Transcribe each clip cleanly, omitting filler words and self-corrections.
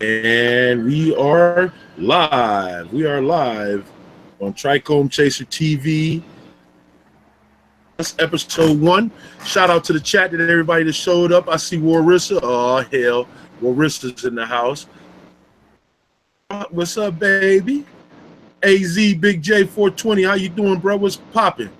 And we are live. We are live on TrichomeChaser TV. That's episode 1. Shout out to the chat and everybody that showed up. I see Warissa. Oh, hell. Warissa's in the house. What's up, baby? AZ Big J 420. How you doing, bro? What's popping?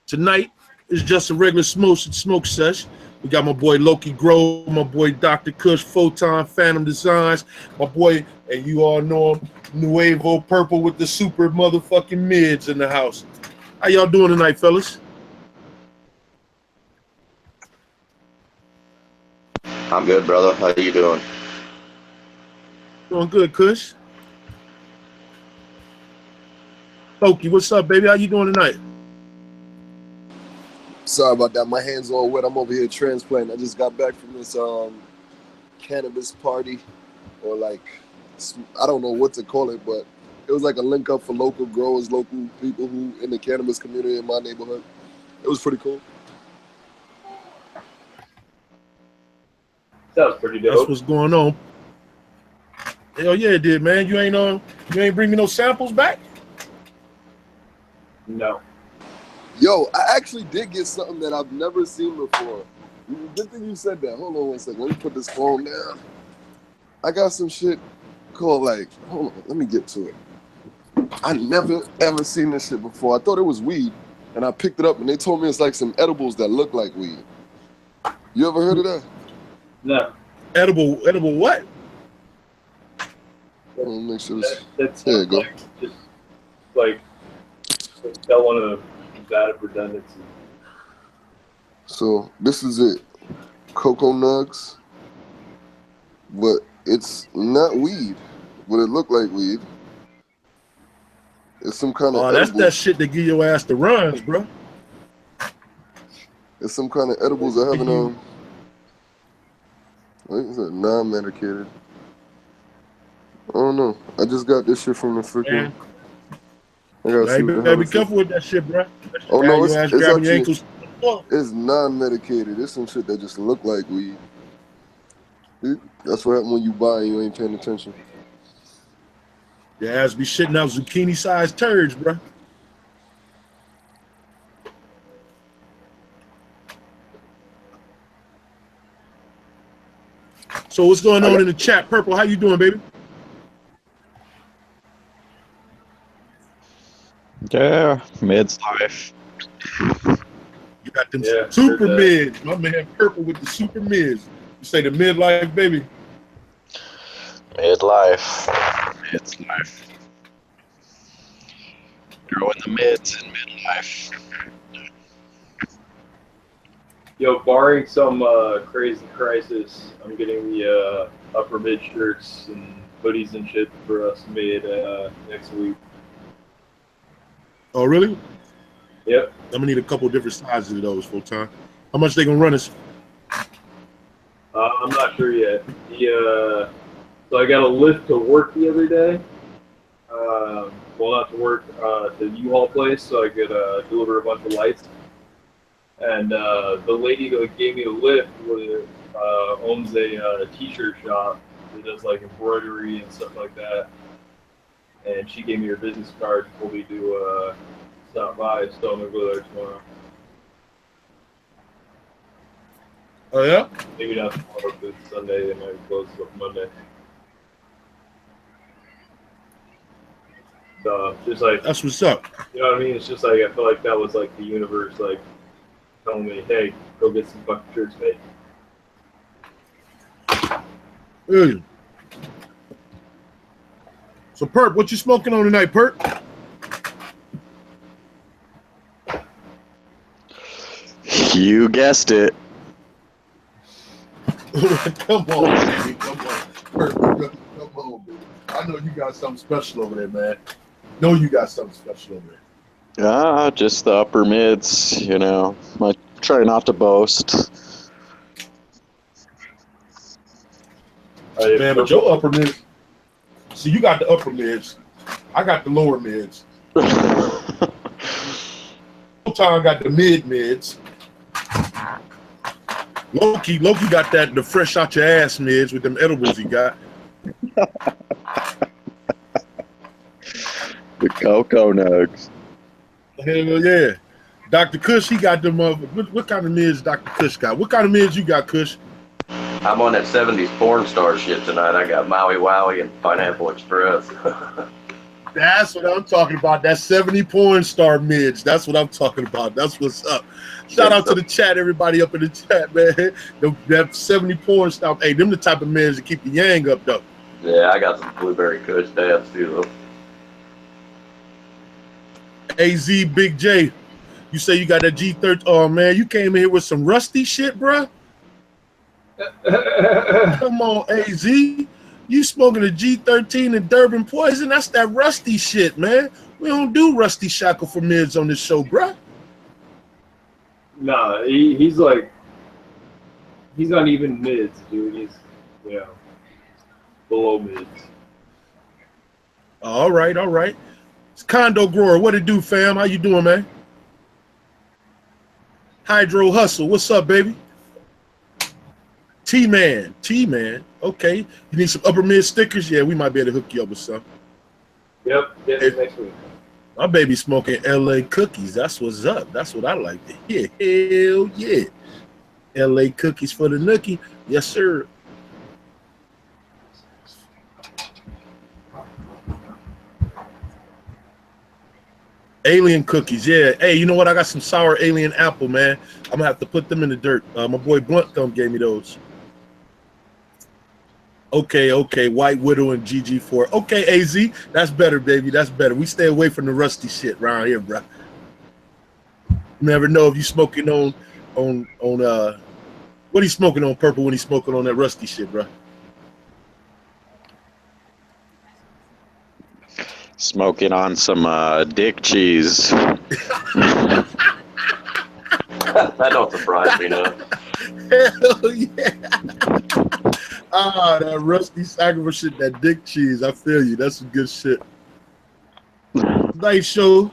Tonight is just a regular smoke sesh. We got my boy Loki Grove, my boy Dr. Kush, Photon, Phantom Designs, my boy, and you all know him, Nuevo Purple with the super motherfucking mids in the house. How y'all doing tonight, fellas? I'm good, brother. How you doing? Doing good, Kush. Loki, what's up, baby? How you doing tonight? Sorry about that. My hands all wet. I'm over here transplanting. I just got back from this cannabis party, or like, I don't know what to call it, but it was like a link up for local growers, local people who in the cannabis community in my neighborhood. It was pretty cool. That was pretty dope. That's what's going on. Hell yeah, it did, man. You ain't bring me no samples back? No. Yo, I actually did get something that I've never seen before. Good thing you said that. Hold on one second. Let me put this phone down. I got some shit called like, hold on, let me get to it. I never ever seen this shit before. I thought it was weed, and I picked it up, and they told me it's like some edibles that look like weed. You ever heard of that? No. Edible what? Let me make sure this. That's There you go. Just like that one of that redundancy. So this is it. Cocoa nugs, but it's not weed, but it looked like weed. It's some kind of that's edible. that shit that give your ass the runs, bro. It's some kind of edibles that haven't it's a non-medicated. I don't know. I just got this shit from the freaking. I gotta see what the hell be careful with that shit, bro. Oh no, it's actually, it's non-medicated. It's some shit that just look like weed. That's what happens when you buy and you ain't paying attention. Your ass be shitting out zucchini-sized turds, bro. So what's going on in the chat? Purple, how you doing, baby? Yeah, mid's life. You got them super mids. My man Purple with the super mids. You say the midlife, baby? Midlife. Mid's life. Growing the mids in midlife. Yo, barring some crazy crisis, I'm getting the upper mid shirts and hoodies and shit for us made next week. Oh, really? Yep. I'm gonna need a couple different sizes of those full time. How much they gonna run us? I'm not sure yet. So I got a lift to work the other day. Well, not to work, to the U-Haul place, so I could deliver a bunch of lights. And the lady that gave me the lift owns a t-shirt shop that does like embroidery and stuff like that. And she gave me her business card, told me to stop by, so I'm gonna go there tomorrow. Oh yeah? Maybe not tomorrow, but Sunday. They might close up Monday. So just like that's what's up. You know what I mean? It's just like I feel like that was like the universe, like telling me, "Hey, go get some fucking shirts made." Hey. So, Perp, what you smoking on tonight, Perp? You guessed it. Come on, baby. Come on. Perp, come on, baby. I know you got something special over there, man. Know you got something special over there. Just the upper mids, you know. I try not to boast. Man, but your upper mids. See, you got the upper mids. I got the lower mids. Time got the mids. Loki got the fresh out your ass mids with them edibles he got. The cocoa nugs. Hell yeah. Dr. Kush, he got them. What kind of mids Dr. Kush got? What kind of mids you got, Kush? I'm on that 70s porn star shit tonight. I got Maui Wowie and Pineapple Express. That's what I'm talking about. That 70 porn star mids. That's what I'm talking about. That's what's up. Shout out to the chat, everybody up in the chat, man. That 70 porn star. Hey, them the type of mids that keep the yang up, though. Yeah, I got some Blueberry Kush dabs, too, though. AZ Big J, you say you got that G13. Oh, man, you came in here with some rusty shit, bruh. Come on, AZ. You smoking a G13 and Durban Poison? That's that rusty shit, man. We don't do rusty shackle for mids on this show, bruh. Nah, he's like, he's not even mids, dude. He's, below mids. All right. It's Condo Grower. What it do, fam? How you doing, man? Hydro Hustle. What's up, baby? T-Man. Okay. You need some upper mid stickers? Yeah, we might be able to hook you up with some. Yep. Next week. My baby smoking LA cookies. That's what's up. That's what I like to hear. Hell yeah. LA cookies for the nookie. Yes, sir. Alien cookies, yeah. Hey, you know what? I got some sour alien apple, man. I'm gonna have to put them in the dirt. My boy Blunt Thumb gave me those. Okay. White Widow and GG4. Okay, AZ, that's better, baby. That's better. We stay away from the rusty shit around here, bro. You never know if you smoking on what he's smoking on, Purple, when he's smoking on that rusty shit, bro. Smoking on some dick cheese. That don't surprise me, no. Hell yeah. That rusty sacrifice shit, that dick cheese. I feel you. That's some good shit. Tonight's show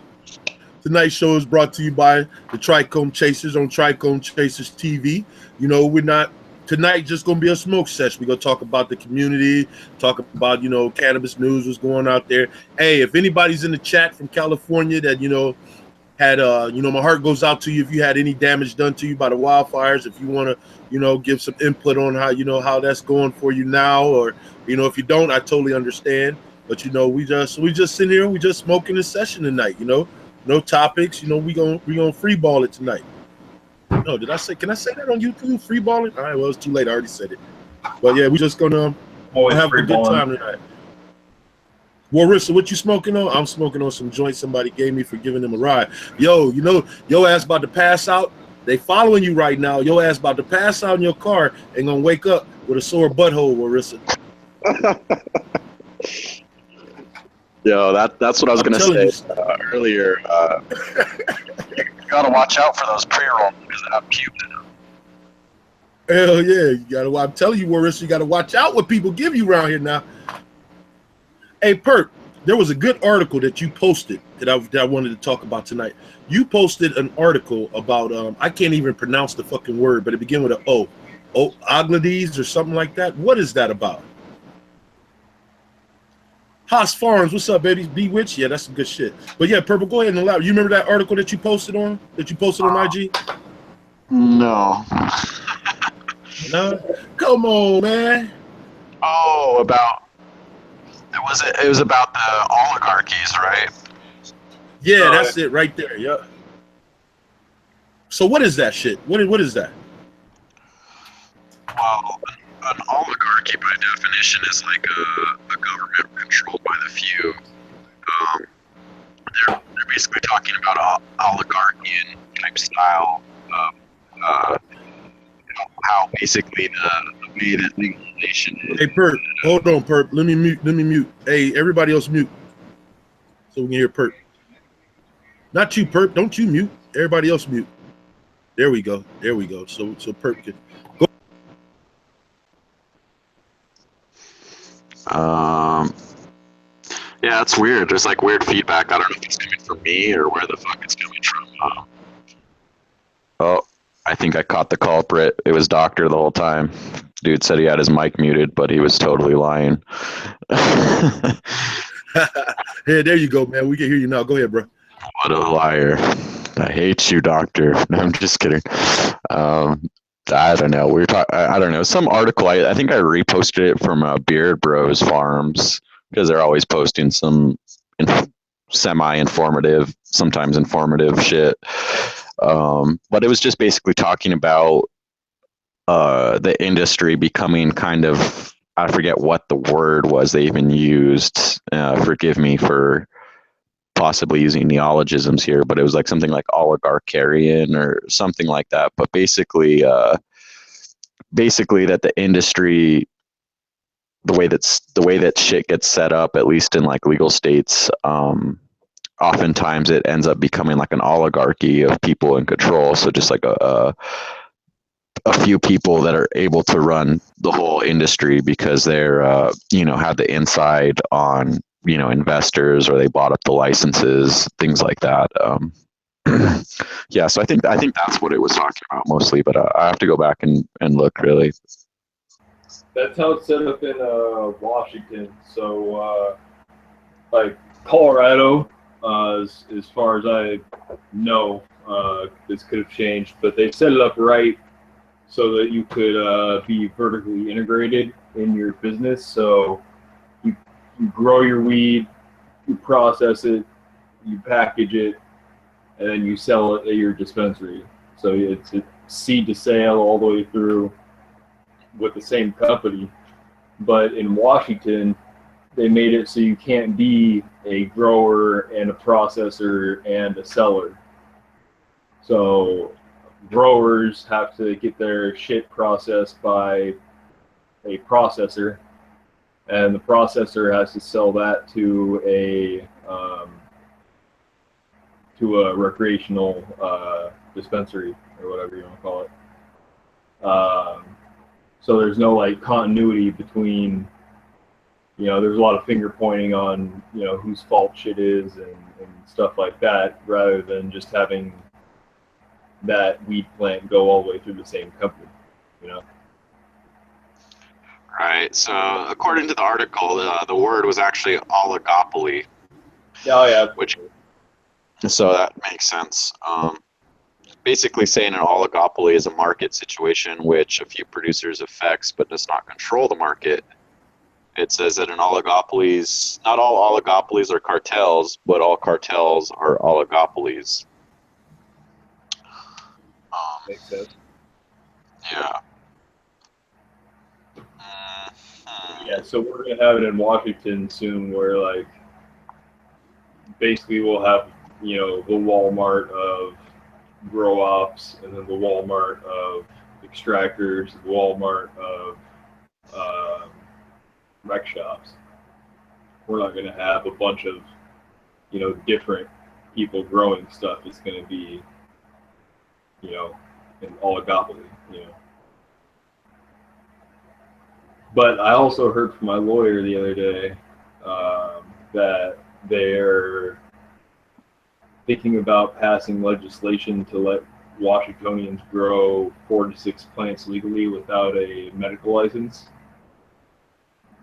is brought to you by the TrichomeChasers on TrichomeChasers TV. You know, we're not tonight just gonna be a smoke session. We're gonna talk about the community, talk about, cannabis news, what's going out there. Hey, if anybody's in the chat from California that, had my heart goes out to you if you had any damage done to you by the wildfires. If you want to, give some input on how that's going for you now, or if you don't, I totally understand. But we just sitting here, we just smoking a session tonight. No topics. We gonna free ball it tonight. No, can I say that on YouTube? Free balling? All right, well, it's too late. I already said it. But yeah, we just gonna have a good time tonight. Warissa, what you smoking on? I'm smoking on some joints somebody gave me for giving them a ride. Yo, your ass about to pass out. They following you right now. Your ass about to pass out in your car and gonna wake up with a sore butthole, Warissa. Yo, that's what I was gonna say earlier. You gotta watch out for those pre-rolls because they have cubes in them. Hell yeah, I'm telling you, Warissa, you gotta watch out what people give you around here now. Hey, Perp, there was a good article that you posted that I wanted to talk about tonight. You posted an article about I can't even pronounce the fucking word, but it began with an O. Oglades or something like that. What is that about? Haas Farms, what's up, baby? Bewitched? Yeah, that's some good shit. But yeah, Purple, go ahead and allow. You remember that article that you posted on? IG? No. No? Come on, man. Oh, it was about the oligarchies, right? Yeah, that's it right there. Yeah. So what is that shit? What is that? Well, an oligarchy by definition is like a government controlled by the few. They're basically talking about oligarchian type style of how basically the way that legalization is. Hey, Perp, hold on, Perp. Let me mute. Hey, everybody else mute. So we can hear Perp. Not you, Perp. Don't you mute. Everybody else mute. There we go. So Perp can go. Yeah, it's weird. There's like weird feedback. I don't know if it's coming from me or where the fuck it's coming from. I think I caught the culprit. It was Doctor the whole time. Dude said he had his mic muted, but he was totally lying. Hey, there you go, man. We can hear you now. Go ahead, bro. What a liar. I hate you, Doctor. No, I'm just kidding. I don't know. I don't know. Some article, I think I reposted it from Beard Bros Farms, because they're always posting some semi-informative, sometimes informative shit. But it was just basically talking about the industry becoming kind of, I forget what the word was they even used. Forgive me for possibly using neologisms here, but it was like something like oligarcharian or something like that. But basically that the industry, the way that shit gets set up, at least in like legal states, oftentimes it ends up becoming like an oligarchy of people in control. So just like a few people that are able to run the whole industry because they're have the inside on investors, or they bought up the licenses, things like that. Yeah, so I think that's what it was talking about mostly, but I have to go back and look really. That's how it's set up in Washington. So, like Colorado, as far as I know, this could have changed, but they set it up right so that you could be vertically integrated in your business. So you grow your weed, you process it, you package it, and then you sell it at your dispensary. So it's seed to sale all the way through with the same company. But in Washington, they made it so you can't be a grower and a processor and a seller. So growers have to get their shit processed by a processor, and the processor has to sell that to a recreational dispensary, or whatever you want to call it. So there's no like continuity between, there's a lot of finger pointing on, whose fault shit is and stuff like that, rather than just having that weed plant go all the way through the same company, Right. So according to the article, the word was actually oligopoly. Oh yeah. So that makes sense. Basically saying an oligopoly is a market situation which a few producers affects but does not control the market. It says that not all oligopolies are cartels, but all cartels are oligopolies. Makes sense. Yeah. Yeah, so we're gonna have it in Washington soon, where like basically we'll have the Walmart of grow ops, and then the Walmart of extractors, the Walmart of rec shops. We're not gonna have a bunch of different people growing stuff. It's gonna be an oligopoly. But I also heard from my lawyer the other day that they're thinking about passing legislation to let Washingtonians grow 4 to 6 plants legally without a medical license.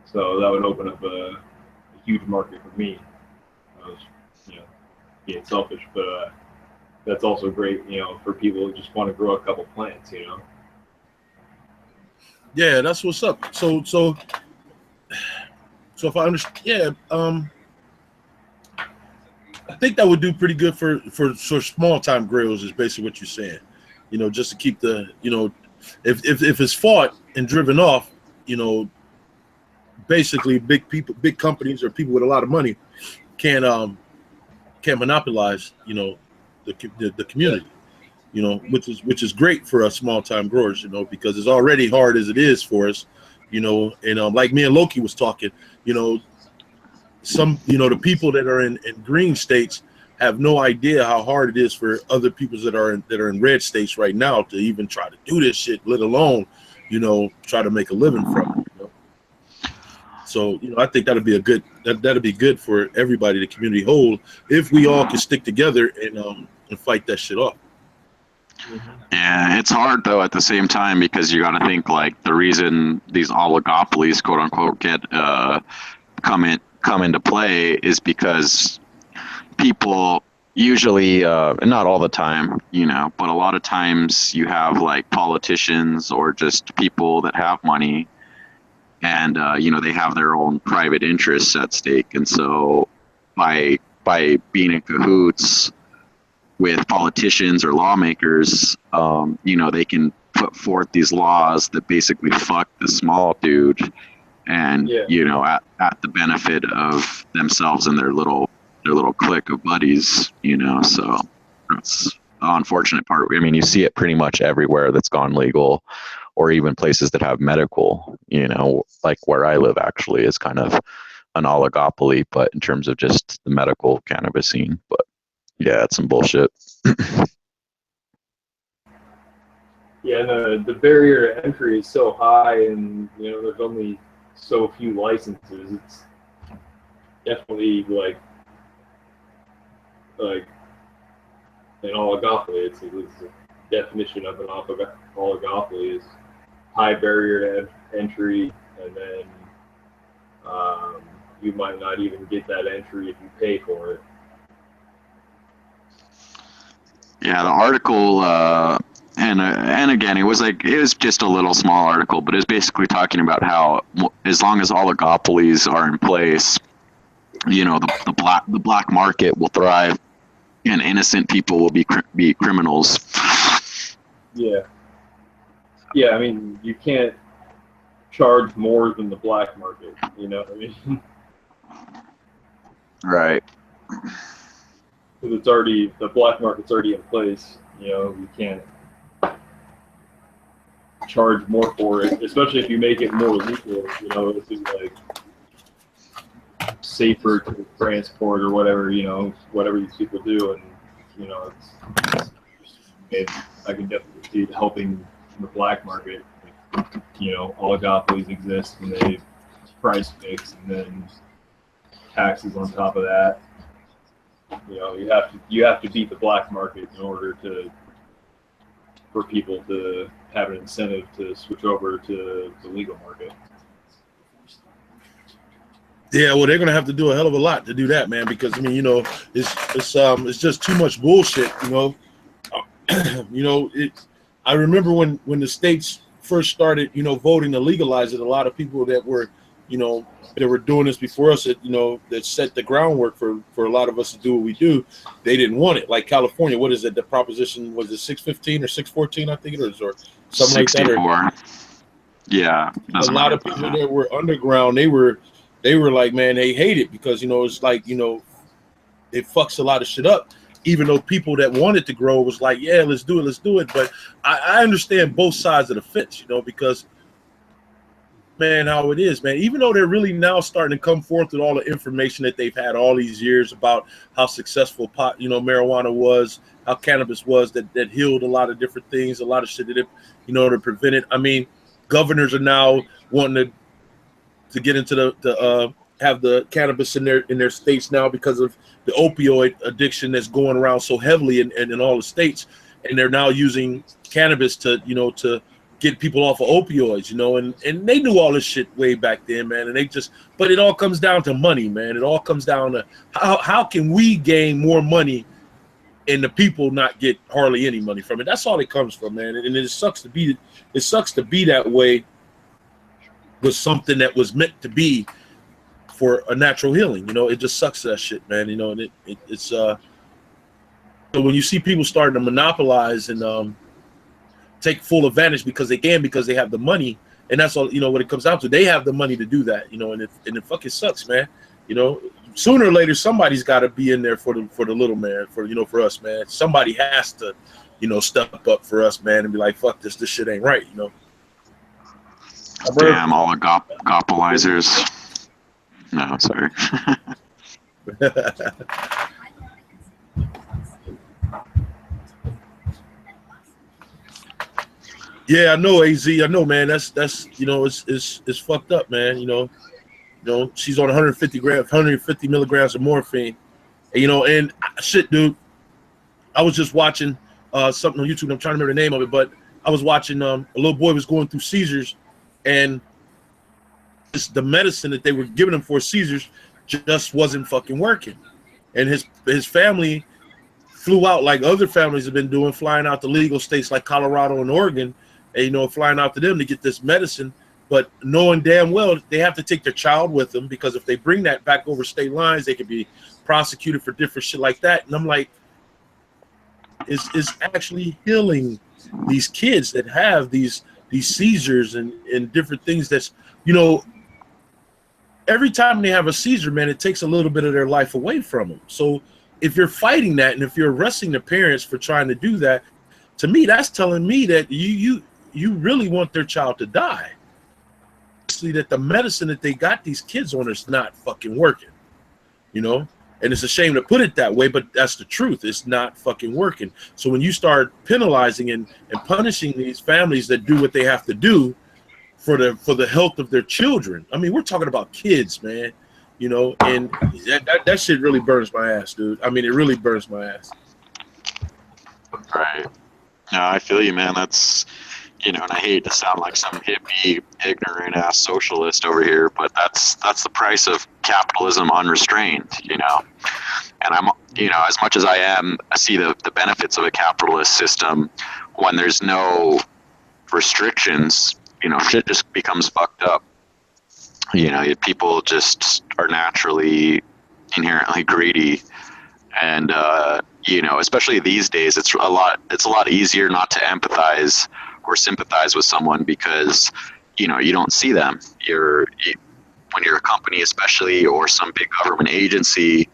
So that would open up a huge market for me. I was, being selfish, but that's also great, for people who just want to grow a couple plants, Yeah, that's what's up. So if I understand, I think that would do pretty good for small time grills, is basically what you're saying. Just to keep the, if it's fought and driven off, basically big companies or people with a lot of money can't monopolize, the community, which is great for us small time growers, because it's already hard as it is for us, and like me and Loki was talking, the people that are in green states have no idea how hard it is for other people that are in red states right now to even try to do this shit, let alone, try to make a living from it. So, I think that'd be good for everybody, the community whole, if we all can stick together and fight that shit off. Yeah, it's hard though at the same time because you got to think like the reason these oligopolies, quote unquote, get come into play is because people usually, and not all the time, but a lot of times you have like politicians or just people that have money, and they have their own private interests at stake, and so by being in cahoots with politicians or lawmakers, they can put forth these laws that basically fuck the small dude, and at the benefit of themselves and their little clique of buddies. So that's the unfortunate part. I mean, you see it pretty much everywhere that's gone legal, or even places that have medical. Like where I live actually is kind of an oligopoly, but in terms of just the medical cannabis scene. But yeah, it's some bullshit. Yeah, and the barrier to entry is so high, and there's only so few licenses. It's definitely like an oligopoly. It's the definition of an oligopoly is high barrier to entry, and then you might not even get that entry if you pay for it. Yeah, the article, and again, it was just a little small article, but it was basically talking about how as long as oligopolies are in place, the black market will thrive, and innocent people will be criminals. Yeah. I mean, you can't charge more than the black market. You know what I mean? Right. Because the black market's already in place. You can't charge more for it, especially if you make it more legal. This is like safer to transport or whatever. Whatever these people do, and I can definitely see it helping the black market. Oligopolies exist, and they price fix, and then taxes on top of that. You have to beat the black market in order for people to have an incentive to switch over to the legal market. Yeah, well, they're gonna have to do a hell of a lot to do that, man. Because I mean, it's just too much bullshit. I remember when the states first started, voting to legalize it. A lot of people that were doing this before us, that set the groundwork for a lot of us to do what we do. They didn't want it. Like California, what is it? The proposition was it 615 or 614? I think it is, or something 64. Like that. Yeah, a lot of people that were underground, they were like, man, they hate it because it's like it fucks a lot of shit up. Even though people that wanted to grow was like, yeah, let's do it. But I understand both sides of the fence, because, man, how it is, man. Even though they're really now starting to come forth with all the information that they've had all these years about how successful marijuana was, how cannabis was, that healed a lot of different things, a lot of shit that to prevent it. I mean, governors are now wanting to get into the have the cannabis in their states now because of the opioid addiction that's going around so heavily in all the states, and they're now using cannabis to get people off of opioids, and they knew all this shit way back then, man, and but it all comes down to money, man. It all comes down to how can we gain more money and the people not get hardly any money from it. That's all it comes from, man. And it sucks to be that way with something that was meant to be for a natural healing. It just sucks, that shit, man. And it's so when you see people starting to monopolize and take full advantage because they have the money, and that's all what it comes down to. They have the money to do that, and it fucking sucks, man. Sooner or later somebody's got to be in there for the little man, for us, man. Somebody has to step up for us, man, and be like, fuck this shit ain't right. Damn oligopolizers. No, sorry. Yeah, I know, AZ. I know, man. That's it's fucked up, man. She's on 150 milligrams of morphine, and shit, dude. I was just watching something on YouTube. I'm trying to remember the name of it, but I was watching. A little boy was going through seizures, and the medicine that they were giving him for seizures just wasn't fucking working. And his family flew out like other families have been doing, flying out to legal states like Colorado and Oregon, and flying out to them to get this medicine, but knowing damn well they have to take their child with them, because if they bring that back over state lines, they could be prosecuted for different shit like that. And I'm like, is actually healing these kids that have these seizures and different things that's, every time they have a seizure, man, it takes a little bit of their life away from them. So if you're fighting that, and if you're arresting the parents for trying to do that, to me, that's telling me that you really want their child to die. Obviously, that the medicine that they got these kids on is not fucking working, And it's a shame to put it that way, but that's the truth. It's not fucking working. So when you start penalizing and punishing these families that do what they have to do for the health of their children, I mean, we're talking about kids, man. And that shit really burns my ass, dude. I mean, it really burns my ass. Right. No, I feel you, man. That's, and I hate to sound like some hippie, ignorant ass socialist over here, but that's the price of capitalism unrestrained, And I'm, as much as I see the benefits of a capitalist system, when there's no restrictions, shit just becomes fucked up. People just are naturally inherently greedy, and especially these days, it's a lot easier not to empathize or sympathize with someone because you don't see them. When you're a company, especially, or some big government agency,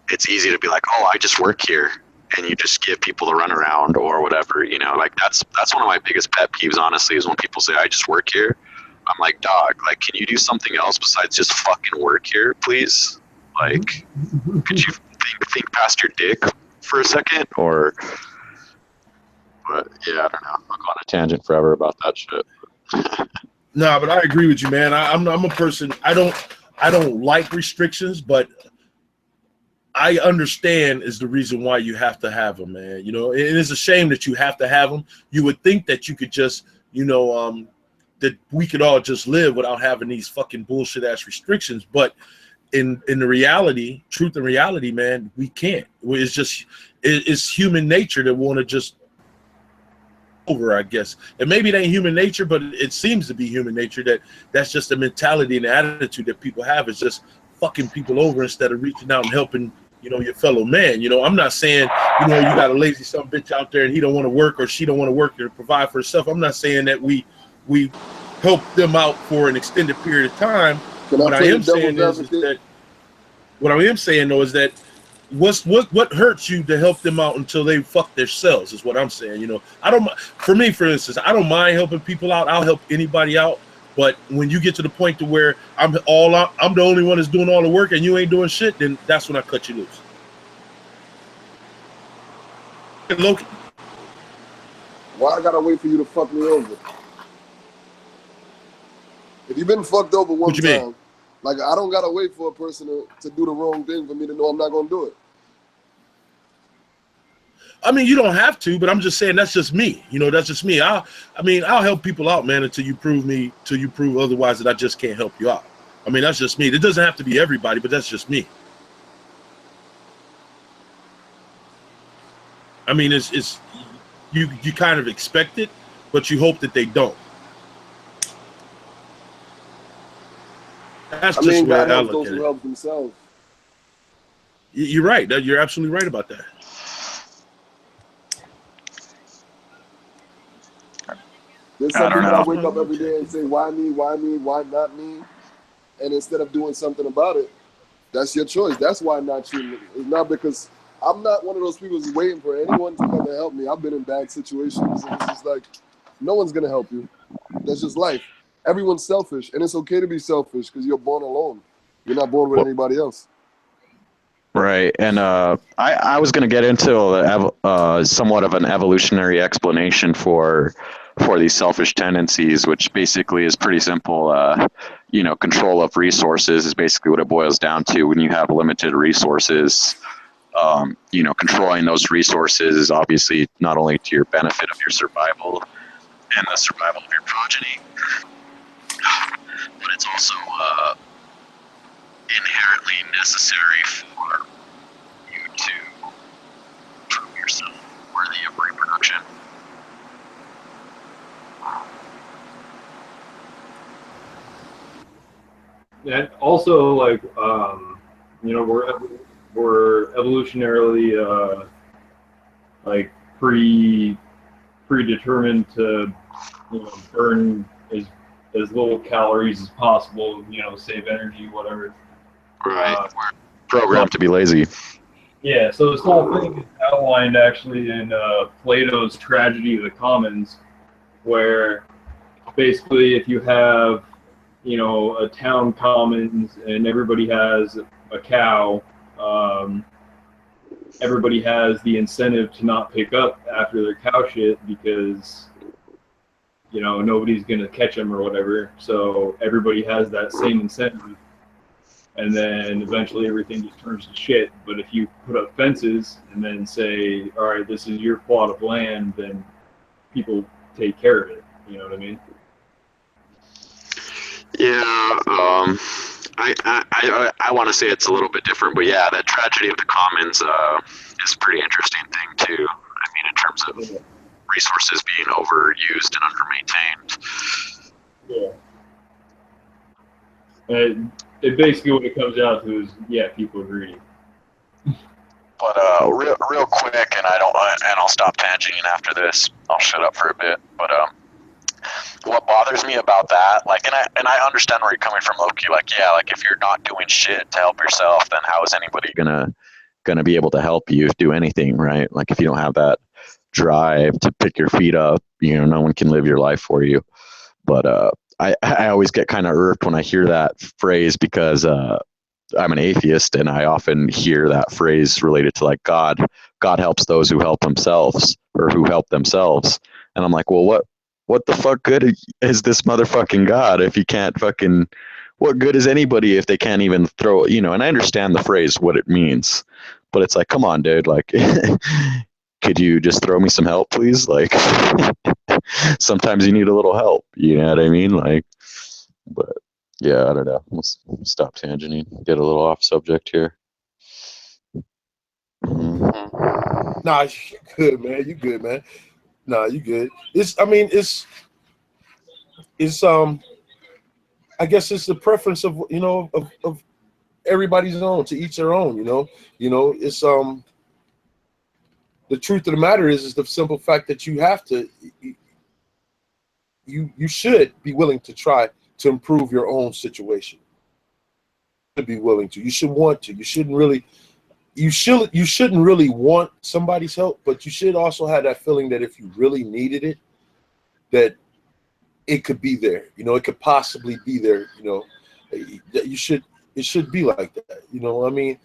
it's easy to be like, oh, I just work here, and you just give people the runaround or whatever. Like that's one of my biggest pet peeves, honestly, is when people say I just work here. I'm like, dog, like, can you do something else besides just fucking work here, please? Like, could you think past your dick for a second? Or, but yeah, I don't know. I'll go on a tangent forever about that shit. No, but I agree with you, man. I'm a person. I don't like restrictions, but I understand is the reason why you have to have them, man. It is a shame that you have to have them. You would think that you could just, that we could all just live without having these fucking bullshit ass restrictions. But in the reality, truth and reality, man, we can't. It's human nature to want to just over, I guess. And maybe it ain't human nature, but it seems to be human nature that's just the mentality and the attitude that people have, is just fucking people over instead of reaching out and helping, your fellow man. I'm not saying, you got a lazy son bitch out there and he don't want to work or she don't want to work or provide for herself. I'm not saying that we help them out for an extended period of time. What I am saying is that what hurts you to help them out until they fuck themselves is what I'm saying. For me, for instance, I don't mind helping people out. I'll help anybody out. But when you get to the point to where I'm the only one that's doing all the work and you ain't doing shit, then that's when I cut you loose. Hey, Loki. Why I gotta wait for you to fuck me over? If you've been fucked over one time, like, I don't gotta wait for a person to do the wrong thing for me to know I'm not gonna do it. I mean, you don't have to, but I'm just saying that's just me. That's just me. I'll help people out, man, until you prove otherwise that I just can't help you out. I mean, that's just me. It doesn't have to be everybody, but that's just me. I mean, it's you kind of expect it, but you hope that they don't. That's just where I look those at who it. help themselves. You're right. You're absolutely right about that. There's some people that wake up every day and say, why me, why not me? And instead of doing something about it, that's your choice. That's why not you. It's not because I'm not one of those people who's waiting for anyone to come and help me. I've been in bad situations, and it's just like, no one's going to help you. That's just life. Everyone's selfish, and it's okay to be selfish because you're born alone. You're not born with anybody else. Right, and I was going to get into somewhat of an evolutionary explanation for these selfish tendencies, which basically is pretty simple. Control of resources is basically what it boils down to. When you have limited resources, controlling those resources is obviously not only to your benefit of your survival and the survival of your progeny, but it's also inherently necessary for you to prove yourself worthy of reproduction. And also, like, we're evolutionarily like predetermined to burn as little calories as possible, save energy, whatever. Right. We're programmed to be lazy. Yeah, so this whole thing is outlined actually in Plato's Tragedy of the Commons, where basically if you have, a town commons and everybody has a cow, everybody has the incentive to not pick up after their cow shit because, nobody's going to catch them or whatever. So everybody has that same incentive. And then eventually everything just turns to shit. But if you put up fences and then say, all right, this is your plot of land, then people take care of it. You know what I mean? Yeah, I want to say it's a little bit different, but yeah, that Tragedy of the Commons is a pretty interesting thing too. I mean, in terms of resources being overused and undermaintained. Yeah. It basically what it comes down to is, people are greedy. But real quick, and I'll stop tangenting after this. I'll shut up for a bit. But what bothers me about that, and I understand where you're coming from, Loki. If you're not doing shit to help yourself, then how is anybody gonna be able to help you do anything, right? Like if you don't have that drive to pick your feet up, no one can live your life for you. But I always get kind of irked when I hear that phrase because I'm an atheist and I often hear that phrase related to like God helps those who help themselves or who help themselves. And I'm like, well, what the fuck good is this motherfucking God if he can't fucking, what good is anybody if they can't even throw, and I understand the phrase, what it means, but it's like, come on, dude, like, could you just throw me some help, please? Like, sometimes you need a little help, you know what I mean? Like, but yeah, I don't know. Let's stop tangenting, get a little off subject here. Mm-hmm. Nah, you good, man. You good, man. Nah, you good. It's I guess it's the preference of of everybody's own, to each their own. It's the truth of the matter is the simple fact that you have to, you should be willing to try to improve your own situation. To be willing to, you should want to. You shouldn't really want somebody's help, but you should also have that feeling that if you really needed it, that it could be there. It could possibly be there. It should be like that. I mean,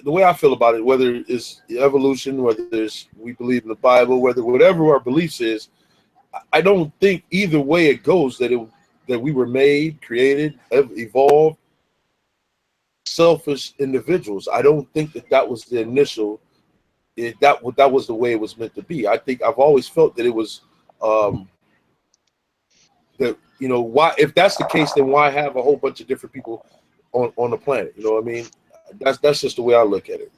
the way I feel about it, whether it's evolution, whether it's we believe in the Bible, whatever our beliefs is, I don't think either way it goes that we were made, created, evolved selfish individuals. I don't think that was the initial. That was the way it was meant to be. I think I've always felt that it was that why, if that's the case, then why have a whole bunch of different people on the planet? What I mean? That's just the way I look at it.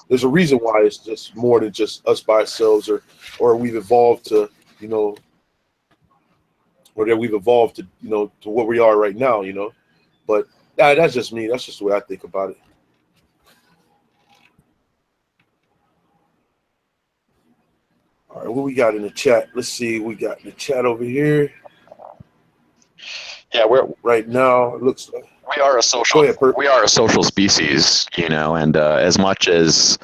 There's a reason why it's just more than just us by ourselves, or we've evolved to or that we've evolved to to what we are right now. But that's just me. That's just the way I think about it. All right, what we got in the chat? Let's see. We got in the chat over here. Yeah, we're right now. It looks like we are a social. We are a social species, and as much as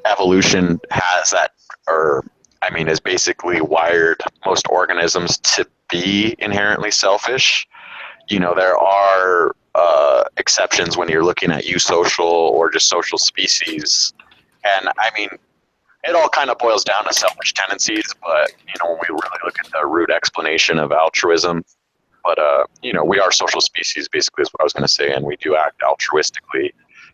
evolution has that, or I mean, is basically wired most organisms to be inherently selfish. There are exceptions when you're looking at eusocial or just social species, and I mean, it all kind of boils down to selfish tendencies. But when we really look at the root explanation of altruism, But we are social species, basically, is what I was going to say, and we do act altruistically,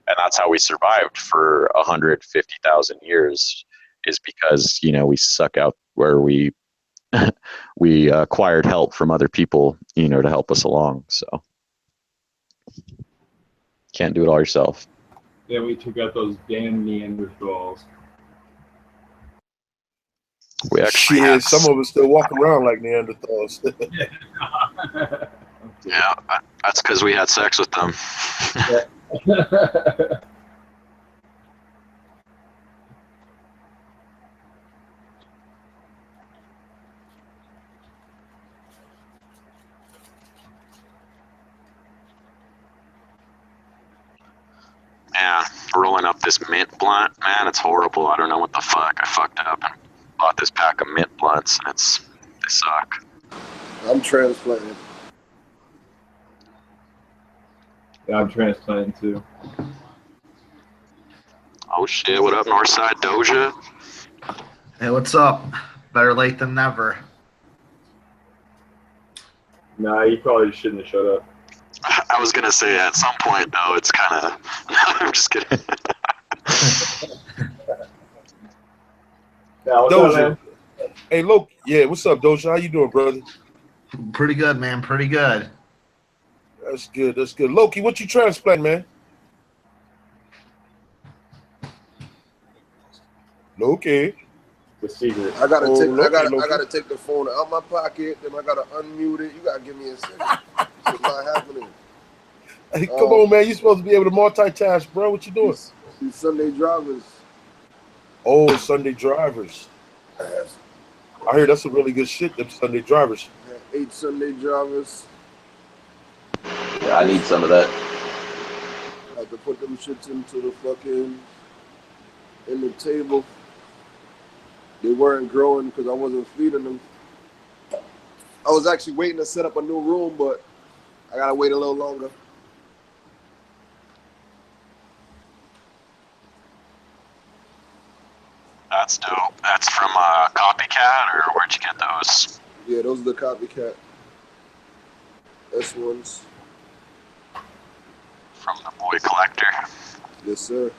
and that's how we survived for 150,000 years. Is because we suck out where we we acquired help from other people, to help us along. So can't do it all yourself. Yeah, we took out those damn Neanderthals. We actually Shit, some of us still walk around like Neanderthals. Yeah, that's because we had sex with them. Man, rolling up this mint blunt, man, it's horrible. I don't know what the fuck. I fucked up and bought this pack of mint blunts, and they suck. I'm transplanted. Yeah, I'm transplanting too. Oh shit, what up, Northside Doja? Hey, what's up? Better late than never. Nah, you probably shouldn't have shut up. I was gonna say at some point though, it's kind of. I'm just kidding. Yeah, what's up, Doja. man? Hey, Loke. Yeah, what's up, Doja? How you doing, brother? Pretty good, man. Pretty good. That's good. That's good. Loki, what you transplant, man? Loki. The secret. I gotta Oh, take. Loki. I gotta take the phone out my pocket. Then I gotta unmute it. You gotta give me a second. It's not happening. Hey, come on, man. You're supposed to be able to multitask, bro. What you doing? These Sunday drivers. Oh, Sunday drivers. I hear that's a really good shit, them Sunday drivers. 8 Sunday drivers. Yeah, I need some of that. I had to put them shits into the fucking in the table. They weren't growing because I wasn't feeding them. I was actually waiting to set up a new room, but I gotta wait a little longer. That's dope. That's from Copycat, or where'd you get those? Yeah, those are the copycat S1s. From the boy collector. Yes, sir.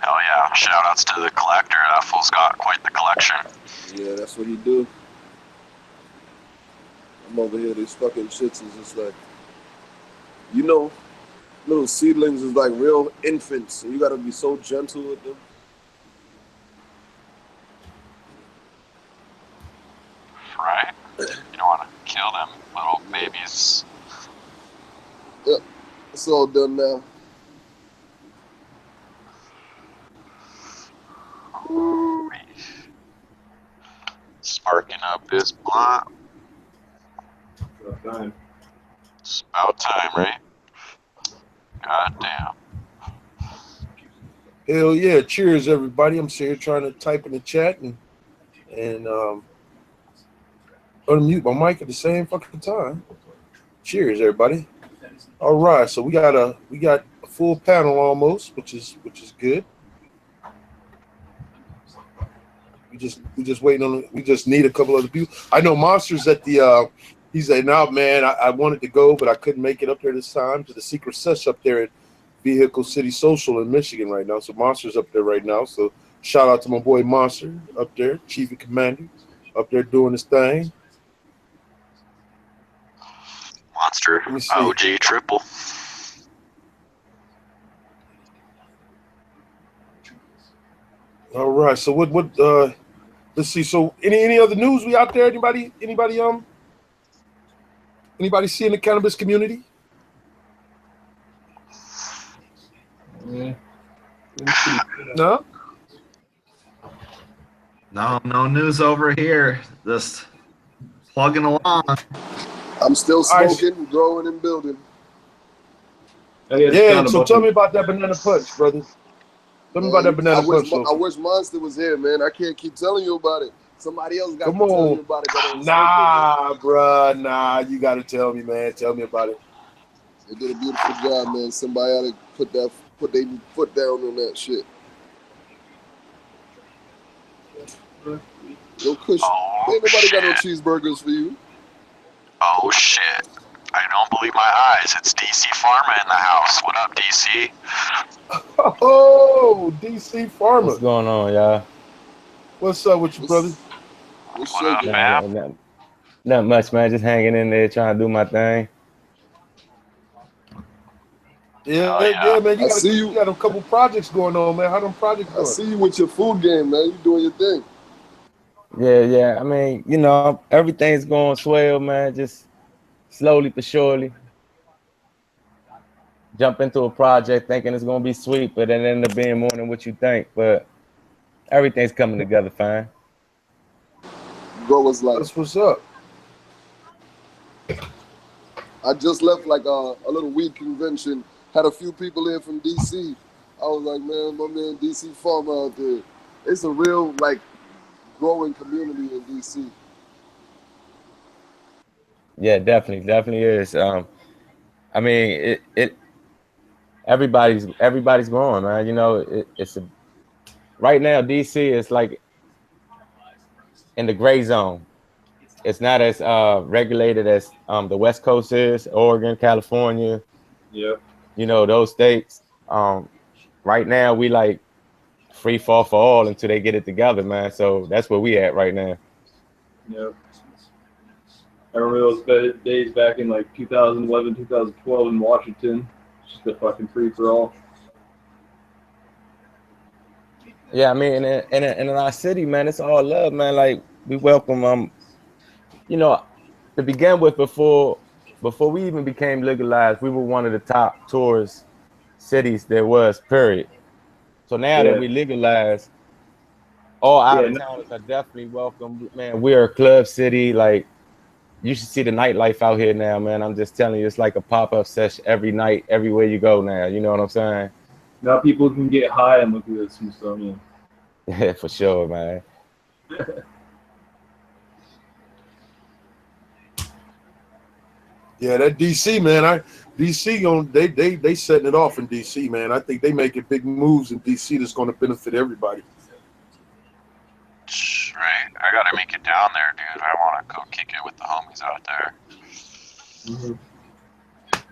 Hell yeah! Shout outs to the collector. That fool's got quite the collection. Yeah, that's what he do. I'm over here, these fucking shits is just like, little seedlings is like real infants, and you gotta be so gentle with them. Right? You don't want to kill them little babies. Yep, it's all done now. Sparking up this blunt. About time. It's about time, right? God damn. Hell yeah. Cheers, everybody. I'm sitting here trying to type in the chat and unmute my mic at the same fucking time. Cheers, everybody. All right, so we got a full panel almost, which is good. We just waiting on. We just need a couple other people. I know Monster's at the. He said, "No, man, I wanted to go, but I couldn't make it up there this time to the secret sesh up there at Vehicle City Social in Michigan right now. So Monster's up there right now. So shout out to my boy Monster up there, Chief and Commander, up there doing his thing. Monster OG triple. All right. So what let's see. So any other news we out there? Anybody see in the cannabis community? Yeah. No? No news over here. Just plugging along. I'm still smoking, growing, and building. Yeah, so tell me about that banana punch, brother. Tell me about that banana punch. I wish Monster was here, man. I can't keep telling you about it. Somebody else got to tell you about it. Nah, bruh. Nah, you got to tell me, man. Tell me about it. They did a beautiful job, man. Somebody ought to put their foot down on that shit. Yo, Kush, ain't nobody got no cheeseburgers for you. Oh shit! I don't believe my eyes. It's DC Pharma in the house. What up, DC? Oh, DC Pharma. What's going on, y'all? What's up with you, brother? What's What up, shaking? fam? Not much, man. Just hanging in there, trying to do my thing. Yeah, yeah. man. I see You got a couple projects going on, man. How them projects I going? see you with your food game, man. You doing your thing. Yeah. I mean, everything's going swell, man. Just slowly but surely. Jump into a project thinking it's gonna be sweet, but it ended up being more than what you think. But everything's coming together fine. Bro was like, That's what's up. I just left like a little weed convention. Had a few people in from DC. I was like, man, my man DC Farmer out there. It's a real like growing community in DC. Yeah, definitely is. I mean, it everybody's growing, man. It's right now DC is like in the gray zone. It's not as regulated as the West Coast is, Oregon, California, Yep. those states. Right now we like free fall for all until they get it together, man. So that's where we at right now. Yep. I remember those days back in like 2011, 2012 in Washington. Just a fucking free for all. Yeah, I mean, in our city, man, it's all love, man. Like we welcome, to begin with, before we even became legalized, we were one of the top tourist cities there was, period. So now that we legalized, all out of towners are definitely welcome, man. We're a club city. Like you should see the nightlife out here now, man. I'm just telling you, it's like a pop-up session every night, everywhere you go now. You know what I'm saying? Now people can get high and look at the Smithsonian. Yeah, for sure, man. Yeah, that DC, man. They setting it off in DC, man. I think they making big moves in DC that's going to benefit everybody. Right. I gotta make it down there, dude. I want to go kick it with the homies out there. Mm-hmm.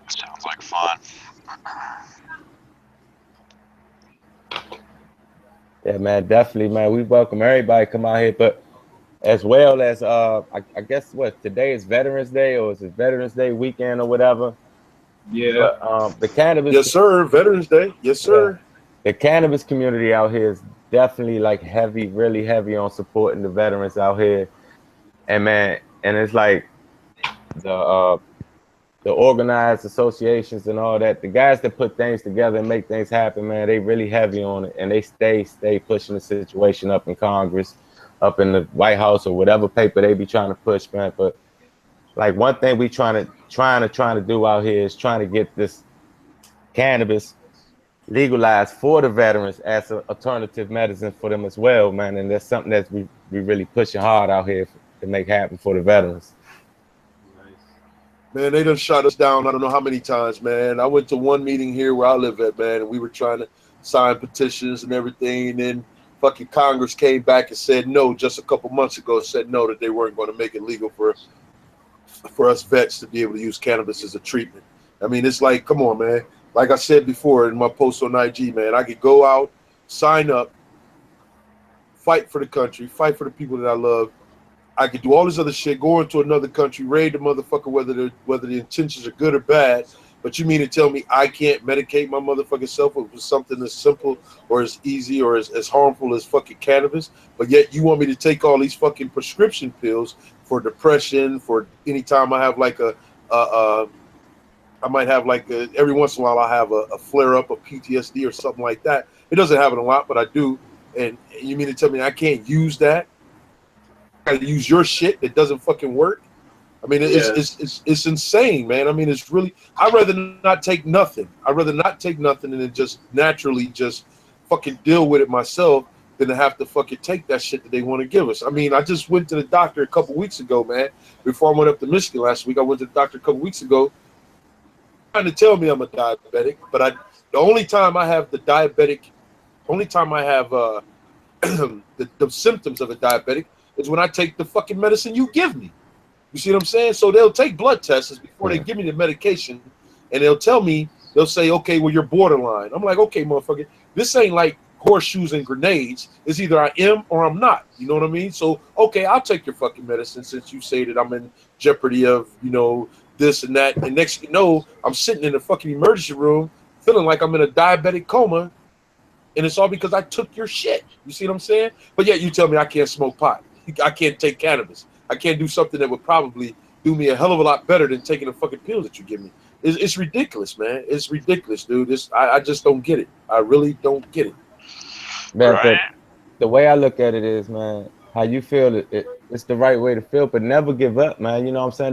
Sounds like fun. Yeah, man, definitely, man. We welcome everybody to come out here, but as well as I guess what today is Veterans Day, or is it Veterans Day weekend or whatever? Yeah. But the cannabis. Yes, sir. Veterans Day. Yes, sir. Yeah, the cannabis community out here is definitely like really heavy on supporting the veterans out here, and man, and it's like the organized associations and all that, the guys that put things together and make things happen, man, they really heavy on it, and they stay pushing the situation up in Congress, up in the White House, or whatever paper they be trying to push, man. But like one thing we trying to do out here is trying to get this cannabis legalized for the veterans as an alternative medicine for them as well, man. And that's something that we really pushing hard out here to make happen for the veterans. Man, they done shot us down I don't know how many times, man. I went to one meeting here where I live at, man, and we were trying to sign petitions and everything, and then fucking Congress came back and said no just a couple months ago, said no, that they weren't going to make it legal for us vets to be able to use cannabis as a treatment. I mean, it's like, come on, man. Like I said before in my post on IG, man, I could go out, sign up, fight for the country, fight for the people that I love. I could do all this other shit, go into another country, raid the motherfucker, whether the intentions are good or bad. But you mean to tell me I can't medicate my motherfucking self with something as simple or as easy or as harmful as fucking cannabis? But yet you want me to take all these fucking prescription pills for depression, for any time I have like I might have like every once in a while I have a flare up of PTSD or something like that. It doesn't happen a lot, but I do. And you mean to tell me I can't use that? I use your shit that doesn't fucking work? I mean, it's insane, man. I mean, it's really, I'd rather not take nothing. I'd rather not take nothing and then just naturally just fucking deal with it myself than to have to fucking take that shit that they want to give us. I mean, I just went to the doctor a couple weeks ago, man. Before I went up to Michigan last week, I went to the doctor a couple weeks ago trying to tell me I'm a diabetic, but the only time I have the symptoms of a diabetic is when I take the fucking medicine you give me. You see what I'm saying? So they'll take blood tests before they give me the medication, and they'll tell me, they'll say, okay, well, you're borderline. I'm like, okay, motherfucker, this ain't like horseshoes and grenades. It's either I am or I'm not. You know what I mean? So, okay, I'll take your fucking medicine since you say that I'm in jeopardy of, you know, this and that. And next you know, I'm sitting in the fucking emergency room feeling like I'm in a diabetic coma, and it's all because I took your shit. You see what I'm saying? But yet you tell me I can't smoke pot. I can't take cannabis. I can't do something that would probably do me a hell of a lot better than taking the fucking pills that you give me. It's ridiculous, man. It's ridiculous, dude. I just don't get it. I really don't get it. Man, but the way I look at it is, man, how you feel it's the right way to feel, but never give up, man. You know what I'm saying?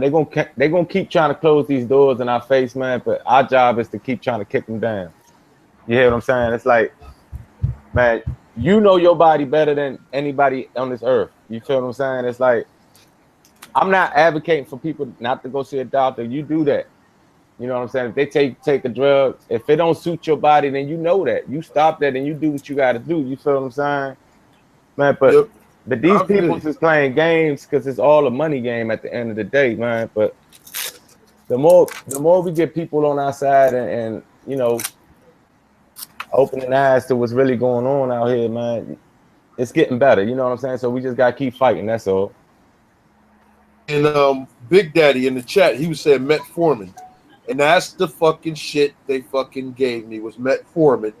They're gonna keep trying to close these doors in our face, man. But our job is to keep trying to kick them down. You hear what I'm saying? It's like, man, you know your body better than anybody on this earth. You feel what I'm saying? It's like, I'm not advocating for people not to go see a doctor. You do that. You know what I'm saying? If they take a drug, if it don't suit your body, then you know that. You stop that and you do what you got to do. You feel what I'm saying? Man, but these people is playing games because it's all a money game at the end of the day, man. But the more we get people on our side and you know, opening eyes to what's really going on out here, man, it's getting better. You know what I'm saying? So we just got to keep fighting. That's all. And Big Daddy in the chat, he was saying metformin. And that's the fucking shit they fucking gave me was metformin.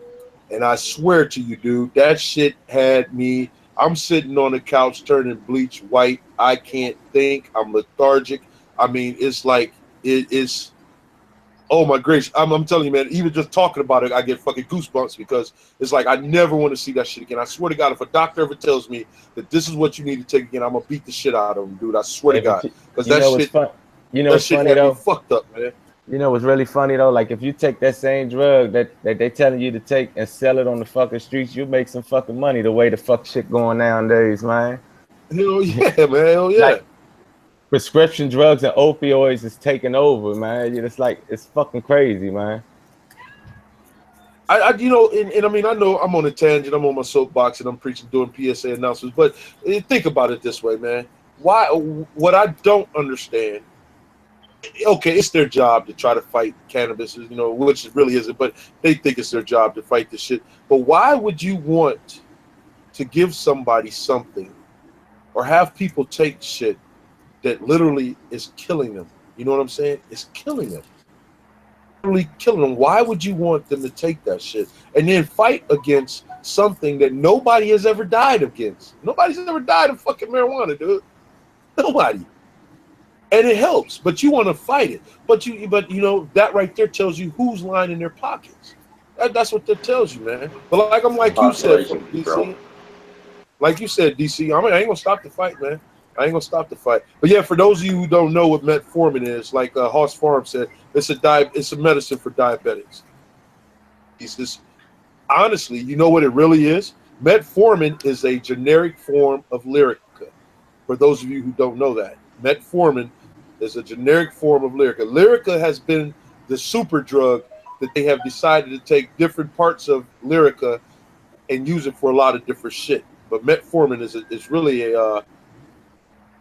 And I swear to you, dude, that shit had me. I'm sitting on the couch turning bleach white. I can't think. I'm lethargic. I mean, it's like, it's, oh my gracious. I'm telling you, man, even just talking about it, I get fucking goosebumps because it's like, I never want to see that shit again. I swear to God, if a doctor ever tells me that this is what you need to take again, I'm going to beat the shit out of him, dude. I swear to God. Because that shit, that shit had me fucked up, man. You know what's really funny though? Like if you take that same drug that they telling you to take and sell it on the fucking streets, you make some fucking money the way the fuck shit going nowadays, man. Hell yeah, man. Hell yeah. Like, prescription drugs and opioids is taking over, man. It's like, it's fucking crazy, man. I you know, and I mean, I know I'm on a tangent. I'm on my soapbox and I'm preaching, doing PSA announcements. But think about it this way, man. Why? What I don't understand. Okay, it's their job to try to fight cannabis, you know, which it really isn't, but they think it's their job to fight this shit. But why would you want to give somebody something or have people take shit that literally is killing them? You know what I'm saying? It's killing them. Literally killing them. Why would you want them to take that shit and then fight against something that nobody has ever died against? Nobody's ever died of fucking marijuana, dude. Nobody. And it helps, but you want to fight it. But you know, that right there tells you who's lining their pockets. That's what that tells you, man. But like you said, DC, like you said, DC, I ain't gonna stop the fight, man. I ain't gonna stop the fight. But yeah, for those of you who don't know what metformin is, like Hoss Farm said, it's a medicine for diabetics. It's just, honestly, you know what it really is? Metformin is a generic form of Lyrica. For those of you who don't know that, metformin is a generic form of Lyrica. Lyrica has been the super drug that they have decided to take different parts of Lyrica and use it for a lot of different shit. But metformin is really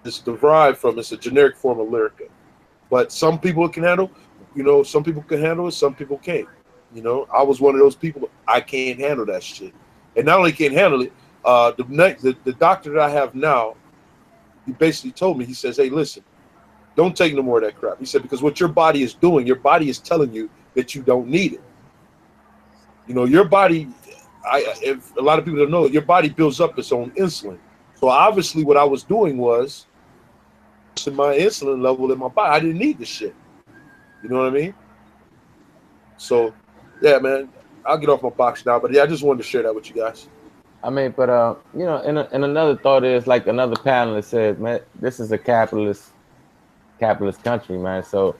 it's derived from, it's a generic form of Lyrica. But some people can handle, you know, some people can handle it, some people can't. You know, I was one of those people. I can't handle that shit. And not only can't handle it, the doctor that I have now, he basically told me, he says, hey, listen, don't take no more of that crap. He said, because what your body is doing, your body is telling you that you don't need it. You know, your body, if a lot of people don't know, your body builds up its own insulin. So obviously what I was doing was my insulin level in my body. I didn't need the shit. You know what I mean? So, yeah, man, I'll get off my box now. But yeah, I just wanted to share that with you guys. I mean, but you know, and another thought is, like another panelist said, man, this is a capitalist country, man. So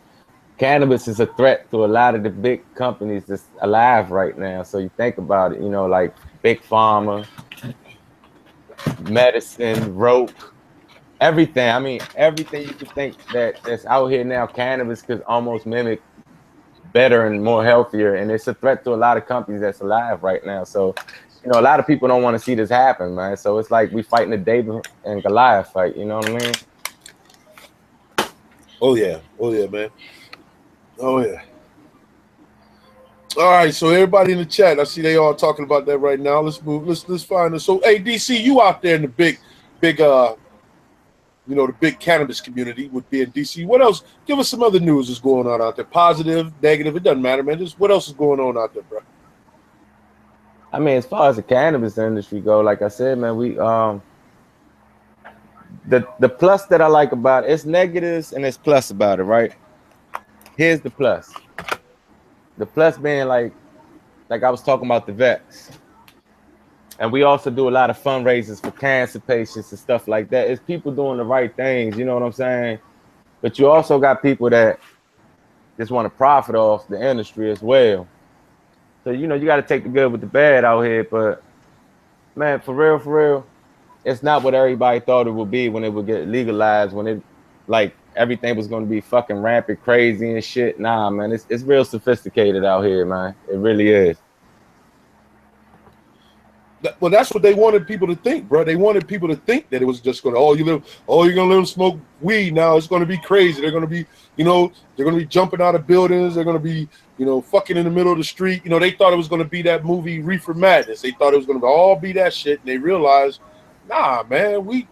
cannabis is a threat to a lot of the big companies that's alive right now. So you think about it, you know, like Big Pharma, medicine, rope, everything. I mean, everything you could think that's out here now, cannabis could almost mimic better and more healthier. And it's a threat to a lot of companies that's alive right now. So, you know, a lot of people don't want to see this happen, man. So it's like we fighting a David and Goliath fight. You know what I mean? Oh yeah, man. Oh yeah. All right, so everybody in the chat, I see they all talking about that right now. Let's move. Let's find it. So, hey, DC, you out there in the big, the big cannabis community would be in DC. What else? Give us some other news that's going on out there. Positive, negative, it doesn't matter, man. Just what else is going on out there, bro? I mean, as far as the cannabis industry go, like I said, man, we the plus that I like about it, it's negatives and it's plus about it, right? Here's the plus. The plus being like I was talking about the vets. And we also do a lot of fundraisers for cancer patients and stuff like that. It's people doing the right things, you know what I'm saying? But you also got people that just want to profit off the industry as well. So, you got to take the good with the bad out here. But, man, for real, it's not what everybody thought it would be when it would get legalized, when it, like, everything was going to be fucking rampant, crazy and shit. Nah, man, it's real sophisticated out here, man. It really is. Well, that's what they wanted people to think, bro. They wanted people to think that it was just going to, you're going to let them smoke weed now. It's going to be crazy. They're going to be, they're going to be jumping out of buildings. They're going to be, fucking in the middle of the street. They thought it was going to be that movie Reefer Madness. They thought it was going to all be that shit. And they realized, nah, man, we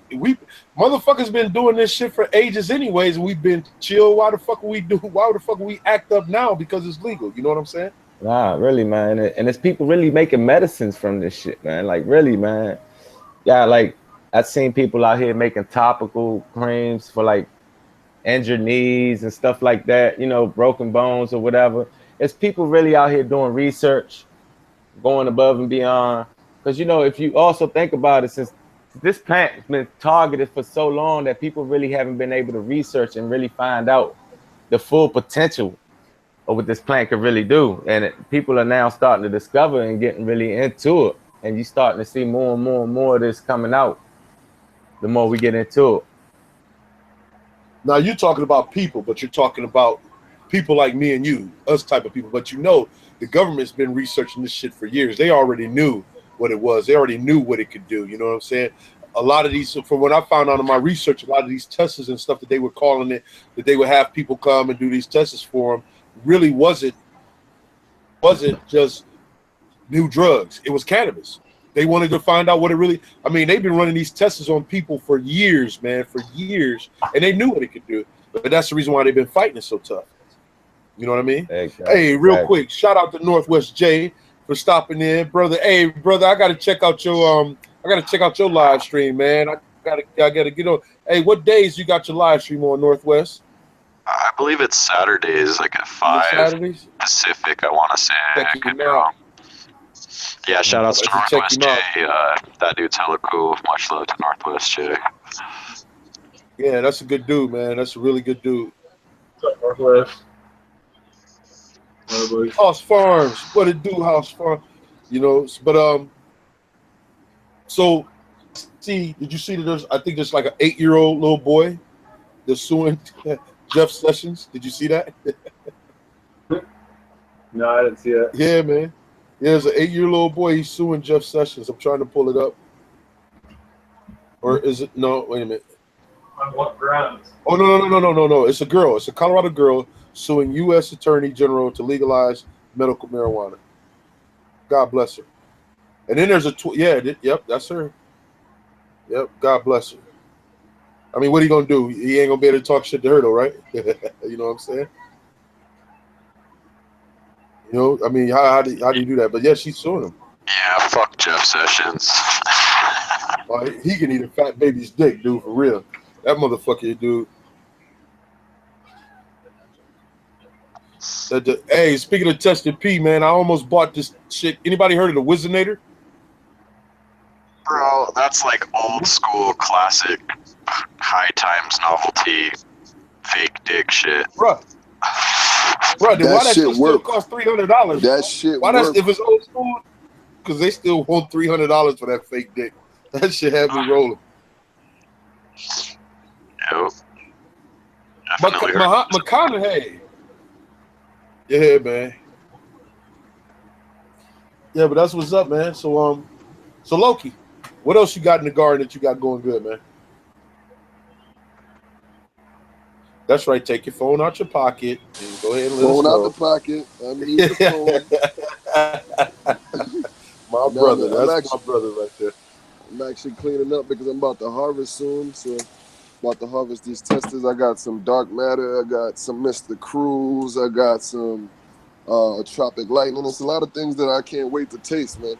motherfuckers been doing this shit for ages anyways. And we've been chill. Why the fuck we act up now because it's legal? You know what I'm saying? Nah, really, man. And it's people really making medicines from this shit, man. Like, really, man. Yeah, like, I've seen people out here making topical creams for, like, injured knees and stuff like that, broken bones or whatever. It's people really out here doing research, going above and beyond. Because, if you also think about it, since this plant has been targeted for so long that people really haven't been able to research and really find out the full potential of what this plant could really do. And people are now starting to discover and getting really into it. And you're starting to see more and more and more of this coming out the more we get into it. Now you're talking about people, but you're talking about people like me and you, us type of people. But the government's been researching this shit for years. They already knew what it was. They already knew what it could do. You know what I'm saying? A lot of these, from what I found out in my research, a lot of these tests and stuff that they were calling it, that they would have people come and do these tests for them, really wasn't just new drugs. It was cannabis. They wanted to find out what it really, they've been running these tests on people for years, man, for years, and they knew what it could do. But that's the reason why they've been fighting it so tough. You know what I mean? Exactly. Hey, real quick, shout out to Northwest J for stopping in, brother. Hey, brother, I gotta check out your live stream, man. I gotta get on. Hey, what days you got your live stream on, Northwest? I believe it's Saturdays, like at 5 Saturdays? Pacific, I want to say. I could be wrong. Yeah, shout out to Northwest J. That dude's hella cool. Much love to Northwest J. Yeah, that's a good dude, man. That's a really good dude. What's up, Northwest? House Farms. What it do, House Farms? But so see, did you see that I think there's like an 8-year-old little boy that's suing Jeff Sessions? Did you see that? No, I didn't see that. Yeah, man. Yeah, there's an 8-year-old boy. He's suing Jeff Sessions. I'm trying to pull it up. Or is it? No, wait a minute. On what grounds? Oh, no. It's a girl. It's a Colorado girl suing U.S. Attorney General to legalize medical marijuana. God bless her. And then there's yep, that's her. Yep, God bless her. What are you going to do? He ain't going to be able to talk shit to her, though, right? You know what I'm saying? How do you do that? But yeah, she's suing him. Yeah, fuck Jeff Sessions. He can eat a fat baby's dick, dude, for real. That motherfucker, dude. Hey, speaking of tested P, man, I almost bought this shit. Anybody heard of the Wizinator? Bro, that's like old school classic high times novelty fake dick shit. Bro, then why that shit still cost $300? That shit if it's old school? Because they still want $300 for that fake dick. That shit had me rolling. Yep. McConaughey. Yeah, man. Yeah, but that's what's up, man. So Loki, what else you got in the garden that you got going good, man? That's right. Take your phone out your pocket and go ahead and let Phone us out the know. pocket, underneath the phone. My Now brother. That's my brother right there. I'm actually cleaning up because I'm about to harvest soon. So about to harvest these testers. I got some dark matter. I got some Mr. Cruz. I got some Tropic Lightning. It's a lot of things that I can't wait to taste, man.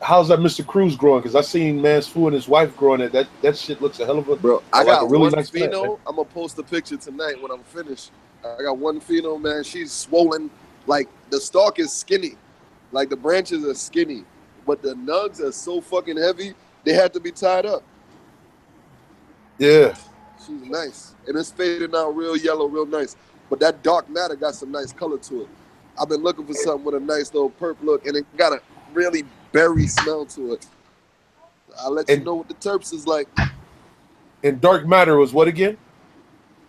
How's that Mr. Cruz growing? Because I seen Man's Fu and his wife growing it. That shit looks a hell of a Bro, I like got a really one nice plant, man. pheno. I'm gonna post a picture tonight when I'm finished. I got one pheno, man. She's swollen. Like the stalk is skinny. Like the branches are skinny. But the nugs are so fucking heavy, they had to be tied up. Yeah. She's nice. And it's faded out real yellow, real nice. But that dark matter got some nice color to it. I've been looking for something with a nice little perp look, and it got a really berry smell to it. I'll let you know what the terps is like. And dark matter was what again?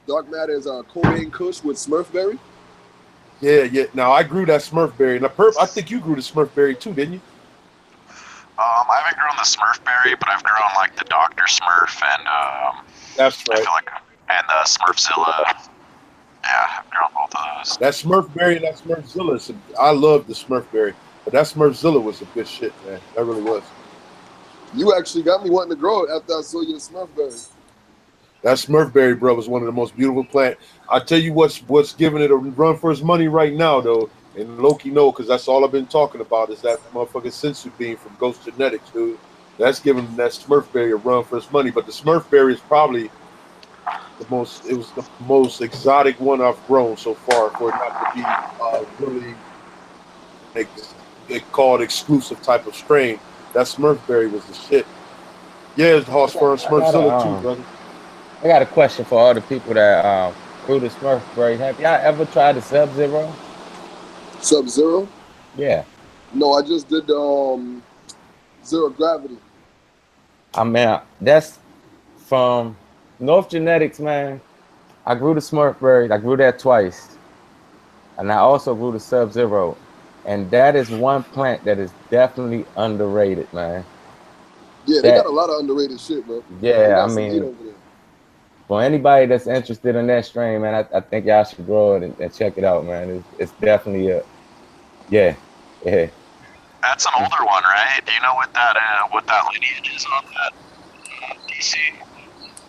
Dark matter is Cobain Kush with Smurfberry. Yeah. Now I grew that Smurfberry. Now perp, I think you grew the Smurfberry too, didn't you? I haven't grown the Smurfberry, but I've grown like the Dr. Smurf and That's right. I feel like and the Smurfzilla. Yeah, I've grown both of those. That Smurfberry and that Smurfzilla. I love the Smurfberry, but that Smurfzilla was a good shit, man. That really was. You actually got me wanting to grow it after I saw you the Smurfberry. That Smurfberry, bro, was one of the most beautiful plants. I tell you what's giving it a run for its money right now, though, and Loki know, because that's all I've been talking about is that motherfucking sensu bean from Ghost Genetics, dude. That's giving that Smurfberry a run for its money. But the Smurfberry is probably the most exotic one I've grown so far for it not to be really they call it exclusive type of strain. That Smurfberry was the shit. Yeah, it's Horse Fern Smurfzilla too, brother. I got a question for all the people that grew the Smurfberry. Have y'all ever tried the Sub-Zero? Sub-Zero? Yeah. No, I just did the Zero Gravity. I mean, that's from North Genetics, man. I grew the Smurfberry. I grew that twice. And I also grew the Sub-Zero. And that is one plant that is definitely underrated, man. Yeah, they got a lot of underrated shit, bro. Yeah, I mean, for anybody that's interested in that strain, man, I think y'all should grow it and check it out, man. It's definitely yeah. That's an older one, right? Do you know what that lineage is on that DC?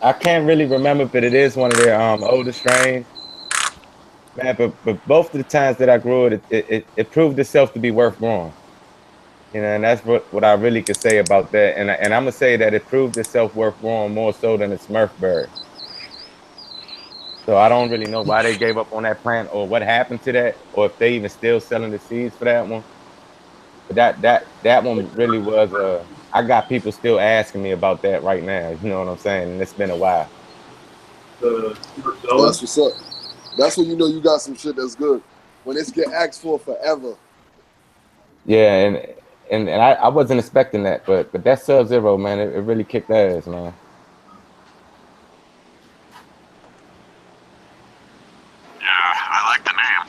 I can't really remember, but it is one of their older strains. Man, but both of the times that I grew it, it proved itself to be worth growing. You know, and that's what I really could say about that. And I'm gonna say that it proved itself worth growing more so than the Smurfberry. So I don't really know why they gave up on that plant or what happened to that, or if they even still selling the seeds for that one. But that one really was I got people still asking me about that right now. You know what I'm saying? And it's been a while. That's what's up. That's when you know you got some shit that's good. When it's get asked for forever. Yeah, and I wasn't expecting that, but that Sub-Zero, man, it really kicked ass, man. Yeah, I like the name.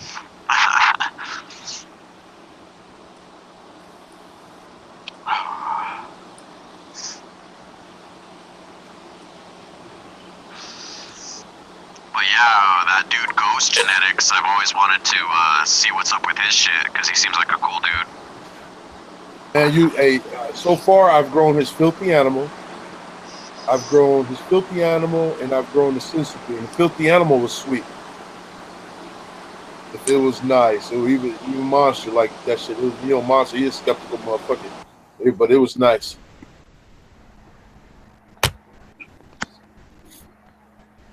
But yeah, that dude Ghost Genetics, I've always wanted to see what's up with his shit because he seems like a cool dude. And so far I've grown his filthy animal. I've grown his filthy animal, and I've grown the sensu bean. The filthy animal was sweet. If it was nice, it was even Monster like that shit. It was, Monster, he is skeptical motherfucker, but it was nice.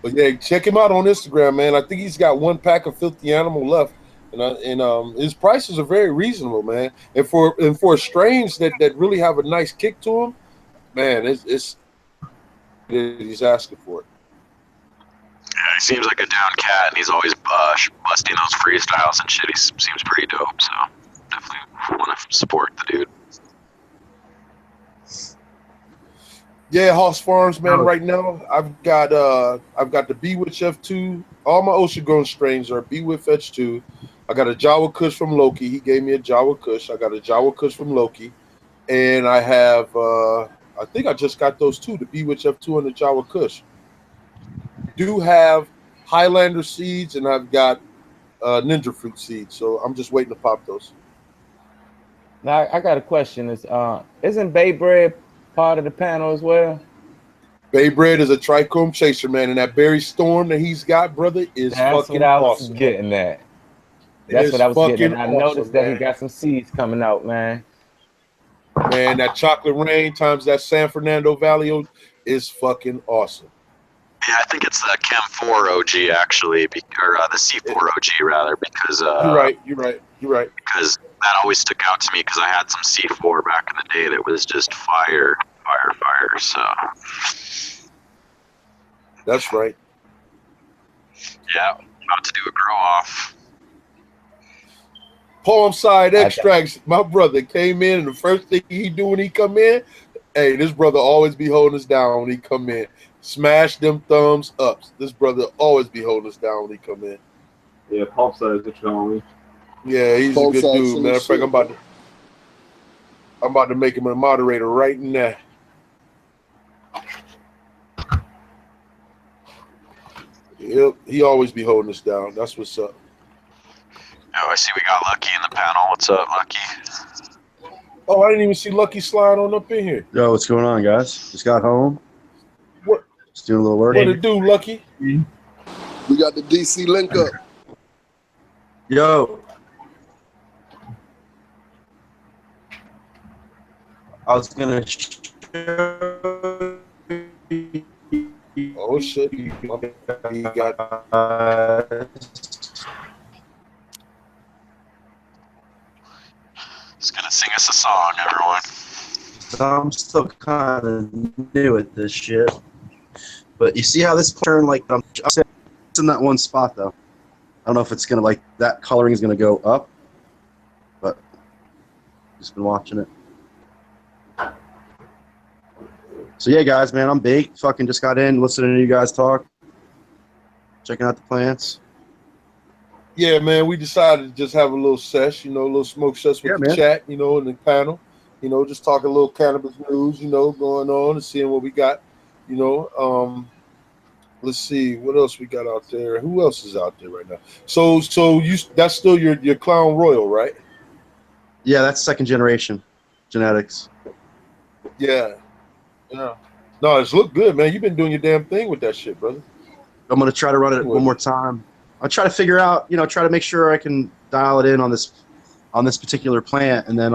But yeah, check him out on Instagram, man. I think he's got one pack of filthy animal left, and his prices are very reasonable, man. And for strains that really have a nice kick to them, man, he's asking for it. Yeah, he seems like a down cat, and he's always busting those freestyles and shit. He seems pretty dope, so definitely want to support the dude. Yeah, Hoss Farms, man. Right now, I've got the Bewitch F2. All my ocean grown strains are Bewitch F2. I got a Jawa Kush from Loki. He gave me a Jawa Kush. I got a Jawa Kush from Loki, and I have I think I just got those two, the Bewitch F2 and the Jawa Kush. do have Highlander seeds and I've got ninja fruit seeds. So I'm just waiting to pop those. Now I got a question. Isn't Bay Bread part of the panel as well? Bay Bread is a trichome chaser, man, and that berry storm that he's got, brother, is That's fucking what I was awesome. getting at. It That's is what I was getting at. I fucking noticed awesome, that he man. got some seeds coming out, man. Man, that chocolate rain times that San Fernando Valley is fucking awesome. Yeah, I think it's the Chem 4 OG actually, or the C4 OG rather, because You're right. because that always stuck out to me because I had some C4 back in the day that was just fire. So That's right. yeah, about to do a grow off. Palm side extracts. My brother came in, and the first thing he do when he come in, hey, this brother always be holding us down when he come in. Smash them thumbs ups. This brother always be holding us down when he come in. Yeah, Pulp Side is what you're calling me. Yeah, he's Palm a good side dude. shit Matter of is fact, shit, I'm about to make him a moderator right now. He always be holding us down. That's what's up. Oh, I see we got Lucky in the panel. What's up, Lucky? Oh, I didn't even see Lucky slide on up in here. Yo, what's going on, guys? Just got home. What? Just doing a little work. What it do, Lucky? We got the DC link up. Yo. I was gonna show you. Oh shit! He got. He's gonna sing us a song, everyone. I'm still kind of new at this shit, but you see how this turn like it's in that one spot though. I don't know if it's gonna like that coloring is gonna go up, but just been watching it. So yeah, guys, man, I'm baked. Fucking just got in, listening to you guys talk, checking out the plants. Yeah, man, we decided to just have a little sesh, a little smoke sesh with the chat, in the panel, just talk a little cannabis news, going on and seeing what we got, let's see what else we got out there. Who else is out there right now? So that's still your Clown Royal, right? Yeah, that's second generation genetics. Yeah. No, it's look good, man. You've been doing your damn thing with that shit, brother. I'm gonna try to run it one more time. I'll try to figure out, try to make sure I can dial it in on this particular plant, and then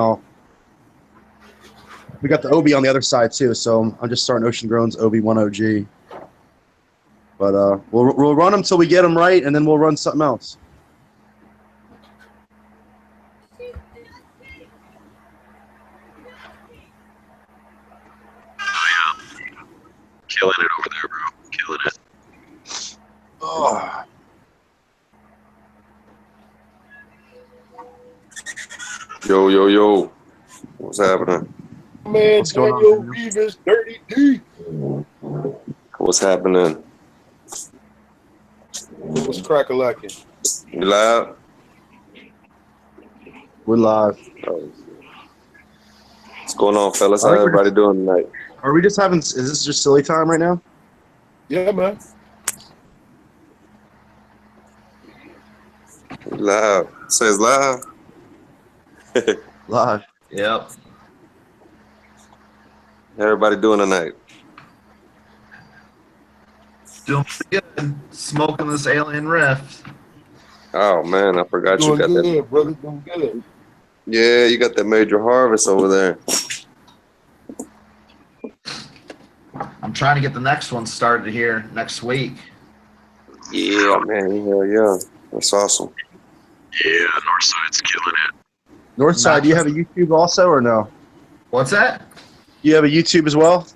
we got the OB on the other side too, so I'm just starting Ocean Grown's OB1 OG. But we'll run them till we get them right, and then we'll run something else. Killing it over there, bro. Killing it. Oh. Yo. What's happening? Man, What's going Daniel on, Rivas, Dirty D. What's happening? What's crack-a-lacking? You live? We're live. What's going on, fellas? How I think we're everybody doing tonight? Are we just having? Is this just silly time right now? Yeah, man. Live. Says live. Live. Yep. How everybody doing tonight? Doing pretty good. Smoking this alien rift. Oh man, I forgot you Doing got good, that. brother. Doing good. Yeah, you got that major harvest over there. I'm trying to get the next one started here next week. Yeah, man. Yeah. That's awesome. Yeah, Northside's killing it. Northside, do you have a YouTube also or no? What's that? You have a YouTube as well?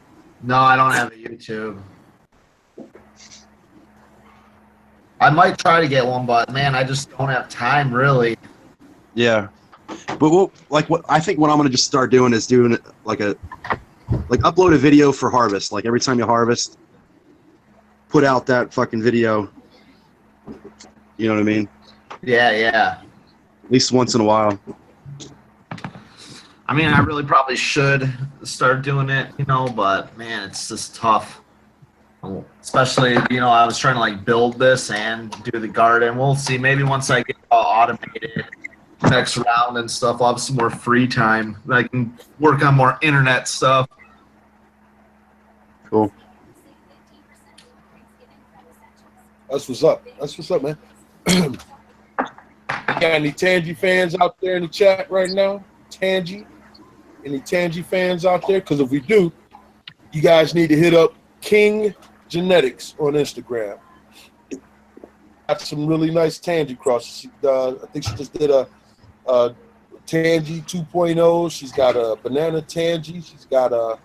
No, I don't have a YouTube. I might try to get one, but man, I just don't have time really. Yeah. But I think what I'm gonna just start doing is doing like upload a video for harvest. Like every time you harvest, put out that fucking video. You know what I mean? Yeah. At least once in a while. I mean, I really probably should start doing it, but man, it's just tough. Especially, I was trying to like build this and do the garden. We'll see. Maybe once I get all automated next round and stuff, I'll have some more free time. I can work on more internet stuff. Cool. That's what's up. That's what's up, man. Got any Tangy fans out there in the chat right now? Tangy? Any Tangy fans out there? Because if we do, you guys need to hit up King Genetics on Instagram. Got some really nice Tangy crosses. I think she just did a Tangy 2.0. She's got a banana Tangy. She's got a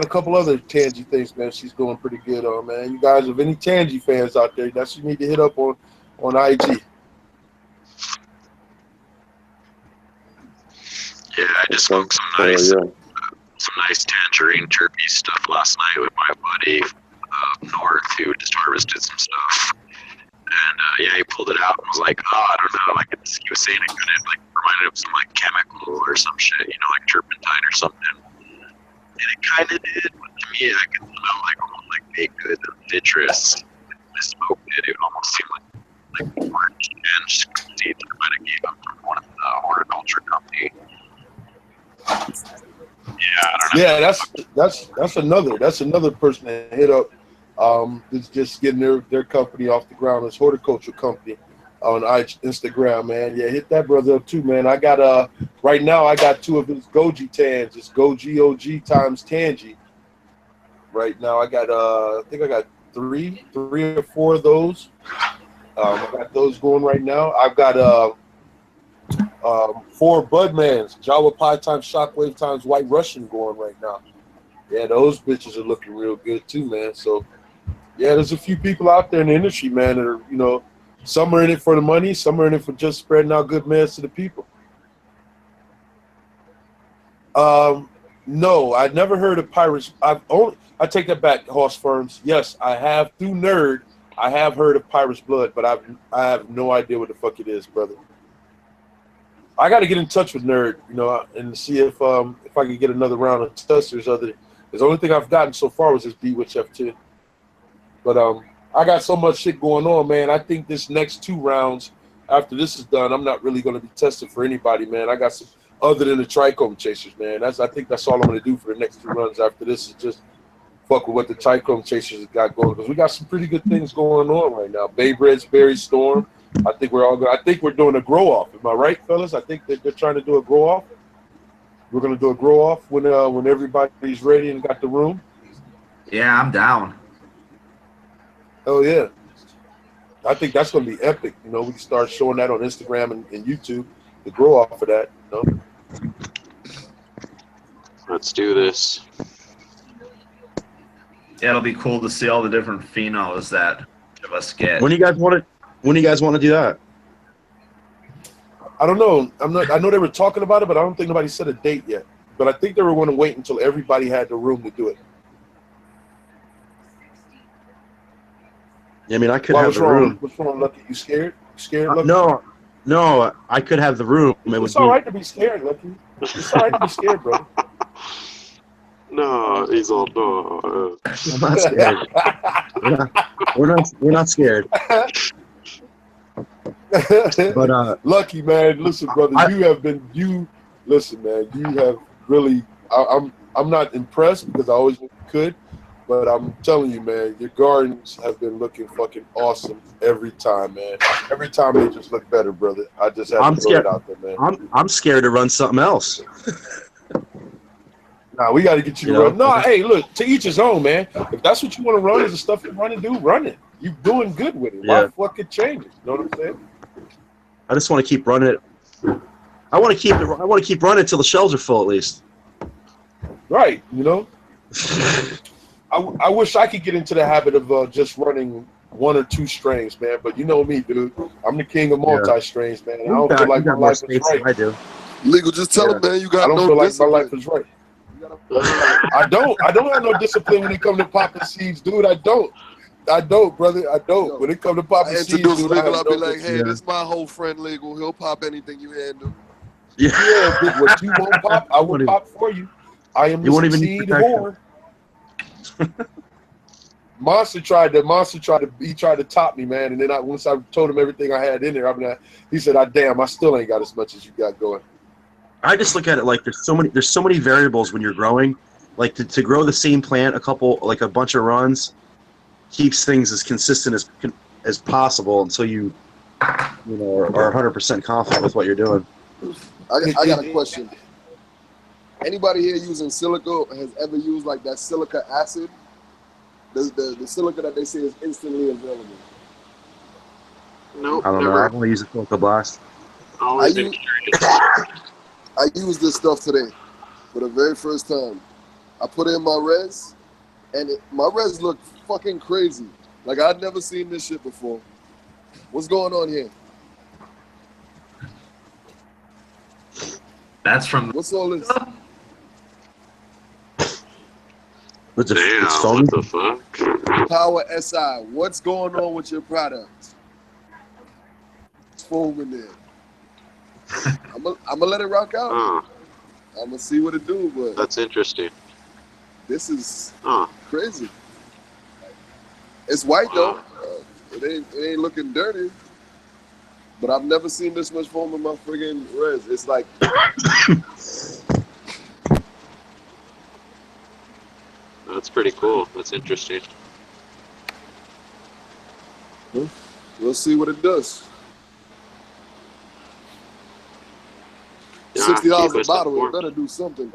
couple other Tangy things, man. She's doing pretty good on, man. You guys, if any Tangy fans out there, that's you need to hit up on IG. Yeah, I just smoked some nice tangerine terpene stuff last night with my buddy North, who just harvested some stuff. And he pulled it out and was like, "Oh, I don't know." Like he was saying it kind of like reminded of some like chemical or some shit, like turpentine or something. And it kind of did, but to me, I could smell like almost like baked goods and citrus. I smoked it; it almost seemed like orange and seeds I might have gave them from one of the horticulture company. Yeah, I don't know. Yeah, that's another person that hit up. That's just getting their company off the ground. It's horticulture company on Instagram, man. Yeah, hit that brother up too, man. I got right now I got 2 of his Goji tans. It's Goji OG times Tangy. Right now I got I think I got three or 4 of those. I got those going right now. I've got 4 Budmans, Jawa Pie times Shockwave times White Russian going right now. Yeah, those bitches are looking real good too, man. So yeah, there's a few people out there in the industry, man, that are, some are in it for the money, some are in it for just spreading out good meds to the people. No, I never heard of pirates. I take that back, Horse Firms. Yes, I have through Nerd. I have heard of Pirate's Blood, but I have no idea what the fuck it is, brother. I got to get in touch with Nerd, and see if I can get another round of testers. The only thing I've gotten so far was this Bewitch F10. But I got so much shit going on, man. I think this next 2 rounds, after this is done, I'm not really going to be tested for anybody, man. I got some other than the TrichomeChasers, man. I think that's all I'm going to do for the next 2 runs. After this is just fuck with what the TrichomeChasers got going, because we got some pretty good things going on right now. Babe Red's Berry Storm. I think we're doing a grow off. Am I right, fellas? I think that they're trying to do a grow off. We're going to do a grow off when everybody's ready and got the room. Yeah, I'm down. Oh yeah, I think that's going to be epic. We can start showing that on Instagram and YouTube. The grow off of that. Let's do this. Yeah, it'll be cool to see all the different phenols that of us get. When do you guys want to do that? I don't know. I know they were talking about it, but I don't think nobody set a date yet. But I think they were going to wait until everybody had the room to do it. I mean, I could have the room. What's wrong, Lucky? You scared? Lucky? No, I could have the room. It's all right to be scared, Lucky. It's all right to be scared, bro. No, he's all no. I'm not scared. We're not scared. But Lucky, man. Listen, brother, listen, man. You have really. I'm not impressed because I always could. But I'm telling you, man, your gardens have been looking fucking awesome every time, man. Every time they just look better, brother. I just have to throw it out there, man. I'm scared to run something else. Nah, we got to get you to run. No, hey, look, to each his own, man. If that's what you want to run, is the stuff you want to do, run it. You're doing good with it. Why fucking change it? You know what I'm saying? I just want to keep running it. I want to keep running until the shelves are full, at least. Right, I wish I could get into the habit of just running 1 or 2 strains, man. But you know me, dude. I'm the king of multi-strains, man. I don't feel like my life is right. I do. Legal, just tell him, man. You got no feel like discipline. my life is right. I don't have no discipline when it comes to popping seeds, dude. I don't, brother. I don't. When it comes to popping seeds, dude, Legal, I'll be like, hey, this is my whole friend, Legal. He'll pop anything you handle. Yeah, dude, what you won't pop, I will pop for you. I am the seed whore. Monster tried to top me, man. And then once I told him everything I had in there, he said, damn, I still ain't got as much as you got going. I just look at it like there's so many variables when you're growing. Like to grow the same plant a bunch of runs keeps things as consistent as possible until you know are 100% confident with what you're doing. I got a question. Anybody here using silica has ever used like that silica acid? The silica that they say is instantly available. Nope, I don't know. never. I've only used a silica blast. Always been curious. I used this stuff today for the very first time. I put it in my res, and my res looked fucking crazy. Like I'd never seen this shit before. What's going on here? That's from. What's all this? Damn, what the fuck? Power SI. What's going on with your product? It's foam in there. I'm gonna let it rock out. I'm gonna see what it do, but That's interesting. this is crazy. It's white though. It ain't looking dirty. But I've never seen this much foam in my friggin' res. It's like That's pretty cool. That's interesting. we'll see what it does. Yeah, $60 keep a us bottle. It informed. better do something.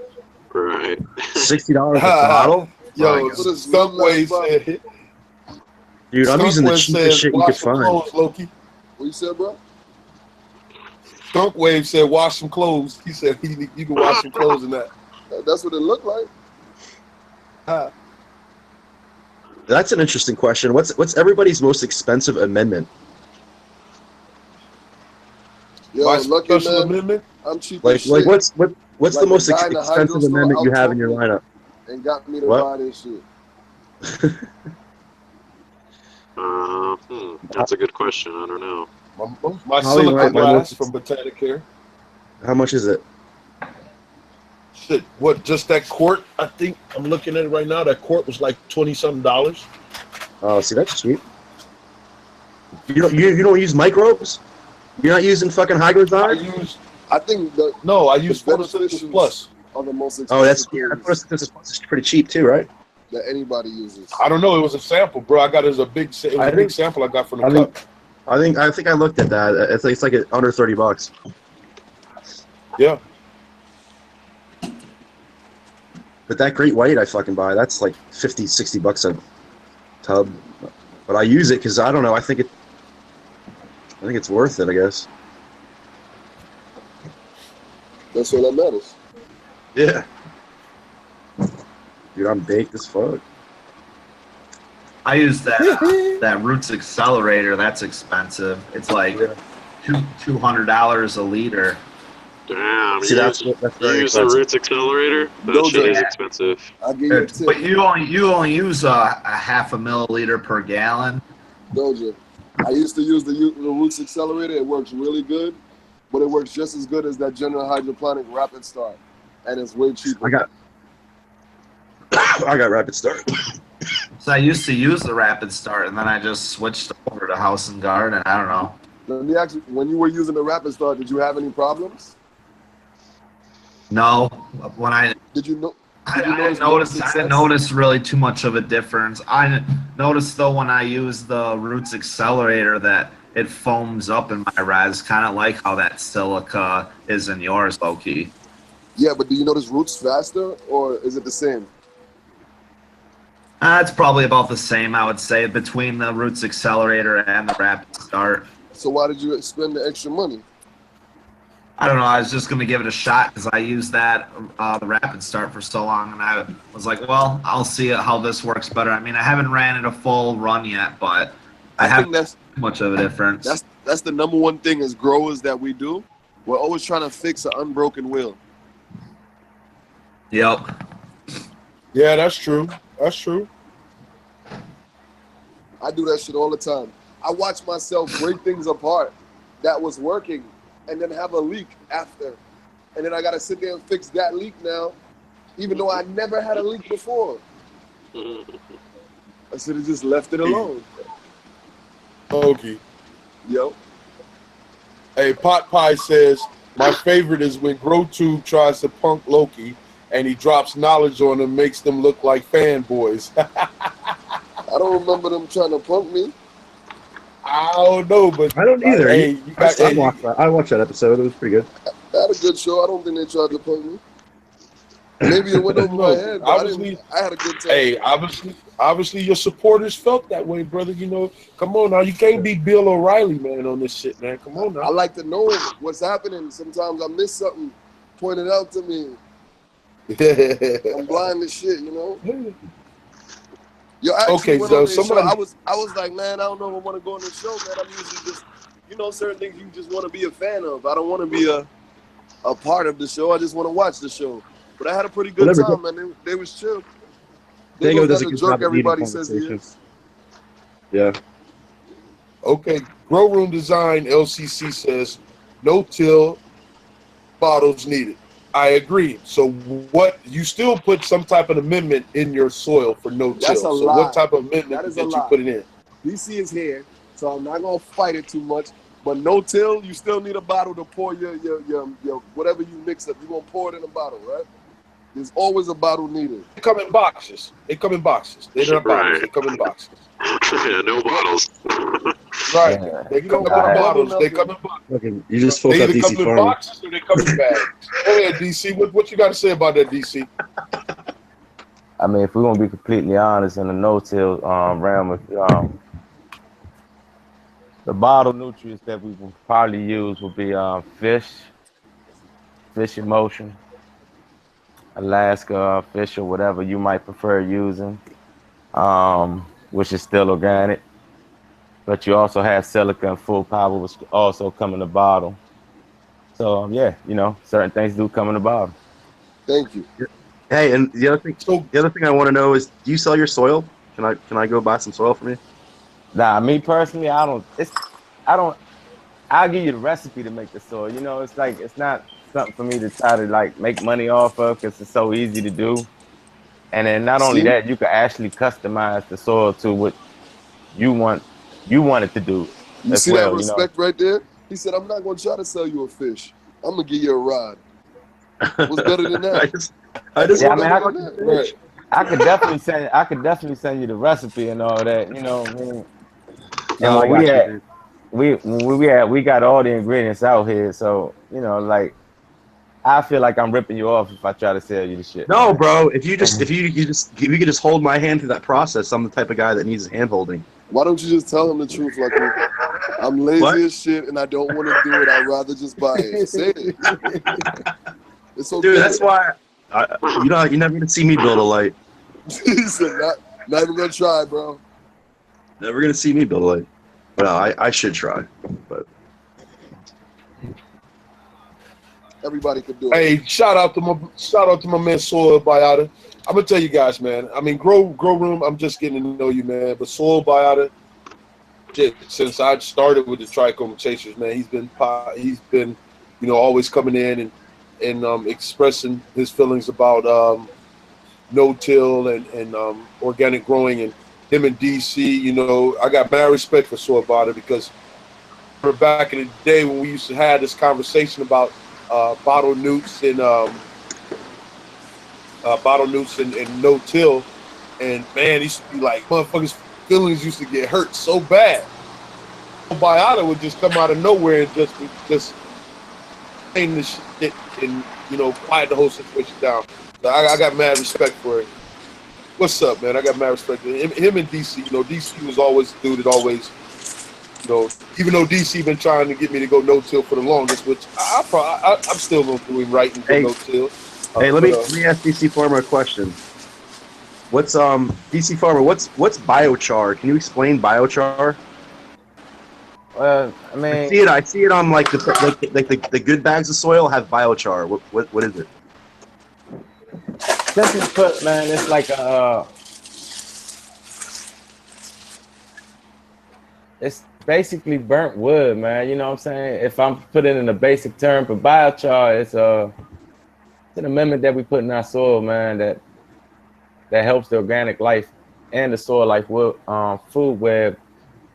Right. $60 a bottle? Yo, What is Skunk one Wave last said. Dude, I'm Skunk using the Wave cheapest says, shit you wash could some find. clothes, Loki. What you said, bro? Skunk Wave said, wash some clothes. He said, you can wash some clothes in that. That's what it looked like. That's an interesting question. What's everybody's most expensive amendment? Yo, My lucky special man, amendment? I'm cheap Like as shit. what's the Like most the guy in the expensive hydro store amendment you have in your outtalked lineup? me and got me to What? buy this shit. That's a good question. I don't know. My Holly, silicone my glass most- from Botanicare. How much is it? Shit, what? Just that quart? I think I'm looking at it right now. That quart was like $20-something. Oh, see, that's cheap. You don't use microbes? You're not using fucking hydrozyme? I think I use the photosynthesis beneficials plus. are the most Oh, expensive photosynthesis plus is pretty cheap too, right? that anybody uses. I don't know. It was a sample, bro. I got it as a big. It was a big sample I got from the cup. I think I looked at that. It's like under $30. Yeah. But that Great White I fucking buy, that's like $50-$60 a tub. But I use it because I don't know. I think it's worth it. I guess. That's all that matters. Yeah. Dude, I'm baked as fuck. I use that Roots Accelerator. That's expensive. It's like $200 a liter. Damn. See, that's you very use the expensive. Roots Accelerator? That Those shit are- is expensive. I'll give you a tip. But you only use a half a milliliter per gallon. Doja. I used to use the Roots Accelerator. It works really good, but it works just as good as that General Hydroponic Rapid Start, and it's way cheaper. I got Rapid Start. So I used to use the Rapid Start, and then I just switched over to House and Garden. I don't know. Let me ask you, when you were using the Rapid Start, did you have any problems? No, when I Did you know? I didn't notice really too much of a difference. I noticed though when I use the Roots Accelerator that it foams up in my res, kind of like how that silica is in yours, low-key. Yeah, but do you notice roots faster, or is it the same? It's probably about the same, I would say, between the Roots Accelerator and the Rapid Start. So why did you spend the extra money? I don't know. I was just going to give it a shot because I used that, the Rapid Start, for so long. And I was like, well, I'll see how this works better. I mean, I haven't ran it a full run yet, but I haven't think that's much of a difference. That's the number one thing as growers that we do. We're always trying to fix an unbroken wheel. Yep. Yeah, that's true. That's true. I do that shit all the time. I watch myself break things apart that was working and then have a leak after. And then I got to sit there and fix that leak now, even though I never had a leak before. I should have just left it alone. Okay. Yo. Hey, Pot Pie says, my favorite is when GrowTube tries to punk Loki and he drops knowledge on them, makes them look like fanboys. I don't remember them trying to punk me. I don't know, but I don't either. hey, you got, I watched that. I watched that episode. It was pretty good. I had a good show. I don't think they tried to punk me. Maybe it went over my head, but I had a good time. Hey, obviously your supporters felt that way, brother. You know, come on now. You can't be Bill O'Reilly, man, on this shit, man. Come on now. I like to know what's happening. Sometimes I miss something pointed out to me. I'm blind as shit, you know? Yo, actually, went on this show, I was like, man, I don't know if I want to go on this show, man. I'm usually just, you know, certain things you just want to be a fan of. I don't want to be a part of the show. I just want to watch the show. But I had a pretty good time, man. They was chill. They go does a jerk everybody says he is. Yeah. Okay. Grow Room Design LCC says no till bottles needed. I agree. So what you still put some type of amendment in your soil for no till. That's a so lie. what type of amendment did you put it in? DC is here, so I'm not gonna fight it too much. But no till, you still need a bottle to pour your whatever you mix up. You're gonna pour it in a bottle, right? There's always a bottle needed. They come in boxes. They're not bottles. They come in boxes. Yeah, no bottles. Right. They come in bottles. They come in boxes. Okay, you just spoke They up either DC come in Farm. boxes or they come in bags. Go ahead, DC. What you got to say about that, DC? I mean, if we're gonna be completely honest in the no-till realm, the bottle nutrients that we will probably use will be fish emulsion, Alaska fish, or whatever you might prefer using, which is still organic. But you also have silica and full power, which also come in the bottle. So yeah, you know, certain things do come in the bottle. Thank you. Hey, and the other thing I want to know is, do you sell your soil? Can I go buy some soil from you? Nah, me personally, I don't. I'll give you the recipe to make the soil. You know, it's not something for me to try to like make money off of, because it's so easy to do. And then not only that, you can actually customize the soil to what you want it to do. You see that respect right there? He said, I'm not going to try to sell you a fish. I'm going to give you a rod. What's better than that? I could definitely send you the recipe and all that, you know what I mean? We got all the ingredients out here, so you know, like, I feel like I'm ripping you off if I try to sell you the shit. No, bro. If you could just hold my hand through that process, I'm the type of guy that needs hand holding. Why don't you just tell him the truth, like I'm lazy as shit and I don't want to do it. I'd rather just buy it. Say it. It's okay. Dude, that's why you're never gonna see me build a light. He said, not even gonna try, bro. Never gonna see me build a light. Well, I should try, but everybody could do it. Hey, shout out to my man Soil Biota. I'm gonna tell you guys, man. I mean, Grow Room, I'm just getting to know you, man. But Soil Biota, since I started with the TrichomeChasers, man, he's been, you know, always coming in and expressing his feelings about no-till and organic growing, and him and DC. You know, I got mad respect for Soil Biota, because back in the day when we used to have this conversation about bottle newts and no-till, and man, he used to be like, motherfuckers' feelings used to get hurt so bad. Biota would just come out of nowhere and just saying this shit and, you know, quiet the whole situation down. So I got mad respect for it. What's up, man? I got mad respect for him and DC. You know, DC was always the dude that always, you know, even though DC been trying to get me to go no-till for the longest, which I'm still going to do him right and go no-till. Hey, let me ask DC Farmer a question. What's DC Farmer? What's biochar? Can you explain biochar? I mean, I see it on like the good bags of soil have biochar. What is it? Simply put, man, it's like it's basically burnt wood, man. You know what I'm saying? If I'm putting in a basic term for biochar, it's an amendment that we put in our soil, man, that helps the organic life and the soil like food web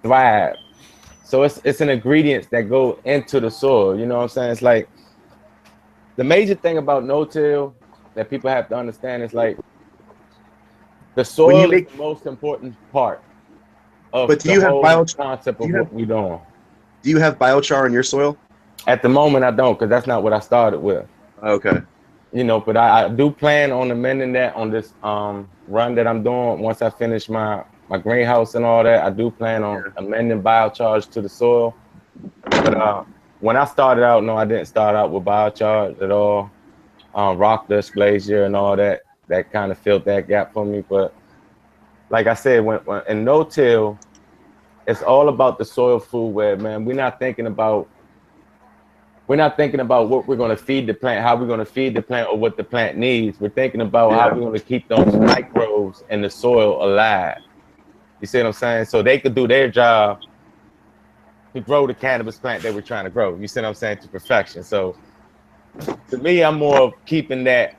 thrive. So it's an ingredients that go into the soil. You know what I'm saying? It's like the major thing about no-till that people have to understand is like the When you soil is make, the most important part of but do the you have whole concept do of you have what we're doing. do you have biochar in your soil? At the moment, I don't, because that's not what I started with. Okay. You know, but I do plan on amending that on this run that I'm doing. Once I finish my greenhouse and all that, I do plan on amending biochar to the soil. But when I started out, no, I didn't start out with biochar at all. Rock dust glacier and all that kind of filled that gap for me. But like I said, when in no-till, it's all about the soil food web, man. We're not thinking about what we're going to feed the plant, how we're going to feed the plant, or what the plant needs. We're thinking about how we're going to keep those microbes in the soil alive. You see what I'm saying? So they could do their job to grow the cannabis plant they were trying to grow. You see what I'm saying? To perfection. So to me, I'm more of keeping that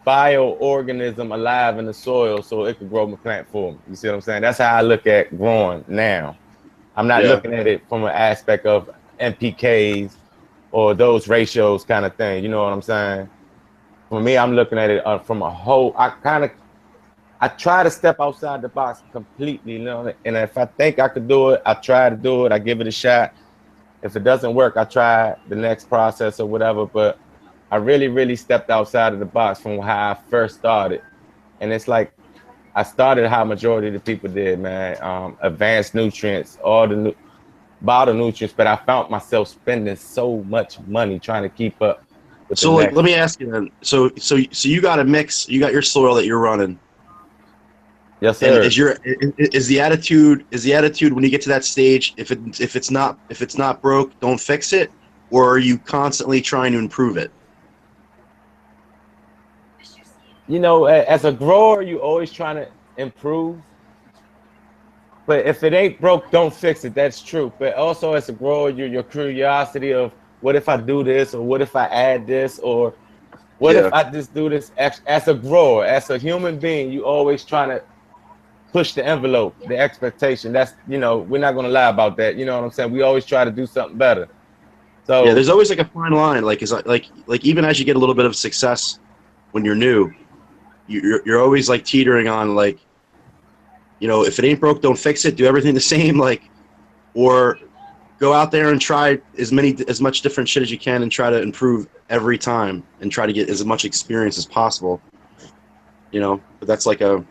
bioorganism alive in the soil so it could grow my plant for me. You see what I'm saying? That's how I look at growing now. I'm not looking at it from an aspect of NPKs or those ratios kind of thing. You know what I'm saying? For me, I'm looking at it from a whole. I try to step outside the box completely, you know. And if I think I could do it, I try to do it. I give it a shot. If it doesn't work, I try the next process or whatever. But I really, really stepped outside of the box from how I first started. And it's like I started how majority of the people did, man. Advanced nutrients, all the bottle nutrients, but I found myself spending so much money trying to keep up with So the like, next. let me ask you then. So you got a mix. You got your soil that you're running. Yes, And sir. is the attitude when you get to that stage, if it's not broke, don't fix it, or are you constantly trying to improve it? You know, as a grower, you always trying to improve. But if it ain't broke, don't fix it. That's true. But also as a grower, your curiosity of what if I do this, or what if I add this, or what if I just do this? As a grower, as a human being, you always trying to push the envelope, the expectation. That's, you know, we're not gonna lie about that. You know what I'm saying? We always try to do something better. Yeah, So there's always like a fine line. Like is like even as you get a little bit of success when you're new, you're always like teetering on like, you know, if it ain't broke, don't fix it. Do everything the same, like, or go out there and try as much different shit as you can and try to improve every time and try to get as much experience as possible. You know, but that's like a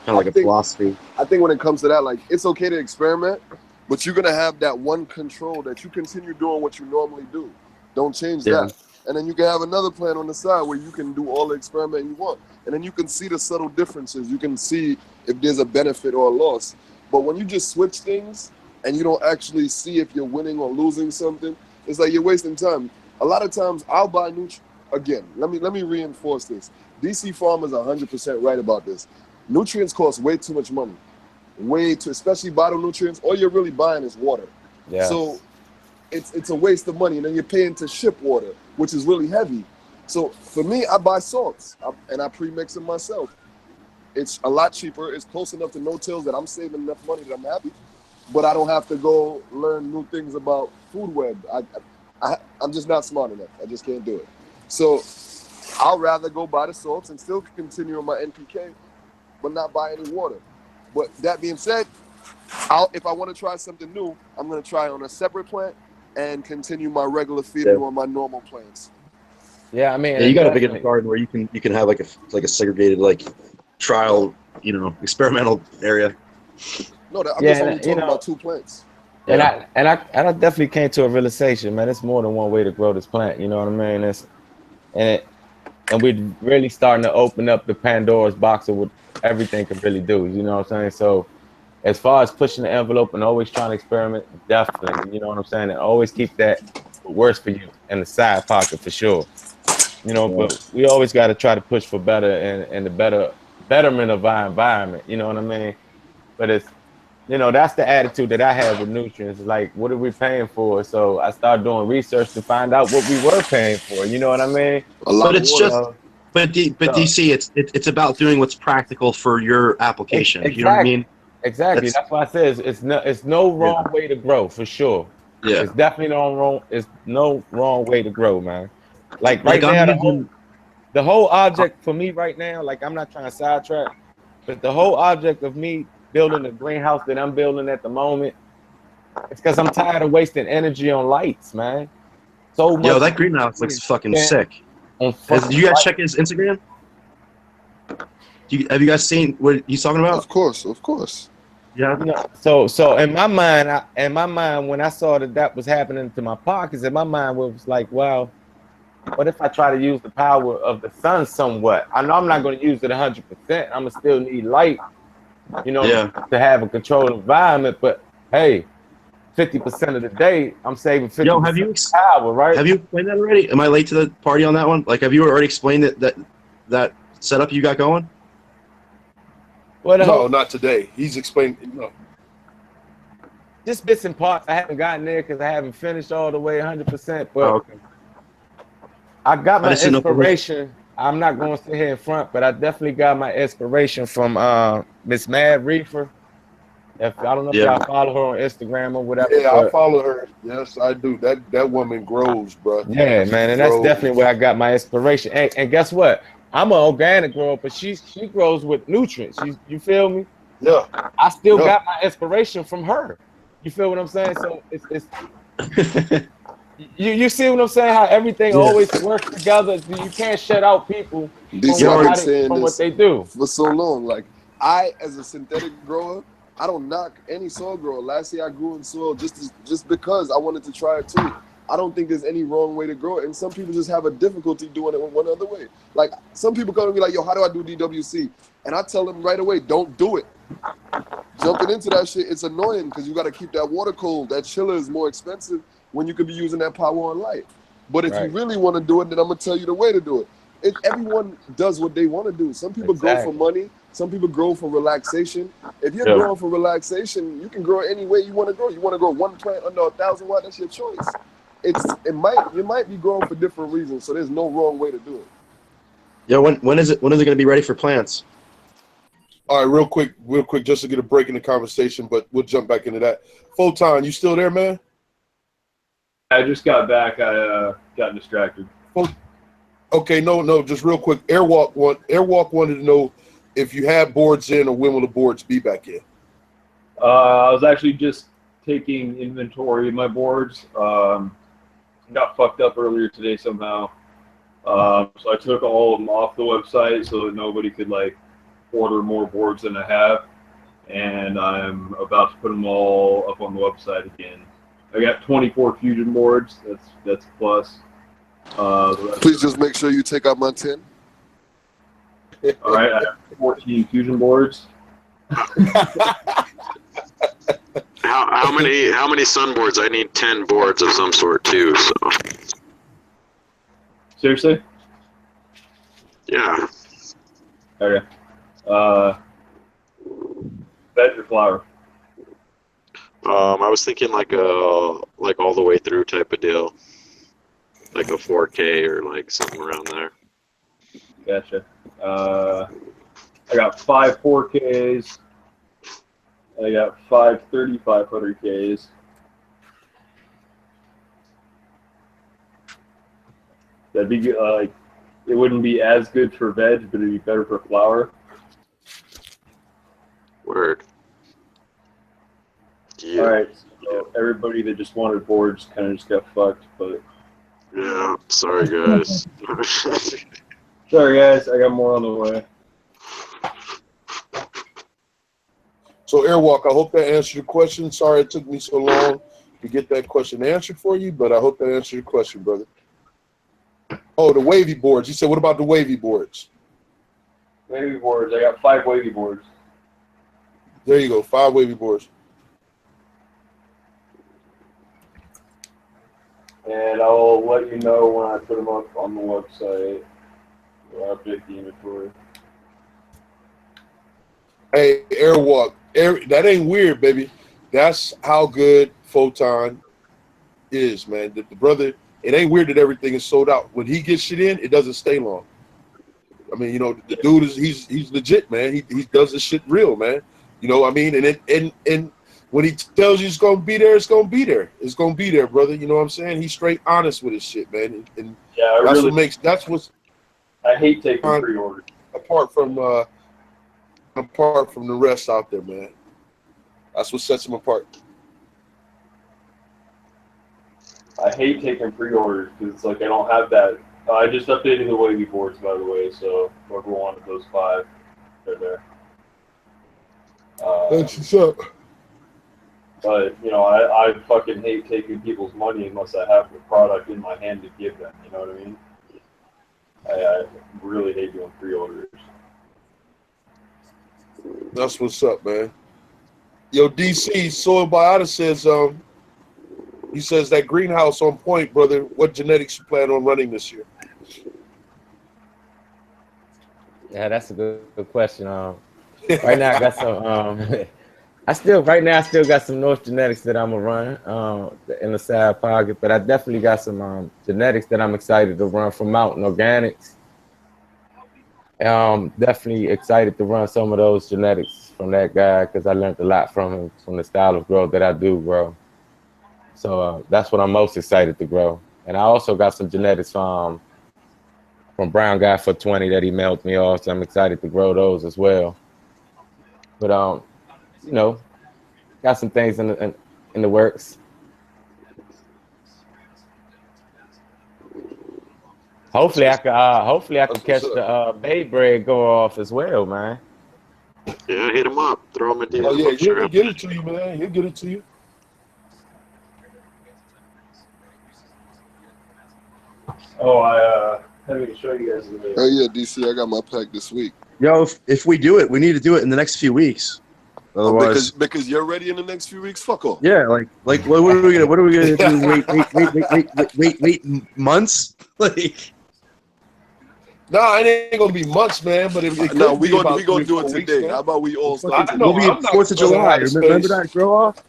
kind of like a philosophy. I think when it comes to that, like, it's okay to experiment, but you're gonna have that one control that you continue doing what you normally do. Don't change that. And then you can have another plan on the side where you can do all the experiment you want. And then you can see the subtle differences. You can see if there's a benefit or a loss. But when you just switch things and you don't actually see if you're winning or losing something, it's like you're wasting time. A lot of times I'll buy again, let me reinforce this. DC Farmers are 100% right about this. Nutrients cost way too much money. Way too, especially bottle nutrients. All you're really buying is water. yeah. So it's a waste of money, and then you're paying to ship water, which is really heavy. So for me, I buy salts and I pre-mix them myself. It's a lot cheaper. It's close enough to no-tills that I'm saving enough money that I'm happy, but I don't have to go learn new things about food web. I'm just not smart enough. I just can't do it. So I'll rather go buy the salts and still continue on my NPK, but not buy any water. But that being said, if I want to try something new, I'm going to try on a separate plant and continue my regular feeding on my normal plants. Yeah, I mean, Yeah, you got a big enough garden where you can have like a segregated like trial, you know, experimental area. No, I'm just only talking about 2 plants. And I definitely came to a realization, man. It's more than one way to grow this plant. You know what I mean? And we're really starting to open up the Pandora's box of what everything can really do. You know what I'm saying? So as far as pushing the envelope and always trying to experiment, definitely, you know what I'm saying? And always keep that worse for you in the side pocket for sure. You know, but we always got to try to push for better and the betterment of our environment. You know what I mean? But it's, you know, that's the attitude that I have with nutrients. Like, what are we paying for? So I started doing research to find out what we were paying for. You know what I mean? A lot But of it's water. just But DC, it's about doing what's practical for your application. Exactly. You know what I mean? Exactly. That's why I said it's no wrong way to grow for sure. Yeah. It's definitely no wrong. It's no wrong way to grow, man. Like right I'm now, using, the whole object for me right now, like I'm not trying to sidetrack, but the whole object of me building the greenhouse that I'm building at the moment, it's because I'm tired of wasting energy on lights, man. So much. Yo, that greenhouse looks fucking sick. On Did you guys check his Instagram? Have you guys seen what he's talking about? Of course, of course. Yeah. You know, so in my mind, when I saw that was happening to my pockets, in my mind was like, well, what if I try to use the power of the sun somewhat? I know I'm not going to use it 100%. I'm gonna still need light, you know, to have a controlled environment. But hey, 50% of the day, I'm saving 50% Yo, have you power, right? Have you explained that already? Am I late to the party on that one? Like, have you already explained that setup you got going? No, not today. He's explaining. No. Just bits and parts. I haven't gotten there because I haven't finished all the way 100%. But okay. I got my inspiration. I'm not going to sit here in front, but I definitely got my inspiration from Miss Mad Reefer. I don't know if y'all follow her on Instagram or whatever. Yeah, I follow her. Yes, I do. That woman grows, bro. Yeah, man, and that's definitely where I got my inspiration. And guess what? I'm an organic grower, but she grows with nutrients. You feel me? Yeah. I still got my inspiration from her. You feel what I'm saying? So it's you see what I'm saying? How everything always works together. You can't shut out people from what they do for so long. Like I, as a synthetic grower, I don't knock any soil grower. Last year I grew in soil just because I wanted to try it too. I don't think there's any wrong way to grow it. And some people just have a difficulty doing it one other way. Like some people come to me like, yo, how do I do DWC? And I tell them right away, don't do it. Jumping into that shit, it's annoying because you got to keep that water cold. That chiller is more expensive when you could be using that power on light. But if you really want to do it, then I'm going to tell you the way to do it. Everyone does what they want to do. Some people grow for money. Some people grow for relaxation. If you're growing for relaxation, you can grow any way you want to grow. You want to grow one plant under 1,000 watts, that's your choice. You might be growing for different reasons, so there's no wrong way to do it. Yeah, when is it going to be ready for plants? All right, real quick, just to get a break in the conversation, but we'll jump back into that. Photon, you still there, man? I just got back. I got distracted. Okay, no, just real quick. Airwalk wanted to know if you had boards in or when will the boards be back in? I was actually just taking inventory of my boards. Got fucked up earlier today somehow. So I took all of them off the website so that nobody could like order more boards than I have. And I'm about to put them all up on the website again. I got 24 fusion boards. That's a plus. Please just make sure you take out my 10. All right, I have 14 fusion boards. How many sun boards? I need 10 boards of some sort too. So. Seriously? Yeah. Okay. Veg or flower? I was thinking like all the way through type of deal, like a 4K or like something around there. Gotcha. I got 5 4Ks. I got 5 3500Ks. That'd be good. Like, it wouldn't be as good for veg, but it'd be better for flower. Word. Yeah. All right. So everybody that just wanted boards kind of just got fucked, but. Yeah. Sorry, guys. Sorry, guys. I got more on the way. So Airwalk, I hope that answered your question. Sorry it took me so long to get that question answered for you, but I hope that answered your question, brother. Oh, the wavy boards. You said, what about the wavy boards? Wavy boards. I got 5 wavy boards. There you go, 5 wavy boards. And I'll let you know when I put them up on the website. I'll update the inventory. Hey, Airwalk, that ain't weird, baby. That's how good Photon is, man. The brother, it ain't weird that everything is sold out. When he gets shit in, it doesn't stay long. I mean, you know, the dude is he's legit, man. He does this shit real, man. You know what I mean? And when he tells you it's gonna be there, it's gonna be there. It's gonna be there, brother. You know what I'm saying? He's straight honest with his shit, man. And Yeah, that's what's I hate taking pre-orders. apart from the rest out there, man. That's what sets him apart. I hate taking pre-orders because it's like I don't have that. I just updated the wavy boards, by the way, so whoever wanted those 5, they're there. That's what's up. But, you know, I fucking hate taking people's money unless I have the product in my hand to give them, you know what I mean? I really hate doing pre-orders. That's what's up, man. Yo, DC, Soil Biota says, he says that greenhouse on point, brother. What genetics you plan on running this year? Yeah, that's a good question. Right now I got some. I still got some North genetics that I'm gonna run in the side pocket, but I definitely got some genetics that I'm excited to run from Mountain Organics. Definitely excited to run some of those genetics from that guy because I learned a lot from him, from the style of growth that I do grow. So that's what I'm most excited to grow. And I also got some genetics from Brown Guy for 20 that he mailed me off, so I'm excited to grow those as well. But you know, got some things in the works. Hopefully I can catch the Bay Bread go off as well, man. Yeah, hit him up. Throw him a deal. Oh yeah, he'll get it to you, man. He'll get it to you. Oh, I haven't even show you guys the video. Oh yeah, DC, I got my pack this week. Yo, if we do it, we need to do it in the next few weeks. Otherwise, because you're ready in the next few weeks. Fuck off. yeah, like what are we gonna do? Wait months? Like, No, it ain't gonna be months, man. But if No, we gonna do it today. How about we all start? know, we'll be I'm not 4th of July. going out of Remember space. that grow off?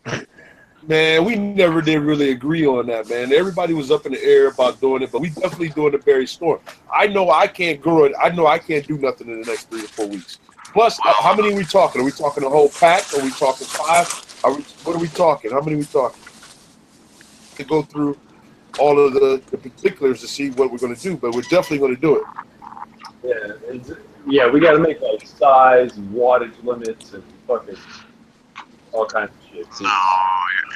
Man, we never did really agree on that, man. Everybody was up in the air about doing it, but we definitely doing the Berry Storm. I know I can't grow it. I know I can't do nothing in the next 3 or 4 weeks. Plus, how many are we talking? Are we talking a whole pack? Are we talking 5? What are we talking? How many are we talking? To go through all of the particulars to see what we're going to do, but we're definitely going to do it. Yeah, we got to make like size, wattage limits, and fucking all kinds of shit. No,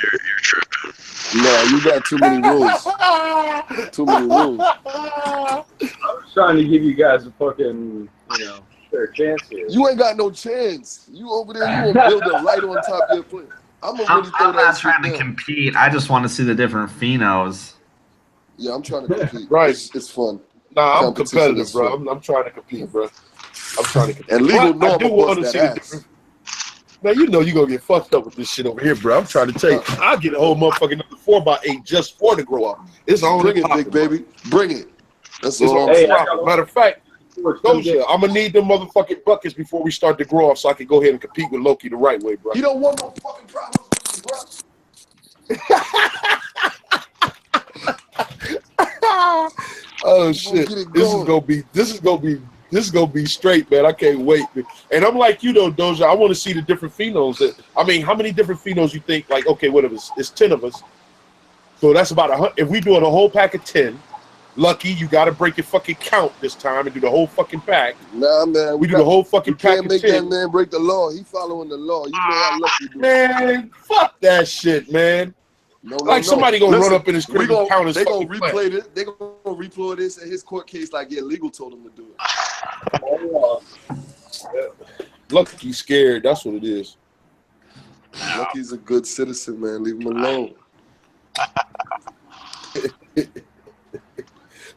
you're tripping. No, you got too many rules. Too many rules. I was trying to give you guys a fucking, fair chance here. You ain't got no chance. You over there, you gonna build it right on top of your plate. I'm not trying to compete. I just want to see the different phenos. Yeah, I'm trying to compete. Right. It's fun. Nah, I'm competitive, bro. I'm trying to compete, bro. I'm trying to compete. And legal I do want to see the ass. different. Man, you know you're going to get fucked up with this shit over here, bro. I'm trying to tell you. I'll get a whole motherfucking 4x8 just for the grow up. It's only Bring it, big baby. Bring it. That's it's all. Hey, matter of fact, I'm going to need them motherfucking buckets before we start to grow off so I can go ahead and compete with Loki the right way, bro. You don't want no fucking problems, bro. Oh shit! This is gonna be straight, man. I can't wait. And I'm like you though, Doja. I want to see the different phenols. I mean, how many different phenols you think? Like, okay, whatever. It's 10 of us. So that's about 100. If we doing a whole pack of 10, Lucky, you got to break your fucking count this time and do the whole fucking pack. Nah, man. We do the whole fucking pack of 10. You can't make that man break the law. He following the law. You know how Lucky do. Man, fuck that shit, man. No, somebody gonna run up in his crib and count his They gonna fucking replay this. They gonna replay this in his court case like legal told him to do it. Lucky's scared. That's what it is. Lucky's a good citizen, man. Leave him alone.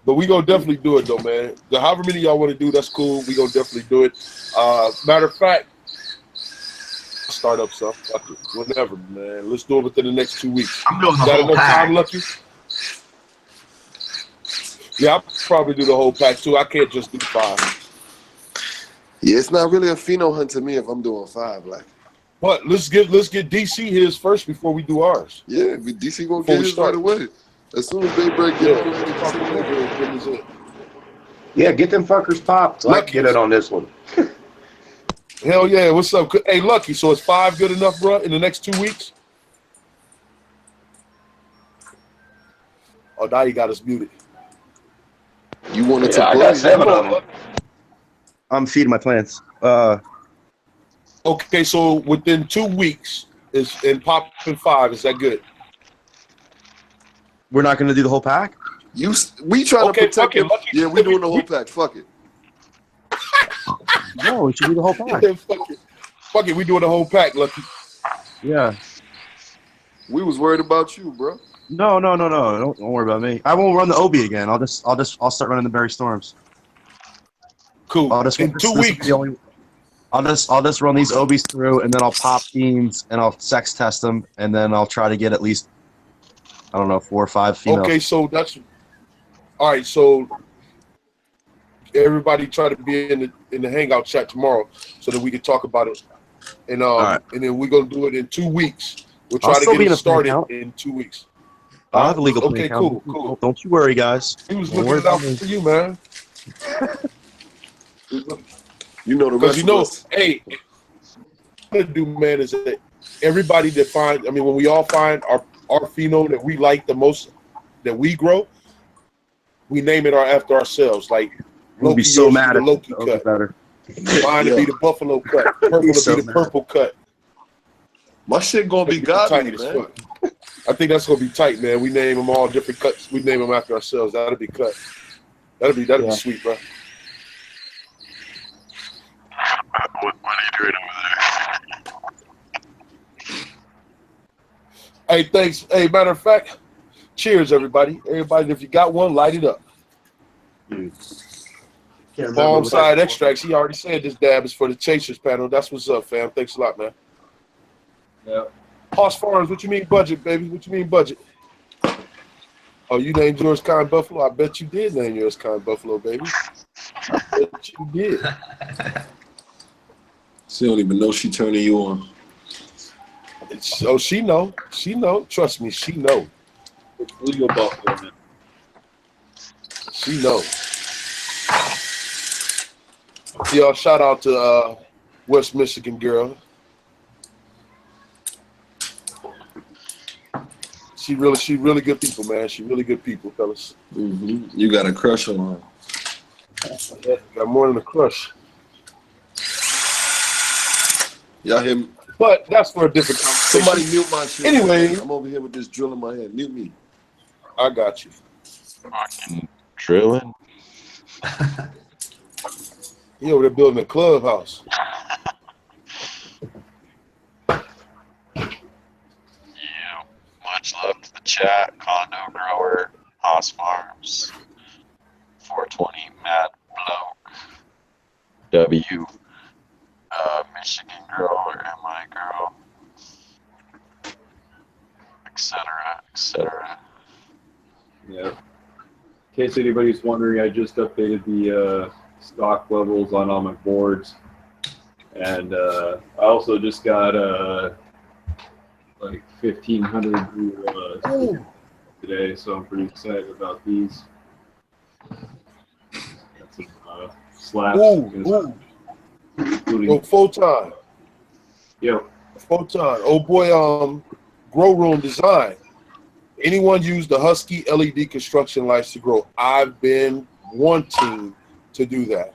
But we gonna definitely do it though, man. However many y'all want to do, that's cool. We gonna definitely do it. Matter of fact, start up some. Whatever, man. Let's do it within the next 2 weeks. I'm doing the Got whole enough pack. time, Lucky? Yeah, I'll probably do the whole pack too. I can't just do 5. Yeah, it's not really a pheno hunt to me if I'm doing 5. Like, but let's get DC his first before we do ours. Yeah, DC gonna get his right away. As soon as Daybreak get on, Yeah, get them fuckers popped. So I can get it on this one. Hell yeah, what's up? Hey, Lucky, so is 5 good enough, bro, in the next 2 weeks? Oh, now you got us muted. You wanted Yeah, to I play. got 7 of them. I'm feeding my plants. Okay, so within 2 weeks is in popping 5. Is that good? We're not going to do the whole pack? We trying to Okay, protect fuck it. him. Lucky Yeah, we doing the whole pack. Fuck it. No, we should do the whole pack. Yeah, fuck it. Fuck it, we doing the whole pack, Lucky. Yeah. We was worried about you, bro. No. Don't worry about me. I won't run the OB again. I'll start running the Berry Storms. Cool. I'll just In 2 weeks. I'll just run these OBs through, and then I'll pop teams, and I'll sex test them, and then I'll try to get at least, I don't know, 4 or 5 females. Okay, so that's all right. So everybody try to be in the hangout chat tomorrow so that we can talk about it. And right. And then we're gonna do it in 2 weeks. We'll I'll try to still get be in it a play started account. in 2 weeks. I'll have a legal play Okay, account. cool. Don't you worry, guys. He was Don't looking worry it out about me. for you, man. You know the Because rest of us. hey, what I'm gonna do, man, is that everybody that find, I mean, when we all find our phenome that we like the most, that we grow, we name it after ourselves. Like We'll Loki, be so yours mad be at the Loki it. cut. Better. Mine to be the buffalo cut. Purple to So be the mad. purple cut. My shit gonna be godly, Tight as man. fuck. I think that's gonna be tight, man. We name them all different cuts. We name them after ourselves. That'll be cut. That'll be sweet, bro. What are you doing over there? Hey, thanks. Hey, matter of fact, cheers, everybody. Everybody, if you got one, light it up. Palm side extracts. He already said this dab is for the Chasers panel. That's what's up, fam. Thanks a lot, man. Yeah. Hoss Farms, what you mean budget, baby? What you mean budget? Oh, you named yours Kind Buffalo? I bet you did name yours Kind Buffalo, baby. I bet you did. She don't even know she turning you on. Oh, she know. She know. Trust me, she know. It's legal buffalo, man. She know. Y'all, shout out to West Michigan girl. She really good people, man. She really good people, fellas. Mm-hmm. You got a crush on her. Got more than a crush. Y'all hear me? But that's for a different conversation. Somebody mute my shit. Anyway. I'm over here with this drill in my head. Mute me. I got you. Fucking drilling. He over there building a clubhouse. Yeah. Much love to the chat. Condo grower. Hoss Farms. 420 Mad Bloke. W. Michigan girl or MI girl. Etc. Etc. Yeah. In case anybody's wondering, I just updated the stock levels on all my boards, and I also just got like 1,500 new today, so I'm pretty excited about these. Got some slabs. Yo, Photon. Yo. Photon. Oh boy, Grow Room Design. Anyone use the Husky LED construction lights to grow? I've been wanting to do that.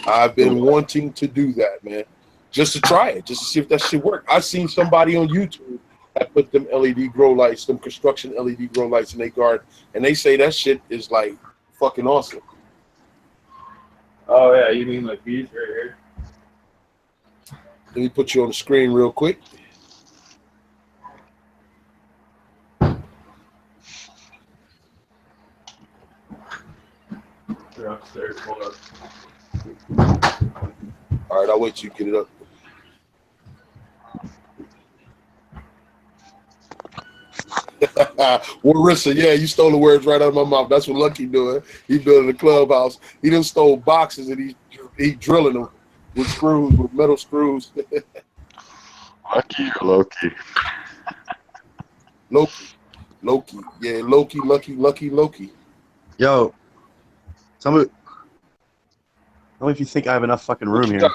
I've been wanting to do that, man. Just to try it, just to see if that shit work. I seen somebody on YouTube that put them LED grow lights, them construction LED grow lights in their garden, and they say that shit is like fucking awesome. Oh yeah, you mean like these right here? Let me put you on the screen real quick. They're upstairs. Hold up. All right, I'll wait till you get it up. Warissa, yeah, you stole the words right out of my mouth. That's what Lucky doing. He building a clubhouse. He done stole boxes and he drilling them with screws, with metal screws. Lucky or Loki? Loki. Yeah, Loki. Yo, Tell me if you think I have enough fucking room here.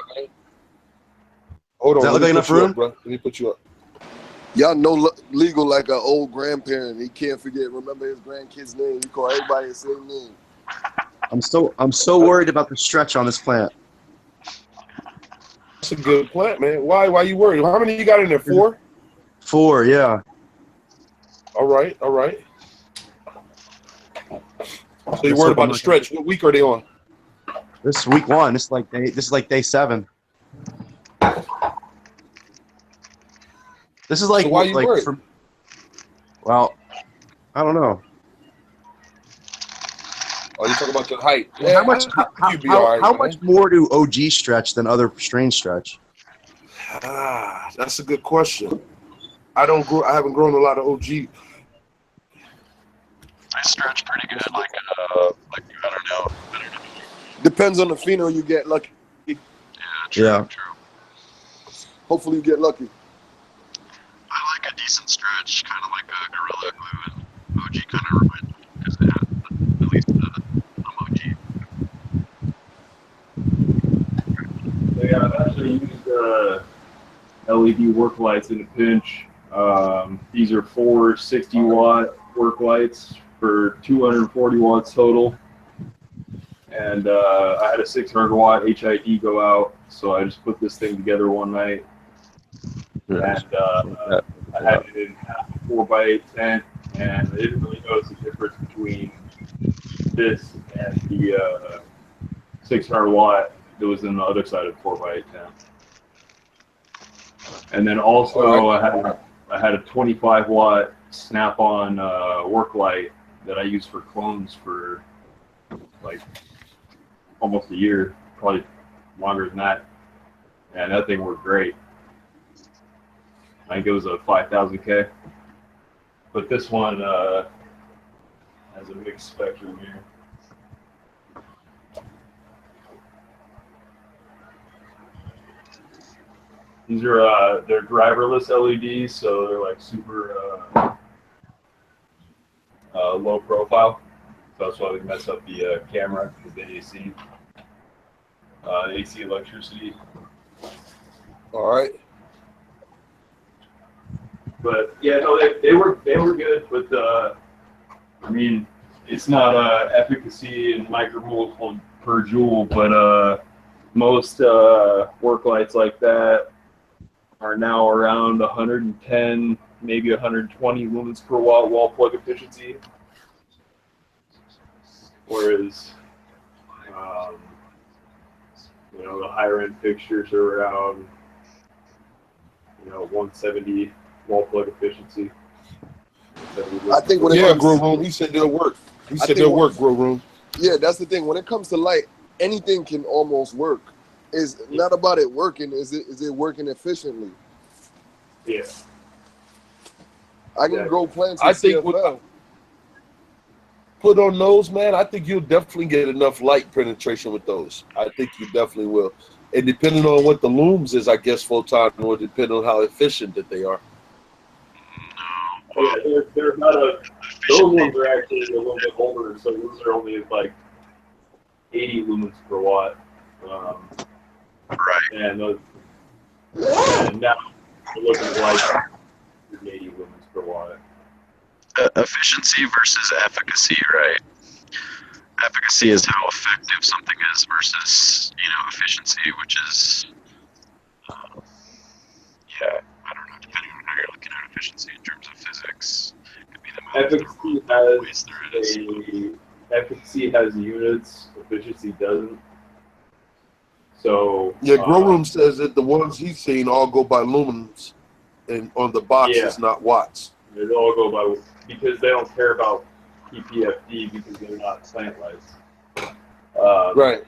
Hold on. Does that look like enough room? Bro. Let me put you up. Y'all know legal like an old grandparent. He can't remember his grandkid's name. He call everybody the same name. I'm so worried about the stretch on this plant. That's a good plant, man. Why you worried? How many you got in there? 4? 4, yeah. All right. So you're worried about the stretch. What week are they on? This is week 1. This is like day 7. This is like So why you worried? Well, I don't know. Oh, you talking about the height? Yeah, Yeah, how much more do OG stretch than other strain stretch? That's a good question. I haven't grown a lot of OG. I stretch pretty good. Like I don't know. Depends on the pheno you get lucky. True. Hopefully you get lucky. I like a decent stretch, kind of like a Gorilla Glue, and OG kind of reminds me because they have at least OG. Yeah, I've actually used LED work lights in a pinch. These are 4 60-watt work lights for 240 watts total. And I had a 600-watt HID go out, so I just put this thing together one night. And I had it in half a 4x8 tent, and I didn't really notice the difference between this and the 600-watt that was in the other side of the 4x8 tent. And then also I had a 25-watt snap-on work light that I used for clones for like almost a year, probably longer than that. And that thing worked great. I think it was a 5000K. But this one has a mixed spectrum here. These are they're driverless LEDs, so they're like super low profile. So that's why we mess up the camera with the AC. AC electricity. All right. But yeah, no, they were good, but I mean, it's not efficacy in micromoles per joule, but most work lights like that are now around 110, maybe 120 lumens per watt wall plug efficiency. Whereas, the higher end fixtures are around, 170 wall plug efficiency. I think when it comes grow room, he said they'll work. He said they'll work, grow room. Yeah, that's the thing. When it comes to light, anything can almost work. It's not about it working. Is it working efficiently? Yeah. I can grow plants. I think put on those, man, I think you'll definitely get enough light penetration with those. I think you definitely will. And depending on what the looms is, I guess photon will depend on how efficient that they are. Yeah, they're not those ones are actually a little bit older, so those are only like 80 lumens per watt. Right. And now we're looking at like 180 lumens per watt. Efficiency versus efficacy, right? Efficacy is how effective something is versus, efficiency, which is, I don't know, depending on how you're looking at efficiency in terms of physics. It could be the Efficacy has units, efficiency doesn't. So yeah, grow room says that the ones he's seen all go by lumens, and on the box it's not watts. They all go by because they don't care about PPFD because they're not plant lights. Right.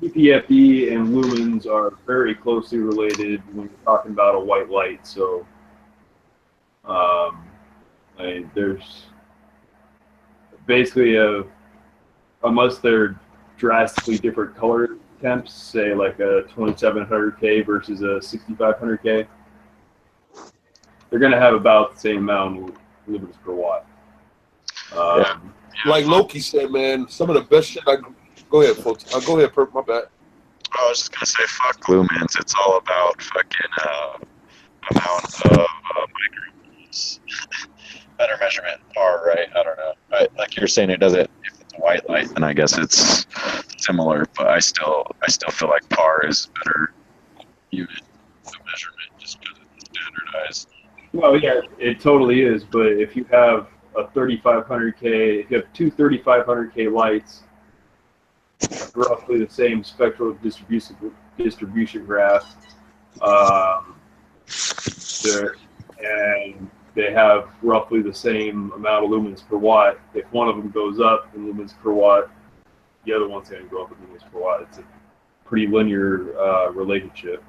PPFD and lumens are very closely related when you're talking about a white light. So, there's basically unless they're drastically different color temps, say like a 2700K versus a 6500K, they're going to have about the same amount of lumens per watt. Like Loki said, man, some of the best shit Go ahead, folks. Go ahead, Perp. My bad. I was just gonna say, fuck lumens. It's all about fucking amount of micrometers. Better measurement, par, right? I don't know. Like you're saying, it doesn't. If it's a white light, then I guess it's similar. But I still feel like par is a better unit of measurement, just because it's standardized. Well, yeah, it totally is. But if you have a 3500K, if you have two 3500K lights, roughly the same spectral distribution graph, and they have roughly the same amount of lumens per watt. If one of them goes up in lumens per watt, the other one's going to go up in lumens per watt. It's a pretty linear relationship.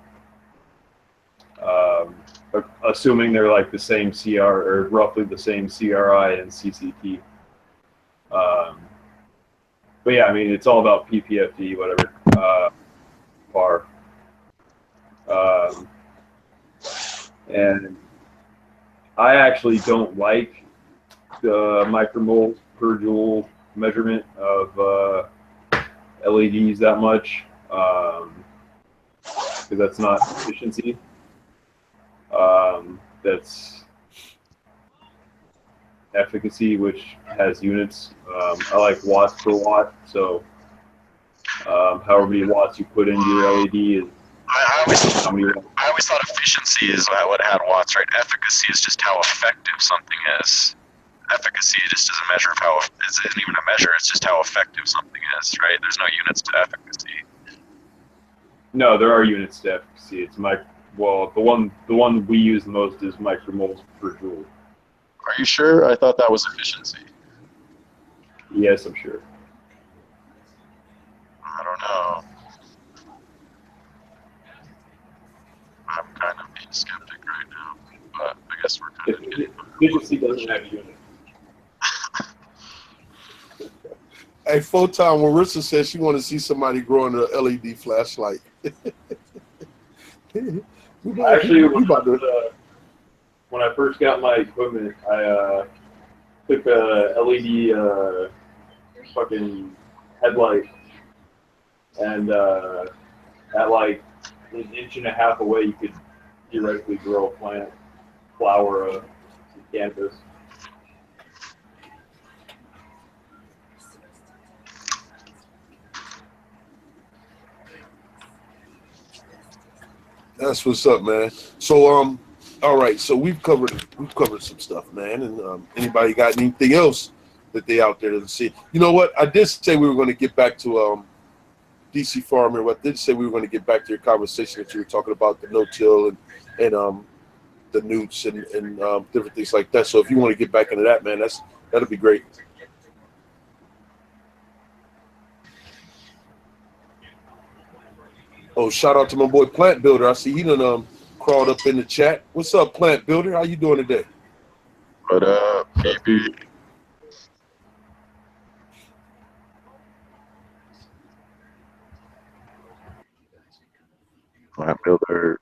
Assuming they're like the same CR, or roughly the same CRI and CCT. But yeah, I mean, it's all about PPFD, whatever, par. And I actually don't like the micromoles per joule measurement of LEDs that much, because that's not efficiency. That's efficacy, which has units. I like watts per watt, so however many watts you put into your LED is I always thought efficiency is what had watts, right? Efficacy is just how effective something is. Efficacy just doesn't measure how it isn't even a measure. It's just how effective something is, right? There's no units to efficacy. No, there are units to efficacy. It's well, the one we use the most is micromoles per joule. Are you sure? I thought that was efficiency. Yes, I'm sure. I don't know. I'm kind of being skeptic right now, but I guess we're kind of getting. Efficiency doesn't have a unit. Hey, Photon, Marissa says she want to see somebody growing an LED flashlight. Actually, when I first got my equipment, I took a LED fucking headlight, and at like an inch and a half away, you could theoretically grow a plant, flower, some cannabis. That's what's up, man. So, all right. So we've covered some stuff, man. And anybody got anything else that they out there to see? You know what? I did say we were going to get back to DC Farmer. I did say we were going to get back to your conversation that you were talking about the no-till and the newts and different things like that. So if you want to get back into that, man, that'll be great. Oh, shout out to my boy Plant Builder. I see he done crawled up in the chat. What's up, Plant Builder? How you doing today? What up, baby? Plant Builder.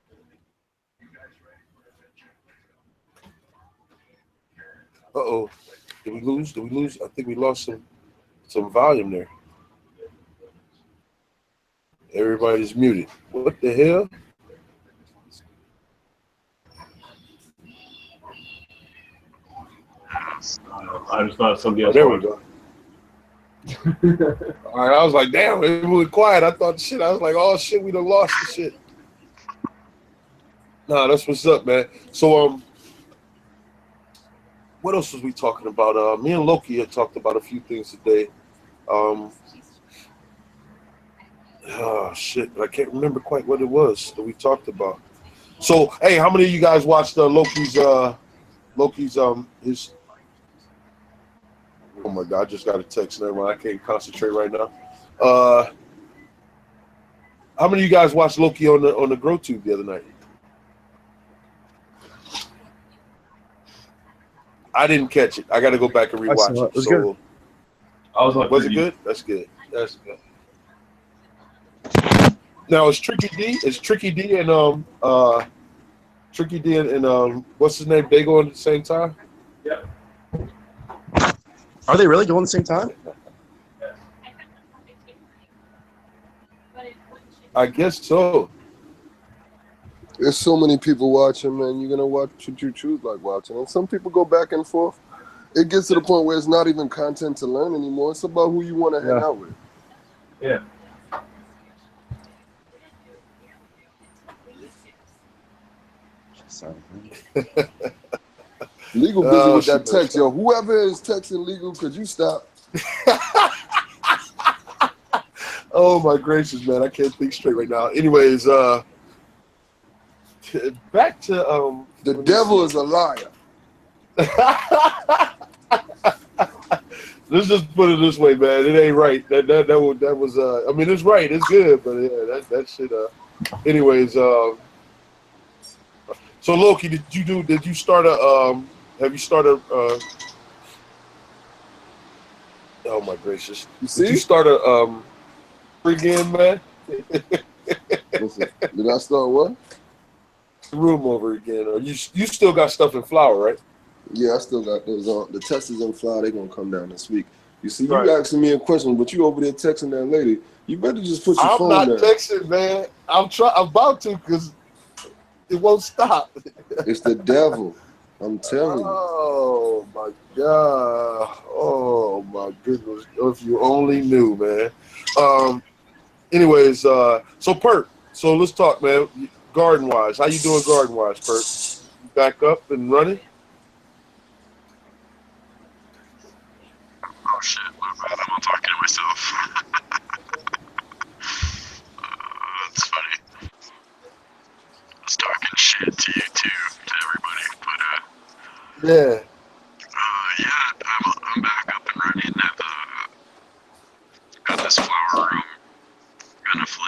Uh-oh. Did we lose? I think we lost some volume there. Everybody's muted. What the hell? I just thought somebody else. There we go. All right, I was like, damn, it was quiet. I thought shit. I was like, oh shit, we done lost the shit. Nah, that's what's up, man. So what else was we talking about? Me and Loki had talked about a few things today. Oh shit, I can't remember quite what it was that we talked about. So, hey, how many of you guys watched Loki's his? Oh my god, I just got a text. Never mind, I can't concentrate right now. How many of you guys watched Loki on the GrowTube the other night? I didn't catch it. I got to go back and rewatch it. It was good. Was it good? That's good. That's good. Now is Tricky D and what's his name? They go at the same time? Yep. Are they really going at the same time? I guess so. There's so many people watching, man. You're gonna watch what you choose like watching, and some people go back and forth. It gets to the point where it's not even content to learn anymore. It's about who you want to hang out with. Yeah. Legal busy with that text, yo. Whoever is texting Legal, could you stop? Oh my gracious, man! I can't think straight right now. Anyways, back to the devil is a liar. Let's just put it this way, man. It ain't right. That was I mean, it's right. It's good, but yeah, that shit. Anyways, so Loki, did you start a have you started oh my gracious. Did you start a again, man? Listen, did I start what? Room over again. Or you still got stuff in flour, right? Yeah, I still got those on. The testers in flour, they're gonna come down this week. You see, Right. you asking me a question, but you over there texting that lady. You better just put your phone I'm down. not texting, man. I'm about to because it won't stop. It's the devil. I'm telling you. Oh my God. Oh my goodness. If you only knew, man. Anyways, so Perk. So let's talk, man. Garden wise, how you doing garden wise, Perk? You back up and running? Oh shit, my bad. I'm not talking to myself. That's funny. I was talking shit to you too, to everybody. But Yeah. yeah, I'm back up and running at got this flower room. Gonna flip.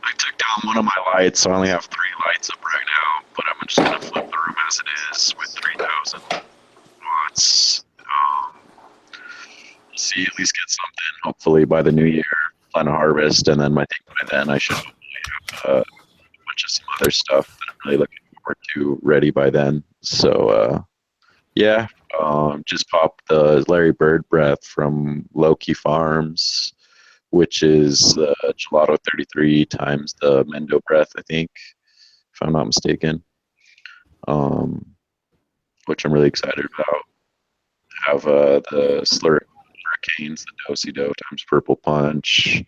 I took down one of my lights, so I only have 3 lights up right now. But I'm just gonna flip the room as it is with 3,000 watts. See, at least get something. Hopefully by the new year, plan a harvest, and then I think by then I should hopefully have a bunch of some other stuff that I'm really looking forward to ready by then. So yeah, just popped the Larry Bird breath from Loki Farms, which is the Gelato 33 times the Mendo breath, I think, if I'm not mistaken. Which I'm really excited about. Have the Hurricanes, the Do-Si-Do times Purple Punch.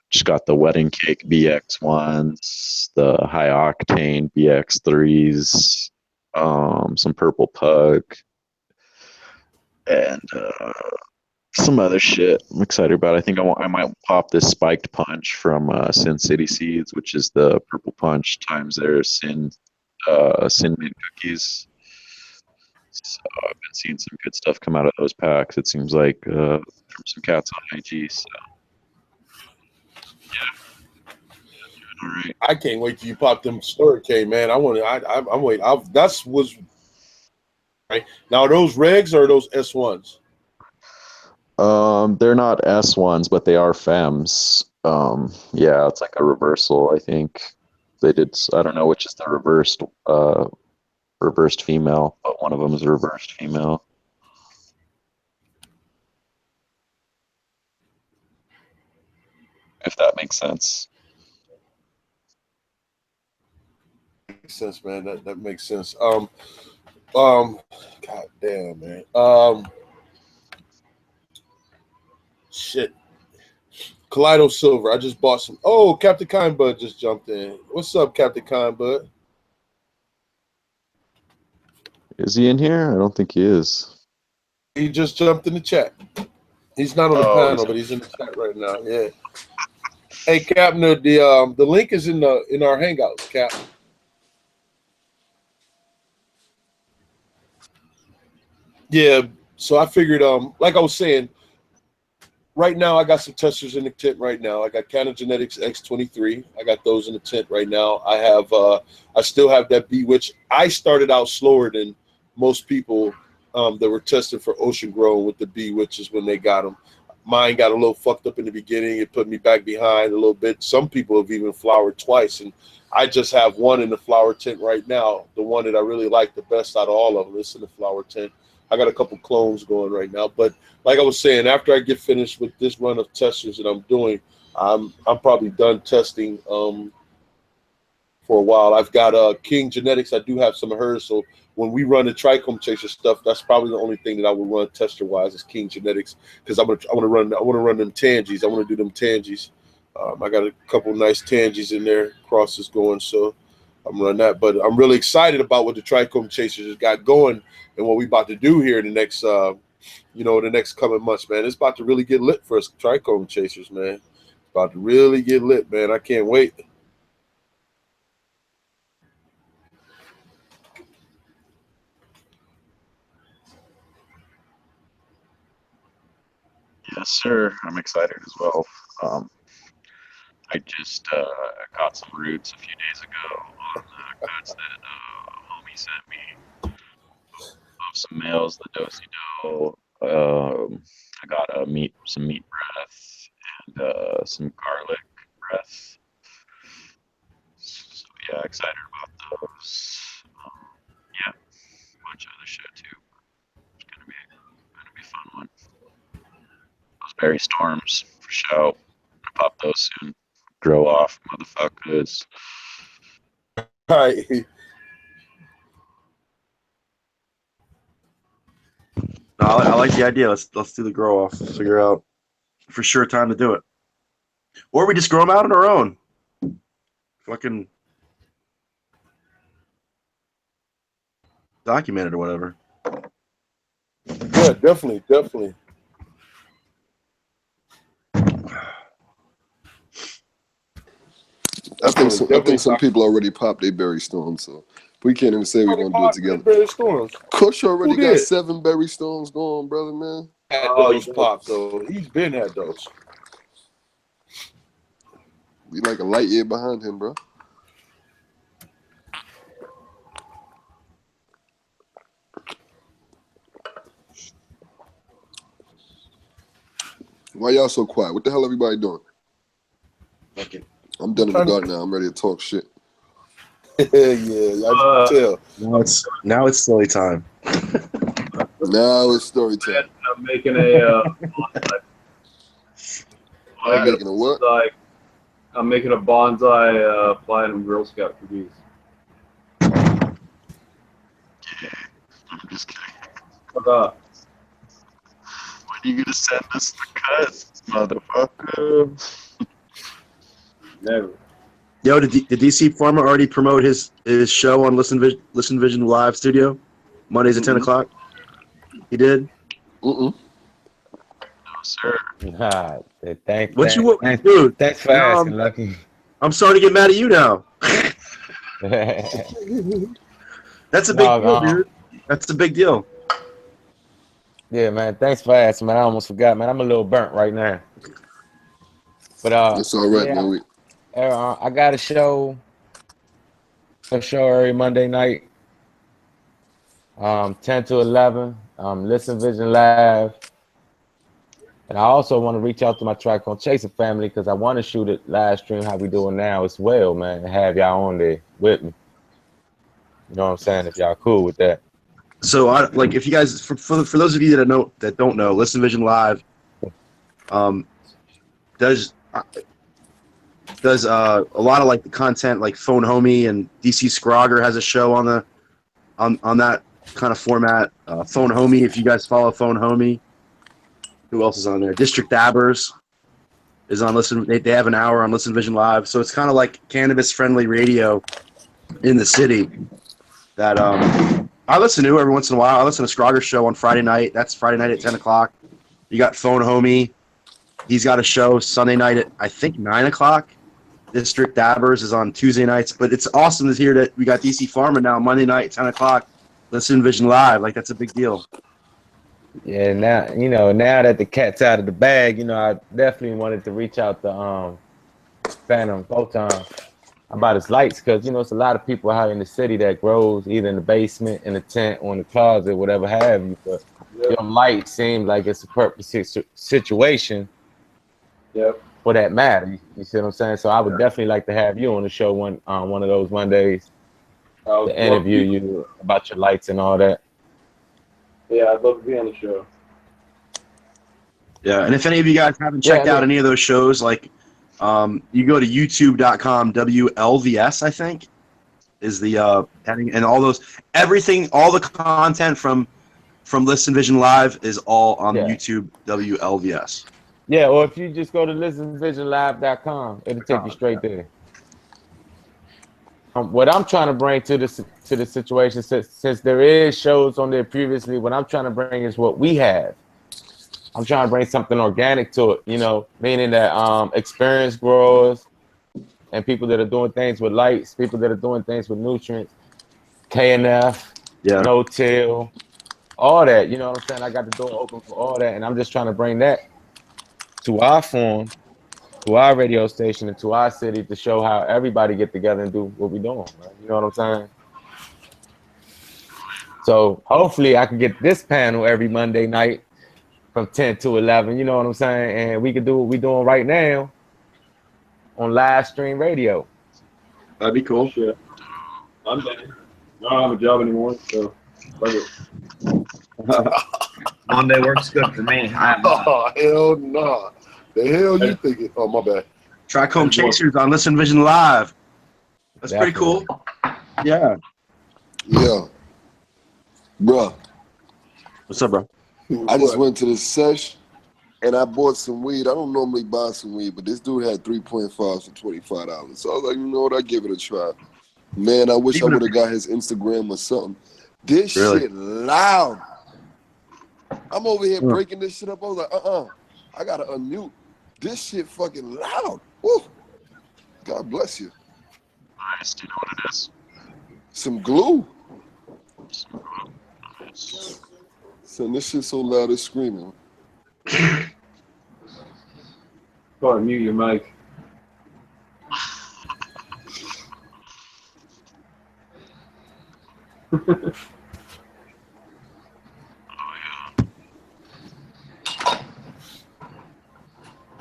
Just got the Wedding Cake BX ones, the High Octane BX 3s, some Purple Pug, and some other shit I'm excited about. I think I might pop this Spiked Punch from Sin City Seeds, which is the Purple Punch times their Sin Mint cookies. So I've been seeing some good stuff come out of those packs. It seems like from some cats on IG. So yeah, doing all right. I can't wait till you pop them Hurricane, man. I'm waiting. That's was right now. Are those regs or are those S1s? They're not S1s, but they are FEMs. Yeah, it's like a reversal. I think they did. I don't know which is the reversed female, but one of them is a reversed female. If that makes sense. Makes sense, man. That makes sense. God damn, man. Shit. Kaleido Silver. I just bought some. Oh, Captain Kindbud just jumped in. What's up, Captain Kindbud? Is he in here? I don't think he is. He just jumped in the chat. He's not on the panel, but he's in the chat right now. Yeah. Hey, Captain, the link is in our Hangouts, Cap. Yeah. So I figured, like I was saying, right now I got some testers in the tent right now. I got Canogenetics X23. I got those in the tent right now. I have I still have that B, which I started out slower than most people that were tested for ocean grown with the B, which is when they got them. Mine got a little fucked up in the beginning. It put me back behind a little bit. Some people have even flowered twice, and I just have one in the flower tent right now. The one that I really like the best out of all of them is in the flower tent. I got a couple clones going right now, but like I was saying, after I get finished with this run of testers that I'm doing, I'm probably done testing for a while. I've got King Genetics. I do have some of hers. So when we run the Trichome Chaser stuff, that's probably the only thing that I would run tester wise is King Genetics, because I want to run them tangies. I want to do them tangies. I got a couple nice tangies in there, crosses going, so I'm running that. But I'm really excited about what the Trichome Chasers has got going and what we about to do here in the next the next coming months, man. It's about to really get lit for us Trichome Chasers, man. It's about to really get lit, man. I can't wait. Yes, sir. I'm excited as well. I just caught some roots a few days ago on the cuts that homie sent me of some males, the do-si-do. I got some meat breath and some garlic breath. So yeah, excited about those. Yeah, a bunch of other shit too. It's gonna be a fun one. Those berry storms for show. Gonna pop those soon. Grow off, motherfuckers. All right. No, I like the idea. Let's do the grow off. Figure out for sure time to do it, or we just grow them out on our own. Fucking document it or whatever. Yeah, definitely. I think some people already popped their berry storms, so we can't even say we're gonna do it together. Berry storms. Kush already Who got did? 7 berry storms going, brother, man. Had those popped though. He's been had those. We like a light year behind him, bro. Why y'all so quiet? What the hell everybody doing? I'm done in the garden now. I'm ready to talk shit. Yeah, I can tell. Now it's story time. Now it's story time. I'm making a. Making a what? I'm making a bonsai platinum Girl Scout cookies. I'm just kidding. What up? When are you gonna send us the cuts, motherfucker? Never. Yo, did DC Farmer already promote his show on Listen Vision Live Studio Mondays at 10 o'clock? He did. Mm-mm. No, sir. Thanks for asking, Lucky. I'm sorry to get mad at you now. That's a big deal, dude. That's a big deal. Yeah, man. Thanks for asking, man. I almost forgot, man. I'm a little burnt right now. But it's all right, man. I got a show every Monday night, 10 to 11. Listen Vision Live. And I also want to reach out to my TrichomeChaser family because I want to shoot it live stream how we doing now as well, man. And have y'all on there with me. You know what I'm saying? If y'all cool with that. So, if you guys, for those of you that don't know, Listen Vision Live does a lot of the content, like Phone Homie and DC Scrogger has a show on that kind of format. Phone Homie, if you guys follow Phone Homie. Who else is on there? District Dabbers is on Listen. They have an hour on Listen Vision Live, so it's kind of like cannabis-friendly radio in the city that I listen to every once in a while. I listen to Scrogger's show on Friday night. That's Friday night at 10 o'clock. You got Phone Homie. He's got a show Sunday night at, I think, 9 o'clock. District Dabbers is on Tuesday nights. But it's awesome to hear that we got DC Farmer now Monday night at 10 o'clock. Listen Vision Live. That's a big deal. Yeah, now that the cat's out of the bag, I definitely wanted to reach out to Phantom Photon about his lights because, it's a lot of people out in the city that grows either in the basement, in the tent, or in the closet, whatever have you. But your light seems like it's a perfect situation for that matter. You see what I'm saying? So I would definitely like to have you on the show one of those Mondays to interview you about your lights and all that. Yeah, I'd love to be on the show. Yeah, and if any of you guys haven't checked out any of those shows, You go to youtube.com, WLVS, I think, is the heading, and all those, everything, all the content from Listen Vision Live is all on YouTube, WLVS. Yeah, or if you just go to listenvisionlive.com, it'll take you straight there. What I'm trying to bring to the situation, since there is shows on there previously, what I'm trying to bring is what we have. I'm trying to bring something organic to it, you know, meaning that experienced growers and people that are doing things with lights, people that are doing things with nutrients, KNF, no-till, all that, you know what I'm saying? I got the door open for all that, and I'm just trying to bring that to our form, to our radio station, and to our city to show how everybody get together and do what we're doing, right? You know what I'm saying? So hopefully I can get this panel every Monday night from 10 to 11, you know what I'm saying? And we can do what we're doing right now on live stream radio. That'd be cool. Yeah. I'm down. I don't have a job anymore, so fuck it. Monday works good for me. Oh, hell no. The hell you thinking? Oh, my bad. TrichomeChasers on Listen Vision Live. That's pretty cool. Yeah. Yeah. Bruh. What's up, bro? I just went to the Sesh and I bought some weed. I don't normally buy some weed, but this dude had 3.5 for $25. So I was like, you know what? I give it a try. Man, I wish I would have got his Instagram or something. This shit loud. I'm over here breaking this shit up. I was like, I gotta unmute. This shit fucking loud. Woo. God bless you. Nice. Do you know what it is? Some glue. Son, this shit so loud it's screaming. Go ahead, mute your mic.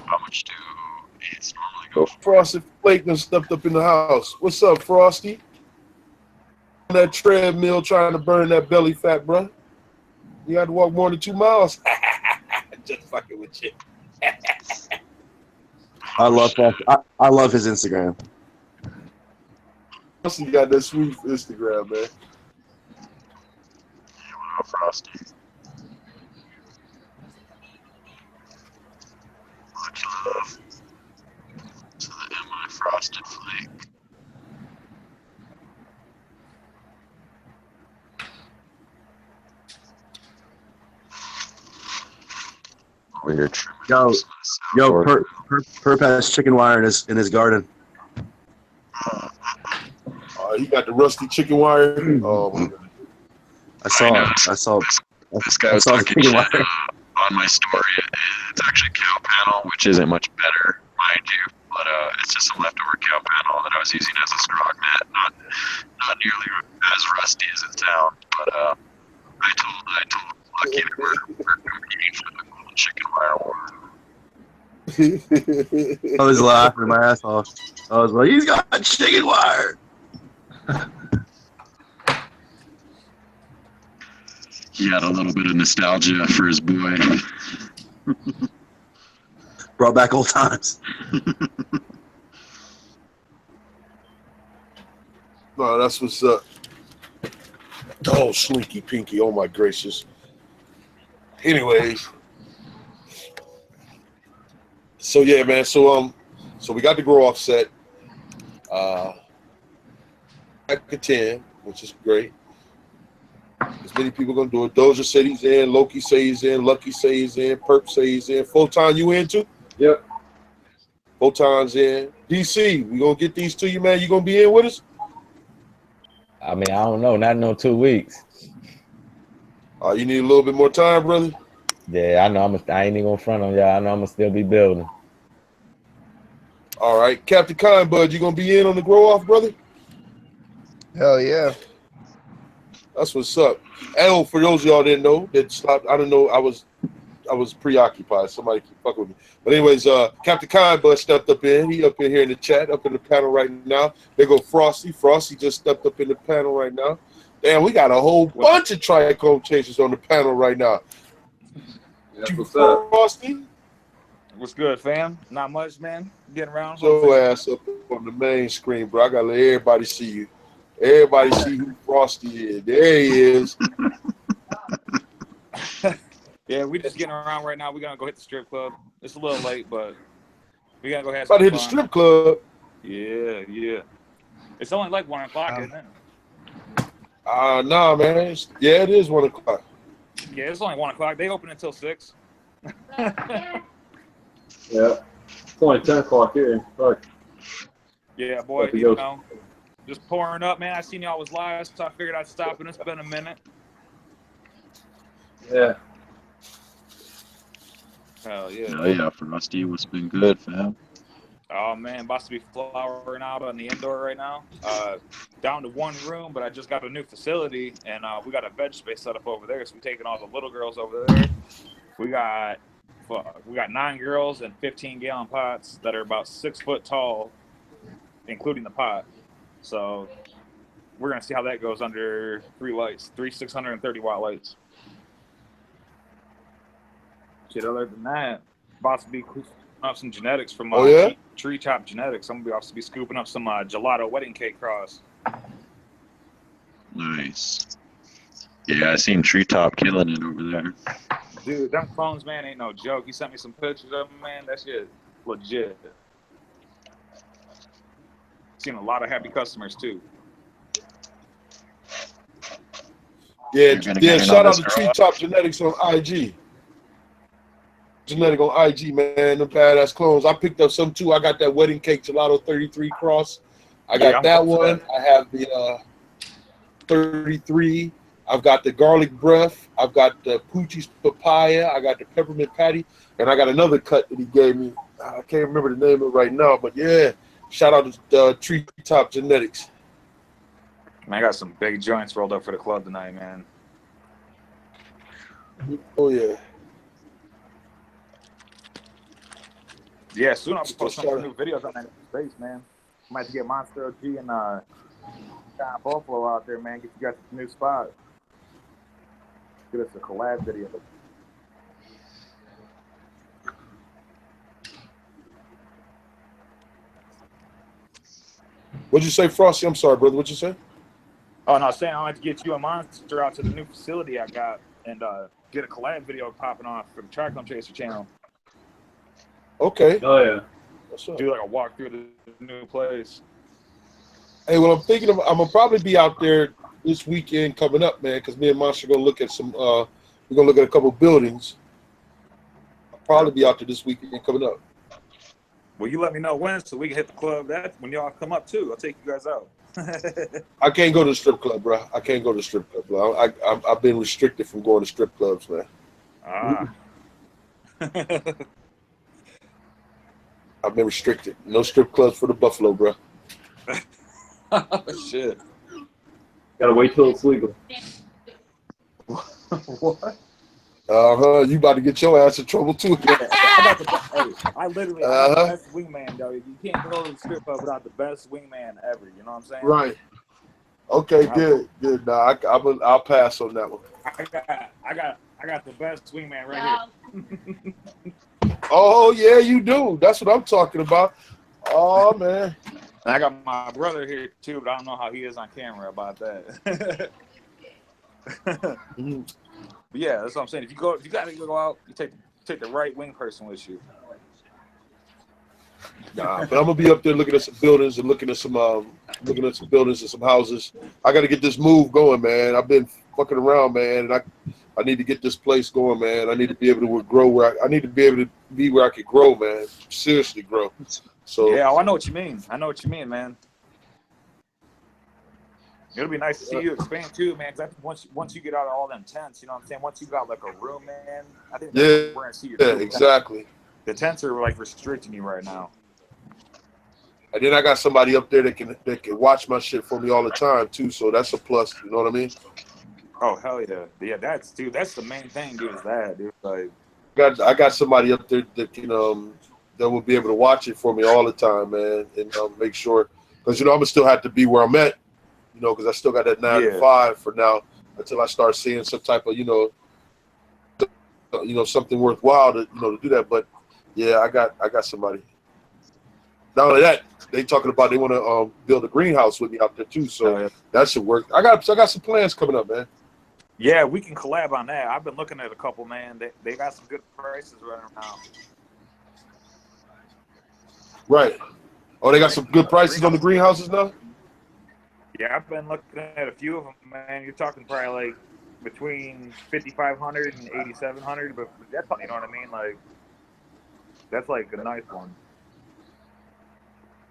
How much do eats normally go for? Frosted Flake done stepped up in the house. What's up, Frosty? On that treadmill trying to burn that belly fat, bro. You had to walk more than 2 miles. Just fucking with you. I love that. I love his Instagram. Frosty got that sweet Instagram, man. Frosty. Much love to the MI Frosted Flake. Weird. Yo, Perp has chicken wire in his garden. He got the rusty chicken wire. Oh my God. I saw. This guy was talking shit on my story. It's actually cow panel, which isn't much better, mind you, but it's just a leftover cow panel that I was using as a straw net. Not nearly as rusty as it sounds, but I told Lucky that we're competing for the golden chicken wire award. I was laughing my ass off. I was like, he's got chicken wire. He had a little bit of nostalgia for his boy. Brought back old times. No, that's what's up. Oh, Slinky Pinky. Oh my gracious. Anyways. So yeah, man. So we got the grow off set. Back at 10, which is great. As many people gonna do it. Doja said he's in, Loki say he's in, Lucky say he's in, Perp say he's in. Photon, you in too? Yep. Photon's in. DC, we gonna get these to you, man. You gonna be in with us? I mean, I don't know, not in no 2 weeks. You need a little bit more time, brother? Yeah, I know. I ain't even gonna front on y'all. I know I'm gonna still be building. All right, Captain Kind Bud, you gonna be in on the grow off, brother? Hell yeah. That's what's up. And for those of y'all didn't know, that stopped. I don't know. I was preoccupied. Somebody keep fucking with me. But anyways, Captain Kind Bud stepped up in. He up in here in the chat, up in the panel right now. There go Frosty. Frosty just stepped up in the panel right now. Damn, we got a whole bunch of TrichomeChasers on the panel right now. Yeah, what's up? Frosty. What's good, fam? Not much, man. Getting around. Your ass up on the main screen, bro. I gotta let everybody see you. Everybody see who Frosty is. There he is. Yeah, we just getting around right now. We're gonna go hit the strip club. It's a little late, but we gotta go have About some to hit the fun. strip club. Yeah. It's only like 1 o'clock, isn't it? Nah, man. Yeah, it is 1 o'clock. Yeah, it's only 1 o'clock. They open until 6. Yeah. It's only 10 o'clock here. Fuck. Yeah, boy, Have to you go. know, just pouring up, man. I seen y'all was live, so I figured I'd stop and it's been a minute. Yeah. Hell yeah. Oh yeah, Frosty, what's been good, fam? Oh man, about to be flowering out on the indoor right now. Down to 1 room, but I just got a new facility and we got a veg space set up over there. So we're taking all the little girls over there. We got 9 girls in 15-gallon pots that are about 6 foot tall, including the pot. So we're gonna see how that goes under 3 lights, 3 630-watt lights. Shit, other than that, about to be scooping up some genetics from Tree Top Genetics. I'm about to be scooping up some gelato wedding cake cross. Nice. Yeah, I seen Treetop killing it over there. Dude, them clones, man, ain't no joke. He sent me some pictures of them, man. That shit legit. Seen a lot of happy customers too. Yeah, shout out to Treetop Genetics on IG. Genetic on IG, man. The badass clones. I picked up some too. I got that wedding cake gelato 33 cross. I got that one. I have the 33. I've got the garlic breath. I've got the Poochie's papaya. I got the peppermint patty, and I got another cut that he gave me. I can't remember the name of it right now, but yeah, shout out to Treetop Genetics. Man, I got some big joints rolled up for the club tonight, man. Oh yeah. Yeah, soon I'll be posting some new videos on that space, man. I might have to get Monster OG and John Buffalo out there, man. Get you guys a new spot. Get us a collab video. What'd you say, Frosty? I'm sorry, brother. What'd you say? Oh, no, I'm saying I might have to get you a Monster out to the new facility I got and get a collab video popping off for the TrichomeChaser channel. Okay. Oh yeah. Do like a walk through the new place. Hey, well, I'm thinking I'm gonna probably be out there this weekend coming up, man, because me and Monster gonna look at some. We're gonna look at a couple buildings. I'll probably be out there this weekend coming up. Well, you let me know when so we can hit the club. That when y'all come up too, I'll take you guys out. I can't go to the strip club, bro. I can't go to the strip club, bro. I've been restricted from going to strip clubs, man. I've been restricted. No strip clubs for the Buffalo, bro. Oh, shit. Gotta wait till it's legal. What? You about to get your ass in trouble too. I literally got the best wingman, though. You can't go to the strip club without the best wingman ever. You know what I'm saying? Right. Okay. Good. Nah, I'll pass on that one. I got the best wingman right here. Oh yeah, you do. That's what I'm talking about. Oh man. And I got my brother here too, but I don't know how he is on camera about that. But yeah, that's what I'm saying. If you gotta go out, you take the right wing person with you. Nah, but I'm gonna be up there looking at some buildings and looking at some buildings and some houses. I gotta get this move going, man. I've been fucking around, man, and I need to get this place going, man. I need to be able to grow I need to be able to be where I can grow, man. Seriously grow. So yeah, I know what you mean. Man. It'll be nice to see you expand too, man. Cause I think once you get out of all them tents, you know what I'm saying? Once you got like a room, man, I think that's when we're gonna see your yeah, exactly. The tents are like restricting you right now. And then I got somebody up there that can watch my shit for me all the time too. So that's a plus. You know what I mean? Oh hell yeah, yeah. That's the main thing, dude. Is that, dude? Like, I got somebody up there that can that will be able to watch it for me all the time, man, and make sure because I'm gonna still have to be where I'm at, because I still got that 9 to 5 for now until I start seeing some type of something worthwhile to to do that. But Yeah, I got somebody. Not only that, they talking about they want to build a greenhouse with me out there too. So that should work. I got some plans coming up, man. Yeah, we can collab on that. I've been looking at a couple, man. They got some good prices running around. Right. Oh, they got some good prices on the greenhouses now? Yeah, I've been looking at a few of them, man. You're talking probably like between 5,500 and 8,700, but that's, you know what I mean? Like, that's like a nice one.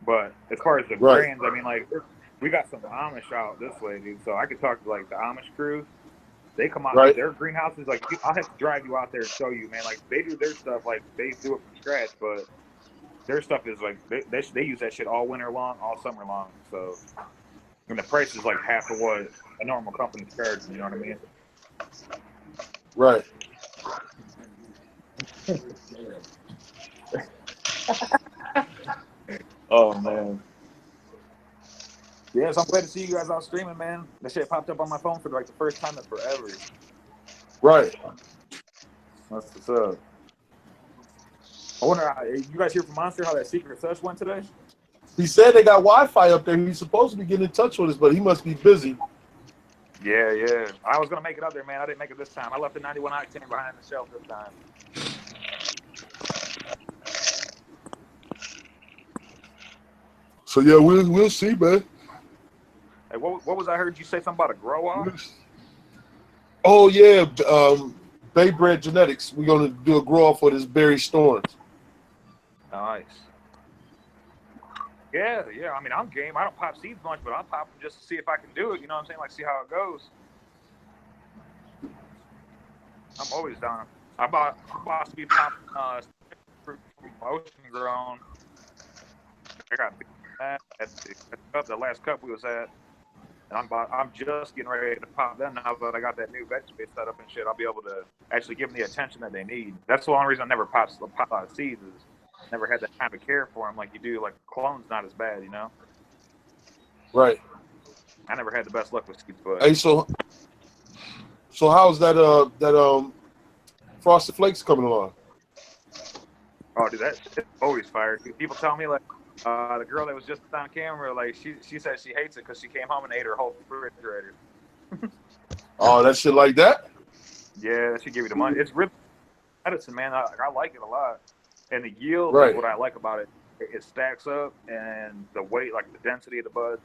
But as far as the brands, I mean, like, we got some Amish out this way, dude. So I could talk to like the Amish crew. They come out, their greenhouses, like, I'll have to drive you out there and show you, man. Like, they do their stuff, like, they do it from scratch, but their stuff is like, they use that shit all winter long, all summer long. So, and the price is like half of what a normal company's charging, you know what I mean? Right. Oh, man. Yeah, so I'm glad to see you guys out streaming, man. That shit popped up on my phone for like the first time in forever. Right. That's what's up. I wonder, you guys hear from Monster how that secret Sesh went today? He said they got Wi-Fi up there. He's supposed to be getting in touch with us, but he must be busy. Yeah, yeah. I was going to make it up there, man. I didn't make it this time. I left the 91 Octane behind the shelf this time. So, yeah, we'll see, man. Hey, what was I heard you say something about a grow off? Oh, yeah. Bay Bread Genetics. We're going to do a grow off for this Berry Storms. Nice. Yeah, yeah. I mean, I'm game. I don't pop seeds much, but I'll pop them just to see if I can do it. You know what I'm saying? Like, see how it goes. I'm always down. I bought to be pop ocean grown. I got at the last cup we was at, and I'm just getting ready to pop them now that I got that new veg space set up and shit. I'll be able to actually give them the attention that they need. That's the only reason I never pop out of seeds is never had that time to care for them like you do. Like clone's not as bad, you know. Right. I never had the best luck with seeds, but hey, so how's that Frosted Flakes coming along? oh, dude, that's always fire. People tell me like the girl that was just on camera, like she said she hates it because she came home and ate her whole refrigerator. Oh, that shit like that? Yeah, she gave you the money. It's really medicine, man. I like it a lot, and the yield Right. is what I like about it. It stacks up, and the weight, like the density of the buds,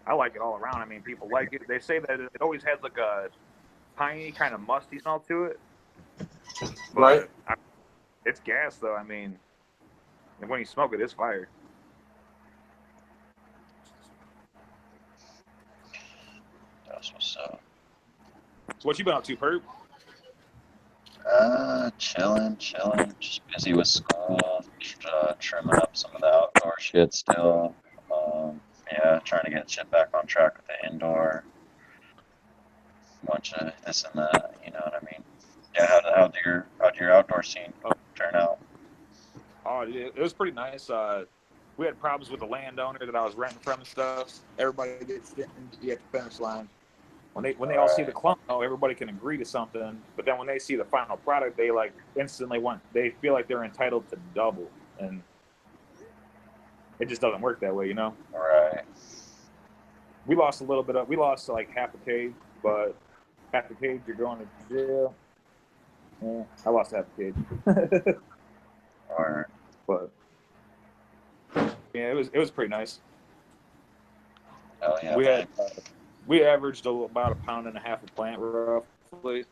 I like it all around. I mean, people like it. They say that it always has like a piney kind of musty smell to it. But Right. It's gas though. I mean, and when you smoke it, it's fire. That's what's up. So what you been up to, Perp? Chilling. Just busy with school, trimming up some of the outdoor shit still. Yeah, trying to get shit back on track with the indoor. Bunch of this and that, you know what I mean? Yeah, how'd your outdoor scene turn out? Oh, it was pretty nice. We had problems with the landowner that I was renting from and stuff. Everybody gets stingy at the finish line. When they all see the clone, everybody can agree to something. But then when they see the final product, they like instantly they feel like they're entitled to double, and it just doesn't work that way, you know. Right. We lost a little bit of. We lost like half a cage, but half a cage you're going to jail. Yeah, I lost half a cage. Or But yeah, it was pretty nice. hell yeah. We averaged about 1.5 pounds a plant roughly.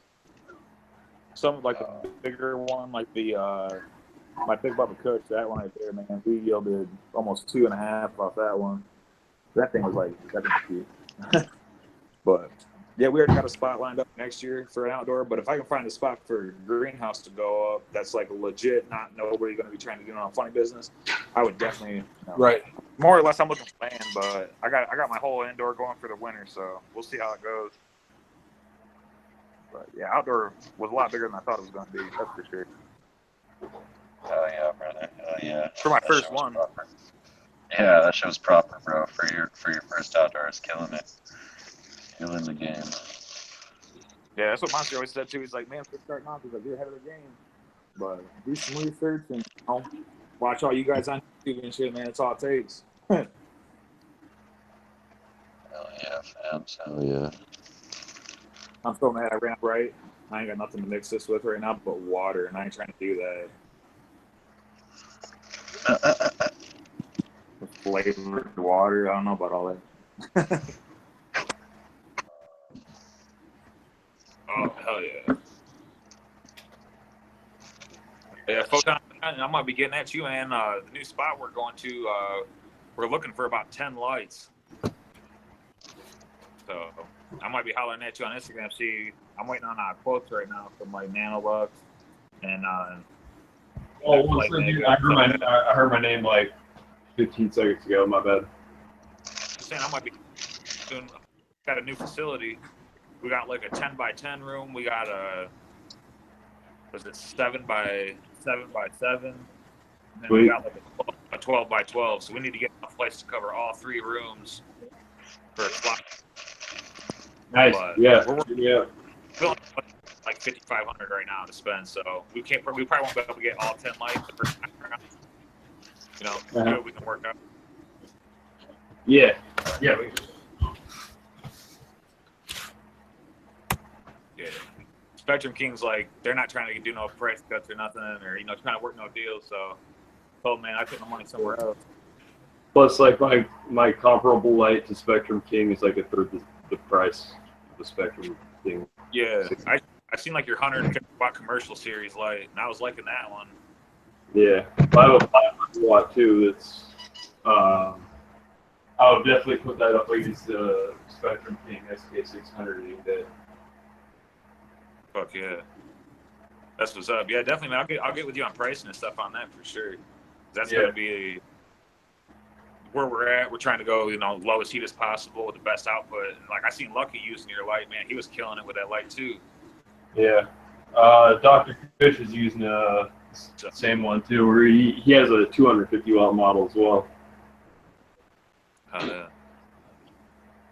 Some like the bigger one, like the my Big Bubba Kush, that one right there, man. We yielded almost 2.5 off that one. That thing was cute. But yeah, we already got a spot lined up next year for an outdoor. But if I can find a spot for greenhouse to go up, that's like legit, not nobody going to be trying to do no funny business. I would definitely, Right. More or less, I'm looking for land, but I got my whole indoor going for the winter, so we'll see how it goes. But yeah, outdoor was a lot bigger than I thought it was going to be. That's for sure. Hell yeah, brother. Hell yeah. For my first one. Proper. Yeah, that show's proper, bro. For your first outdoor, is killing it. Killing the game. Yeah, that's what Monster always said too. He's like, man, if they're starting off, he's like, you're ahead of the game. But do some research and watch all you guys on YouTube and shit, man. It's all it takes. Hell yeah, fam. Hell yeah. I'm so mad I ran up right. I ain't got nothing to mix this with right now but water, and I ain't trying to do that. Flavored water. I don't know about all that. Oh, hell yeah. Yeah, Photon, I might be getting at you, man. The new spot we're going to, we're looking for about 10 lights. So I might be hollering at you on Instagram. See, I'm waiting on quotes right now from like Nanolux and one second. I heard my name like 15 seconds ago. My bad. I'm saying I might be soon. Got a new facility. We got like a 10 by 10 room. We got was it 7 by 7 by 7? And then we got like a 12 by 12. So we need to get enough lights to cover all 3 rooms for a slot. Nice. But Yeah. We're feeling like 5,500 right now to spend. So we probably won't be able to get all 10 lights the first time around. You know, see what we can work out. Yeah. Yeah. Yeah. Spectrum King's like, they're not trying to do no price cuts or nothing, or trying to work no deals. So, oh man, I put my money somewhere else. Plus, like my comparable light to Spectrum King is like a third the price of the Spectrum King. Yeah, I seen like your 150-watt commercial series light, and I was liking that one. Yeah, I have a 500-watt too. That's I would definitely put that up against the Spectrum King SK600 any day. Fuck yeah, that's what's up. Yeah, definitely, man. I'll get with you on pricing and stuff on that for sure. That's gonna be where we're at. We're trying to go, lowest heat as possible with the best output. And like I seen Lucky using your light, man. He was killing it with that light too. Yeah, Dr. Fish is using the same one too, where he has a 250-watt model as well. Yeah.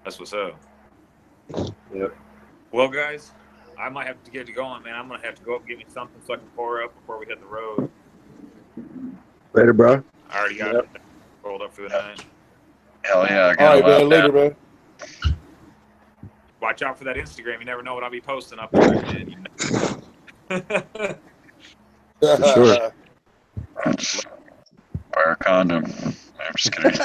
That's what's up. Yep. Well, guys, I might have to get it going, man. I'm gonna have to go up and get me something so I can pour up before we hit the road. Later, bro. I already got it rolled up for the night. Hell yeah. All right, man. Later, man. Watch out for that Instagram. You never know what I'll be posting up there, man. Sure. Wear a condom. I'm just kidding.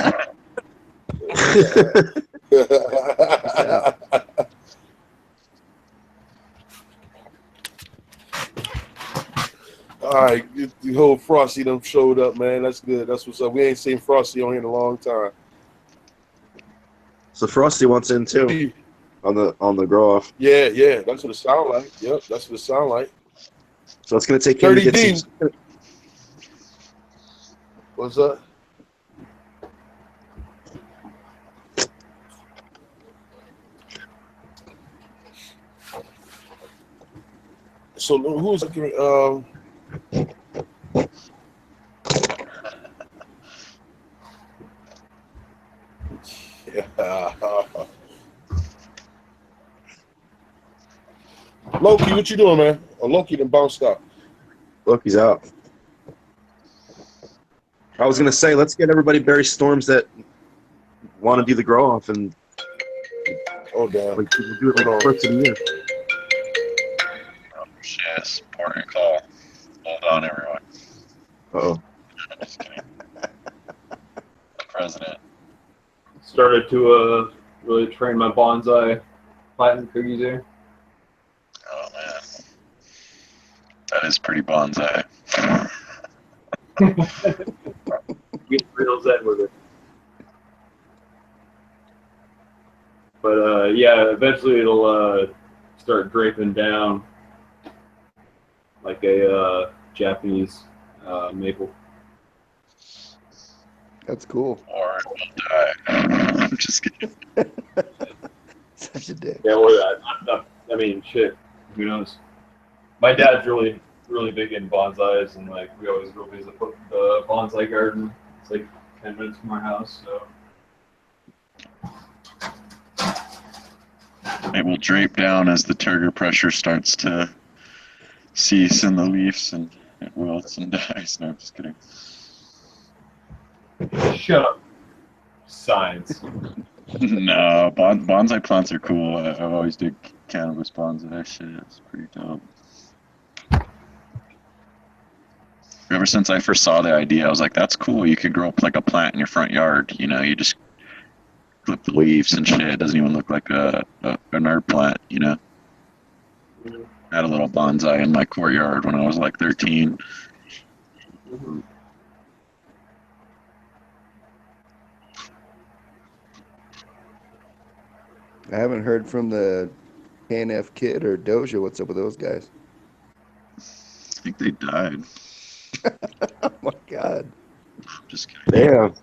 All right, the whole Frosty done showed up, man. That's good. That's what's up. We ain't seen Frosty on here in a long time. So Frosty wants in too on the grow off. Yeah, that's what it sound like. Yep, that's what it sound like. So it's gonna take him to get some. What's up? So who's Loki, what you doing, man? Oh, Loki done bounced out. Loki's out. I was gonna say, let's get everybody Barry Storms that want to do the grow off and damn, like people do it like first of the year. Oh shit, important call. Hold on, everyone. Uh-oh. Just kidding. The president. Started to really train my bonsai platinum cookies there. Oh man, that is pretty bonsai. Get real zen with it. But yeah, eventually it'll start draping down like a Japanese maple. That's cool. Or it will die. I'm just kidding. Such a dick. Yeah, well, I mean, shit. Who knows? My dad's really big in bonsais, and like we always go visit the bonsai garden. It's like 10 minutes from our house, so. It will drape down as the turgor pressure starts to cease in the leaves, and Wilson dies. No, I'm just kidding. Shut up. Science. No, bonsai plants are cool. I've always did cannabis bonsai. That shit is pretty dope. Ever since I first saw the idea, I was like, "That's cool. You could grow up like a plant in your front yard. You know, you just clip the leaves and shit. It doesn't even look like an herb plant. You know." I had a little bonsai in my courtyard when I was like 13. I haven't heard from the KNF Kid or Doja. What's up with those guys? I think they died. Oh my god. Just kidding. Damn.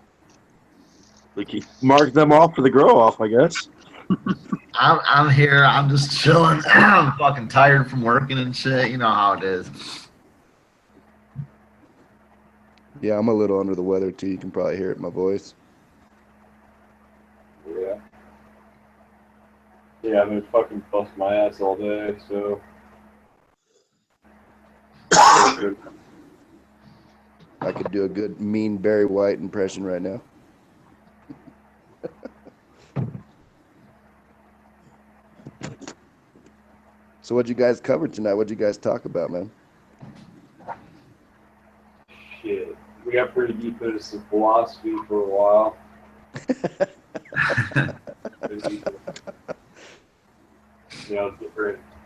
Like you marked them off for the grow off, I guess. I'm here. I'm just chilling. I'm fucking tired from working and shit. You know how it is. Yeah, I'm a little under the weather too. You can probably hear it in my voice. Yeah. Yeah, I've been fucking busting my ass all day, so. I could do a good mean Barry White impression right now. So what'd you guys cover tonight? What'd you guys talk about, man? Shit. We got pretty deep into some philosophy for a while. You know,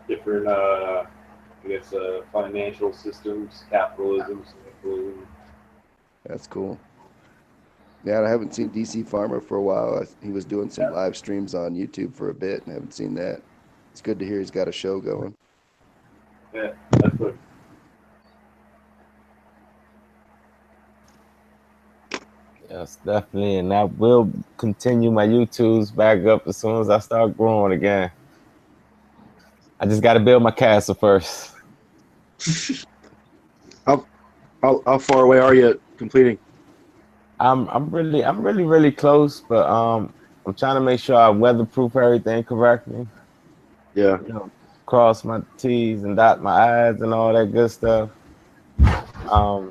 different I guess financial systems, capitalism, socialism. That's cool. Yeah, I haven't seen DC Farmer for a while. He was doing some live streams on YouTube for a bit, and I haven't seen that. It's good to hear he's got a show going. Yeah, that's what. Yes, definitely, and I will continue my YouTubes back up as soon as I start growing again. I just got to build my castle first. How far away are you completing? I'm really close, but I'm trying to make sure I weatherproof everything correctly. Yeah. You know, cross my T's and dot my I's and all that good stuff. I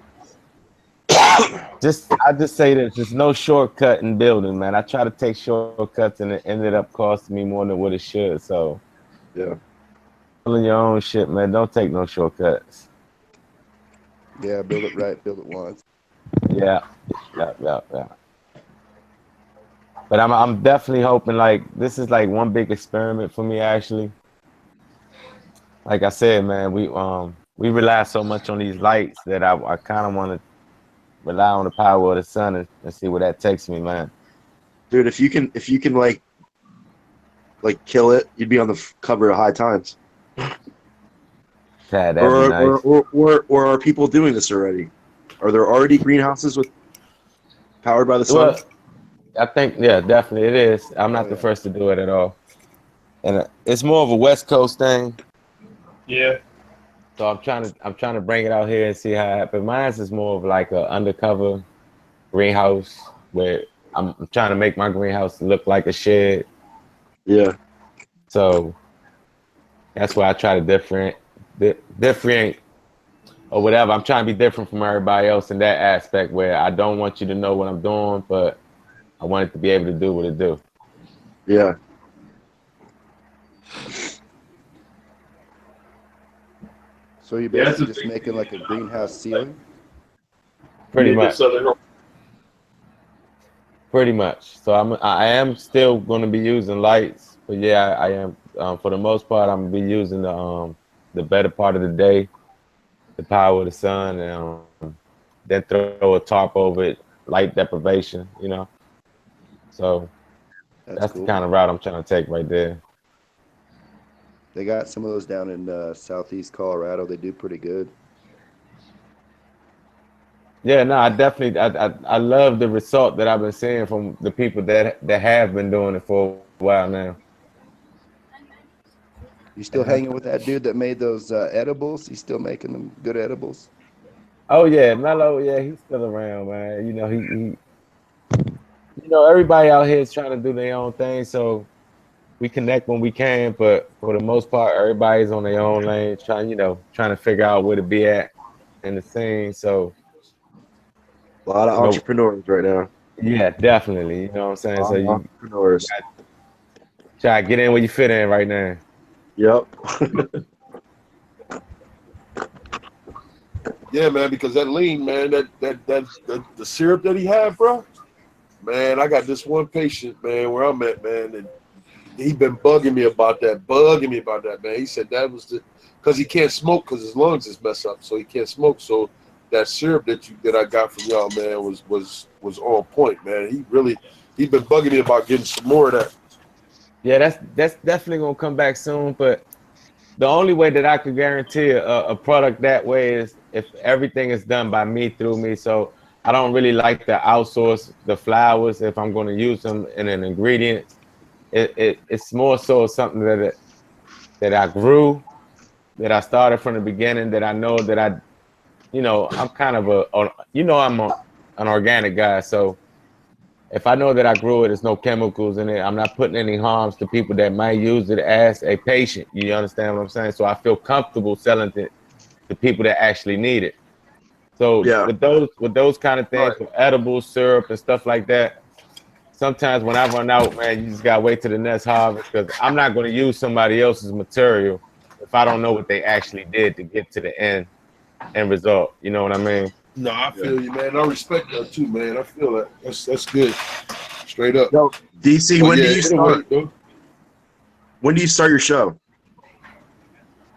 just say this: there's no shortcut in building, man. I try to take shortcuts, and it ended up costing me more than what it should. So, yeah, building your own shit, man. Don't take no shortcuts. Yeah, build it right, build it once. Yeah. But I'm definitely hoping like this is like one big experiment for me actually. Like I said, man, we rely so much on these lights that I kind of want to rely on the power of the sun and see where that takes me, man. dude, if you can like kill it, you'd be on the cover of High Times. Yeah, that'd be nice. Or are people doing this already? Are there already greenhouses with powered by the sun? Well, I think yeah, definitely it is. I'm not the first to do it at all, and it's more of a West Coast thing. Yeah. So I'm trying to bring it out here and see how it happens. Mine is more of like a undercover greenhouse where I'm trying to make my greenhouse look like a shed. Yeah. So that's why I try to differentiate or whatever. I'm trying to be different from everybody else in that aspect where I don't want you to know what I'm doing, but I want it to be able to do what it do. Yeah. So you're basically just making like a greenhouse ceiling? Pretty much. Pretty much. So I am still going to be using lights, but yeah, I am for the most part. I'm gonna be using the better part of the day, the power of the sun, and then throw a tarp over it, light deprivation. You know. So that's cool. the kind of route I'm trying to take right there. They got some of those down in southeast Colorado. They do pretty good. Yeah, no, I definitely I love the result that I've been seeing from the people that have been doing it for a while now. You still hanging with that dude that made those edibles? He's still making them good edibles? Oh yeah, Mello, yeah, he's still around, man. You know, everybody out here is trying to do their own thing, so we connect when we can, but for the most part, everybody's on their own lane, trying to figure out where to be at in the scene. So A lot of you know, entrepreneurs right now. yeah, definitely. You know what I'm saying? So you Entrepreneurs. try to get in where you fit in right now. Yep. Yeah, man, because that lean, man, the syrup that he had, bro, man, I got this one patient, man, where I'm at, man, and he been bugging me about that, man. He said that was because he can't smoke because his lungs is messed up, so he can't smoke. So that syrup that I got from y'all, man, was on point, man. He been bugging me about getting some more of that. Yeah, that's definitely gonna come back soon. But the only way that I could guarantee a product that way is if everything is done by me through me. So I don't really like to outsource the flowers if I'm going to use them in an ingredient. It's more so something that I grew, that I started from the beginning, that I know that I'm kind of an organic guy. So if I know that I grew it, there's no chemicals in it, I'm not putting any harms to people that might use it as a patient. You understand what I'm saying? So I feel comfortable selling it to people that actually need it. So with those kind of things, with edible syrup and stuff like that, sometimes when I run out, man, you just gotta wait till the next harvest because I'm not going to use somebody else's material if I don't know what they actually did to get to the end result. You know what I mean? No, I feel you, man. I respect that too, man. I feel that. That's good. Straight up. Yo, DC, But when yeah, do you it'll start? work, When do you start your show?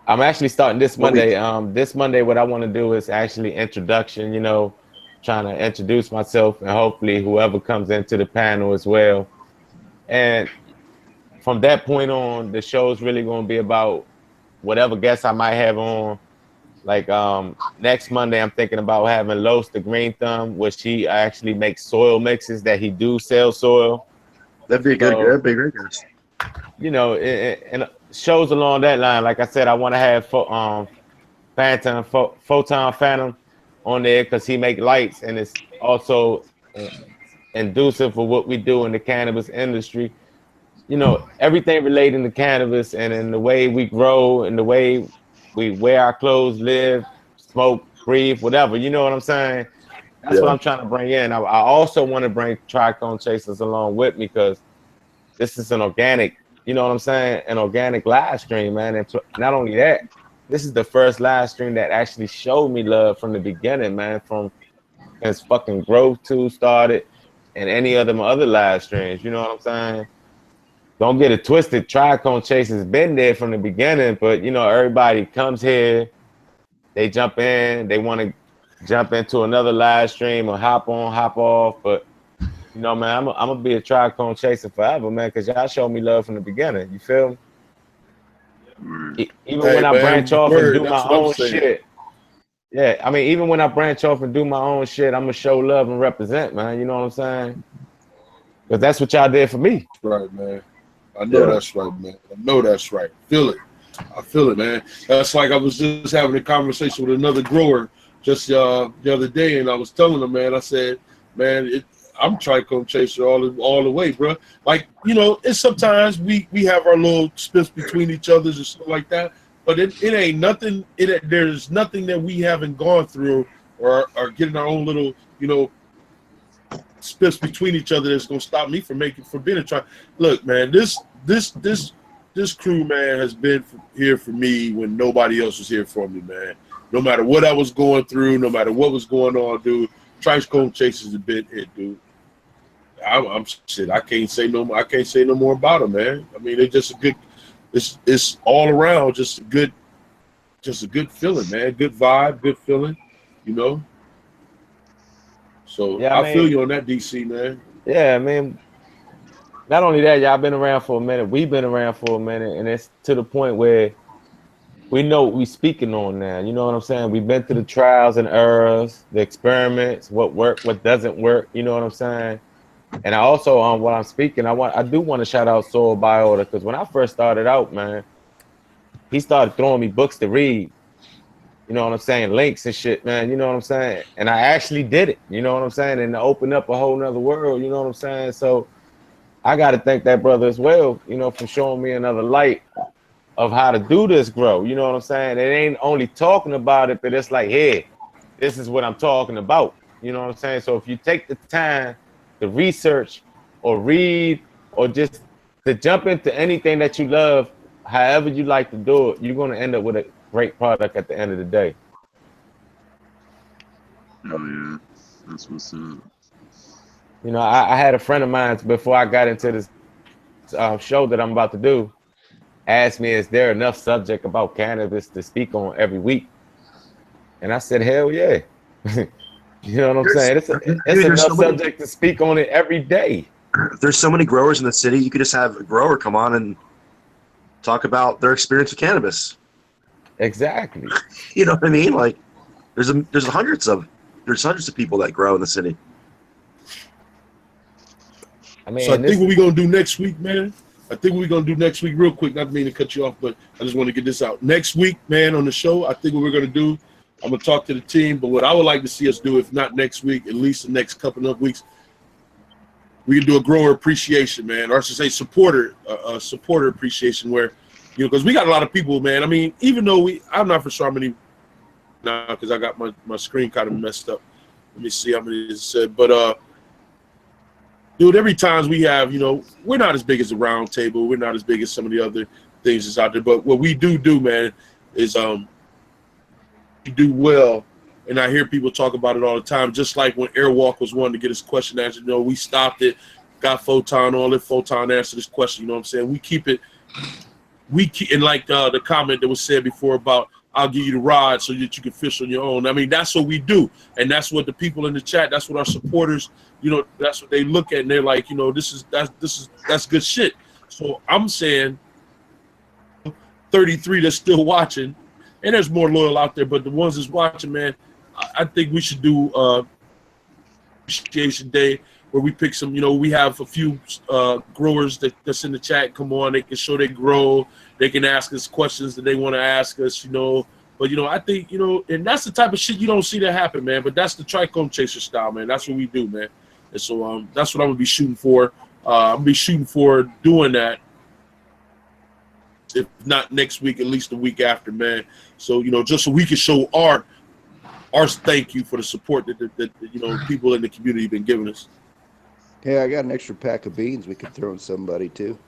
I'm actually starting this Monday. This Monday, what I want to do is actually introduction, trying to introduce myself and hopefully whoever comes into the panel as well. And from that point on, the show is really going to be about whatever guests I might have on. Like next Monday, I'm thinking about having Los the Green Thumb, which he actually makes soil mixes that he do sell soil. That'd be a great guest. And shows along that line. Like I said, I want to have Photon Phantom on there because he make lights and it's also inducive for what we do in the cannabis industry. Everything relating to cannabis and in the way we grow and the way we wear our clothes, live, smoke, breathe, whatever. You know what I'm saying? That's what I'm trying to bring in. I also want to bring TrichomeChasers along with me because this is an organic, you know what I'm saying? An organic live stream, man. And not only that, this is the first live stream that actually showed me love from the beginning, man. From since fucking Growth 2 started and any of them other live streams. You know what I'm saying? Don't get it twisted. TrichomeChasers been there from the beginning, but everybody comes here, they jump in, they want to jump into another live stream or hop on, hop off. But man, I'm gonna be a TrichomeChaser forever, man, because y'all showed me love from the beginning. You feel me? Even when I branch off and do my own shit. Yeah, I mean, even when I branch off and do my own shit, I'm gonna show love and represent, man. You know what I'm saying? Because that's what y'all did for me. Right, man. I know that's right, man. I know that's right. Feel it. I feel it, man. That's like I was just having a conversation with another grower just the other day, and I was telling him, man, I said, man, I'm TrichomeChaser all the way, bro. Like, it's sometimes we have our little splits between each others and stuff like that, but it ain't nothing. There's nothing that we haven't gone through or getting our own little, splits between each other that's gonna stop me from being a try. Look, man, this crew, man, has been here for me when nobody else was here for me, man. No matter what I was going through, no matter what was going on, dude. TrichomeChasers have been it, dude. I'm shit. I can't say no more. I can't say no more about them, man. I mean, they're just a good. It's all around just a good feeling, man. Good vibe, good feeling, So yeah, I feel you on that, DC, man. Yeah, I mean, not only that, y'all been around for a minute. We've been around for a minute, and it's to the point where we know what we're speaking on now. You know what I'm saying? We've been through the trials and errors, the experiments, what worked, what doesn't work. You know what I'm saying? And I also, while I'm speaking, I do want to shout out Soul Biota because when I first started out, man, he started throwing me books to read. You know what I'm saying? Links and shit, man. You know what I'm saying? And I actually did it. You know what I'm saying? And to open up a whole nother world. You know what I'm saying? So I got to thank that brother as well, for showing me another light of how to do this grow. You know what I'm saying? It ain't only talking about it, but it's like, hey, this is what I'm talking about. You know what I'm saying? So if you take the time to research or read or just to jump into anything that you love, however you like to do it, you're going to end up with a great product at the end of the day. Oh yeah, that's what's up. You know, I had a friend of mine before I got into this show that I'm about to do, asked me, is there enough subject about cannabis to speak on every week? And I said, hell yeah. You know what I'm saying? It's enough subject to speak on it every day. There's so many growers in the city. You could just have a grower come on and talk about their experience with cannabis. Exactly. You know what I mean? Like, there's hundreds of people that grow in the city. I mean, so I think what we're gonna do next week, man. I think what we're gonna do next week, real quick. Not to mean to cut you off, but I just want to get this out. Next week, man, on the show, I think what we're gonna do, I'm gonna talk to the team. But what I would like to see us do, if not next week, at least the next couple of weeks, we can do a grower appreciation, man, or I should say supporter appreciation, where, you know, because we got a lot of people, man. I mean, even though I'm not for sure how many now because I got my screen kind of messed up. Let me see how many it said, but dude, every time we have, you know, we're not as big as the round table, we're not as big as some of the other things that's out there, but what we do, man, is we do well. And I hear people talk about it all the time, just like when Airwalk was wanting to get his question answered. You know, we stopped it, got Photon on it, Photon answered this question. You know what I'm saying? We keep, and like the comment that was said before about, I'll give you the rod so that you can fish on your own. I mean, that's what we do. And that's what the people in the chat, that's what our supporters, you know, that's what they look at. And they're like, you know, that's good shit. So I'm saying 33 that's still watching, and there's more loyal out there, but the ones that's watching, man, I think we should do appreciation day where we pick some, you know, we have a few growers that's in the chat. Come on, they can show they grow. They can ask us questions that they want to ask us, you know. But, you know, I think, you know, and that's the type of shit you don't see that happen, man. But that's the Trichome Chaser style, man. That's what we do, man. And so that's what I'm going to be shooting for. I'm going to be shooting for doing that. If not next week, at least the week after, man. So, you know, just so we can show our thank you for the support that you know, people in the community have been giving us. Hey, I got an extra pack of beans we could throw in somebody too.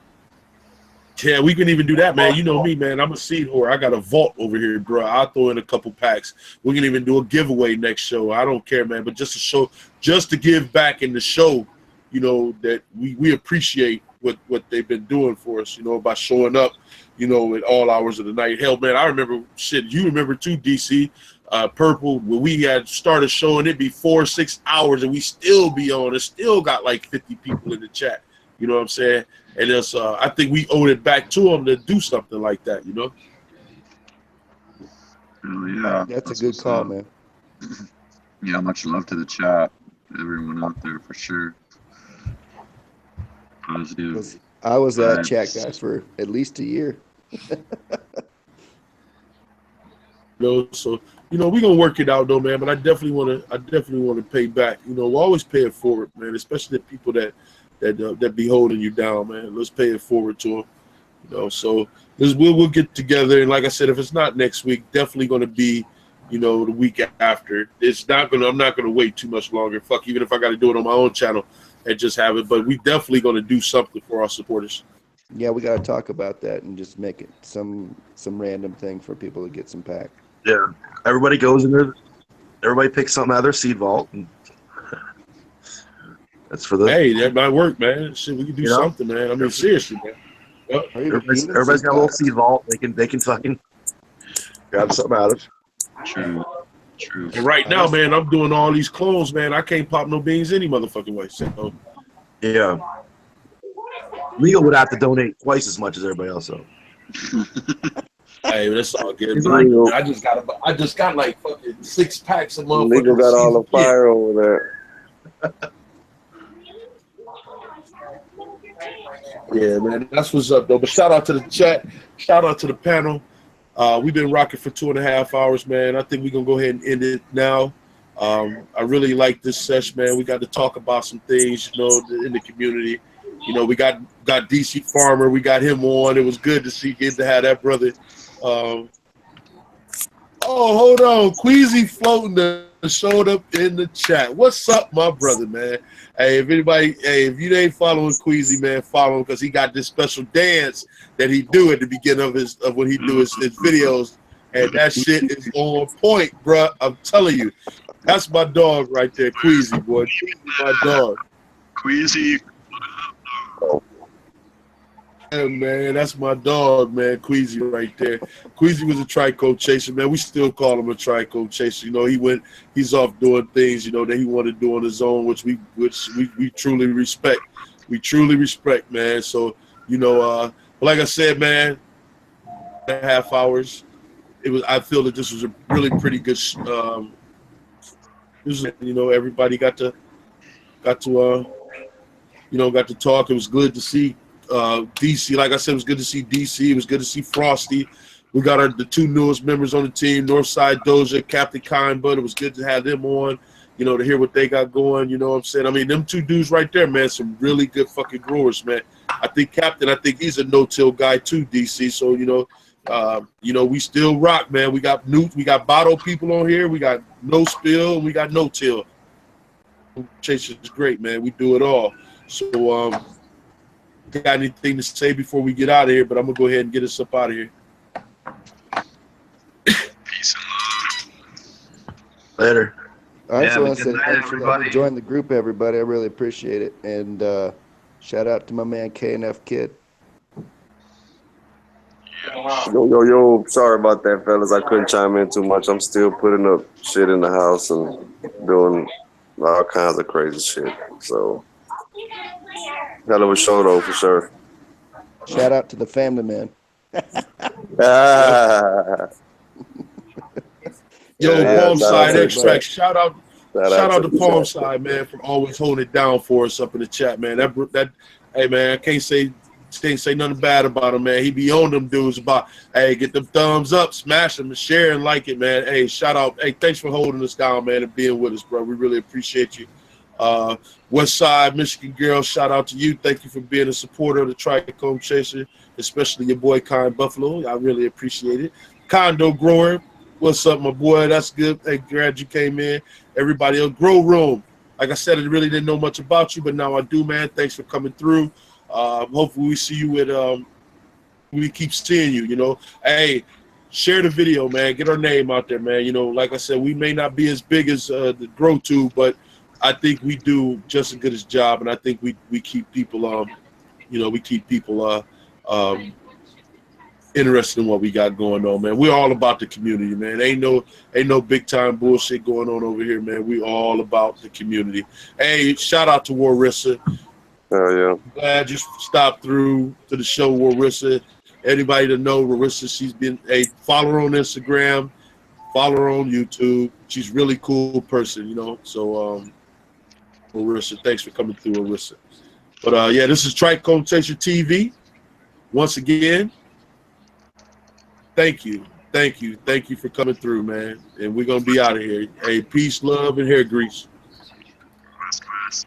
Yeah, we can even do that, man. You know me, man. I'm a seed whore. I got a vault over here, bro. I'll throw in a couple packs. We can even do a giveaway next show. I don't care, man. But just to show, just to give back in the show, you know, that we appreciate what they've been doing for us, you know, by showing up, you know, at all hours of the night. Hell, man, I remember shit. You remember too, DC. Purple, when we had started showing, it be 4 or 6 hours and we still be on. It still got like 50 people in the chat. You know what I'm saying? And it's I think we owe it back to them to do something like that, you know? Oh yeah. That's a good call, man. Yeah, much love to the chat. Everyone out there for sure. Positive. I was that chat guy for at least a year. You know, so you know, we're gonna work it out though, man. But I definitely wanna pay back. You know, we'll always pay it forward, man, especially the people that be holding you down, man. Let's pay it forward to them. You know, so we'll get together, and like I said, if it's not next week, definitely gonna be, you know, the week after. I'm not gonna wait too much longer. Fuck, even if I gotta do it on my own channel and just have it. But we definitely gonna do something for our supporters. Yeah, we gotta talk about that and just make it some random thing for people to get some pack. Yeah, everybody goes in there. Everybody picks something out of their seed vault, and that's for the. Hey, that might work, man. Shit, we can do something, man. I mean, seriously, man. Yep. Everybody's got a little seed vault. They can fucking grab something out of it. True. And right now, man, I'm doing all these clones, man. I can't pop no beans any motherfucking way. So, yeah. Leo would have to donate twice as much as everybody else. So. Hey, that's all good. Like, I just got like fucking 6 packs of motherfucking. Legal got all the fire over there. Yeah, man, that's what's up though. But shout out to the chat, shout out to the panel. We've been rocking for 2.5 hours, man. I think we're gonna go ahead and end it now. I really like this session, man. We got to talk about some things, you know, in the community. You know, we got DC Farmer, we got him on. It was good to get to have that brother. Oh, hold on, Queasy floating the showed up in the chat. What's up, my brother, man? Hey, if you ain't following Queasy, man, follow him because he got this special dance that he do at the beginning of when he do his videos, and that shit is on point, bruh. I'm telling you, that's my dog right there, Queasy, boy. My dog. Queasy. Yeah, man, that's my dog, man. Queasy right there. Queasy was a TrichomeChaser, man. We still call him a TrichomeChaser. You know, he's off doing things, you know, that he wanted to do on his own, which we truly respect. We truly respect, man. So, you know, like I said, man, half hours. I feel that this was a really pretty good. You know, everybody got to talk. It was good to see DC. Like I said, it was good to see DC. It was good to see Frosty. We got the two newest members on the team, Northside Doja, Captain Kindbud. It was good to have them on, you know, to hear what they got going. You know what I'm saying? I mean, them two dudes right there, man, some really good fucking growers, man. I think he's a no-till guy too, DC. So, you know, we still rock, man. We got bottle people on here. We got no spill, and we got no till. Chase is great, man. We do it all. So, got anything to say before we get out of here? But I'm gonna go ahead and get us up out of here. Peace and love. Later. I just want to say good night, thanks for everybody. joining the group, everybody. I really appreciate it. And shout out to my man KNF Kid. Yo, sorry about that, fellas. I couldn't chime in too much. I'm still putting up shit in the house and doing all kinds of crazy shit. So, hell of a show, though, for sure. Shout out to the family, man. Yo, Yeah, Palm shout out Side to Extract. Shout out to the Palm chat. Side, man, for always holding it down for us up in the chat, man. Hey, man, I can't say nothing bad about him, man. He be on them dudes about, hey, get them thumbs up, smash them, and share and like it, man. Hey, shout out. Hey, thanks for holding us down, man, and being with us, bro. We really appreciate you. West Side, Michigan girl, shout out to you. Thank you for being a supporter of the TrichomeChaser, especially your boy, Kind Buffalo. I really appreciate it. Condo Grower, what's up, my boy? That's good. Hey, glad you came in. Everybody else, Grow Room. Like I said, I really didn't know much about you, but now I do, man. Thanks for coming through. Hopefully we see you at we keep seeing you, you know. Hey, share the video, man. Get our name out there, man. You know, like I said, we may not be as big as the Grow Tube, but I think we do just as good a job, and I think we keep people interested in what we got going on, man. We're all about the community, man. Ain't no big time bullshit going on over here, man. We all about the community. Hey, shout out to Warissa. Oh, yeah. Glad you stopped through to the show, Warissa. Anybody to know Warissa, she's been follow her on Instagram, follow her on YouTube. She's a really cool person, you know. So Warissa, thanks for coming through, Warissa. But yeah, this is TrichomeChaser TV. Once again, thank you for coming through, man. And we're gonna be out of here. Hey, peace, love, and hair grease. Class.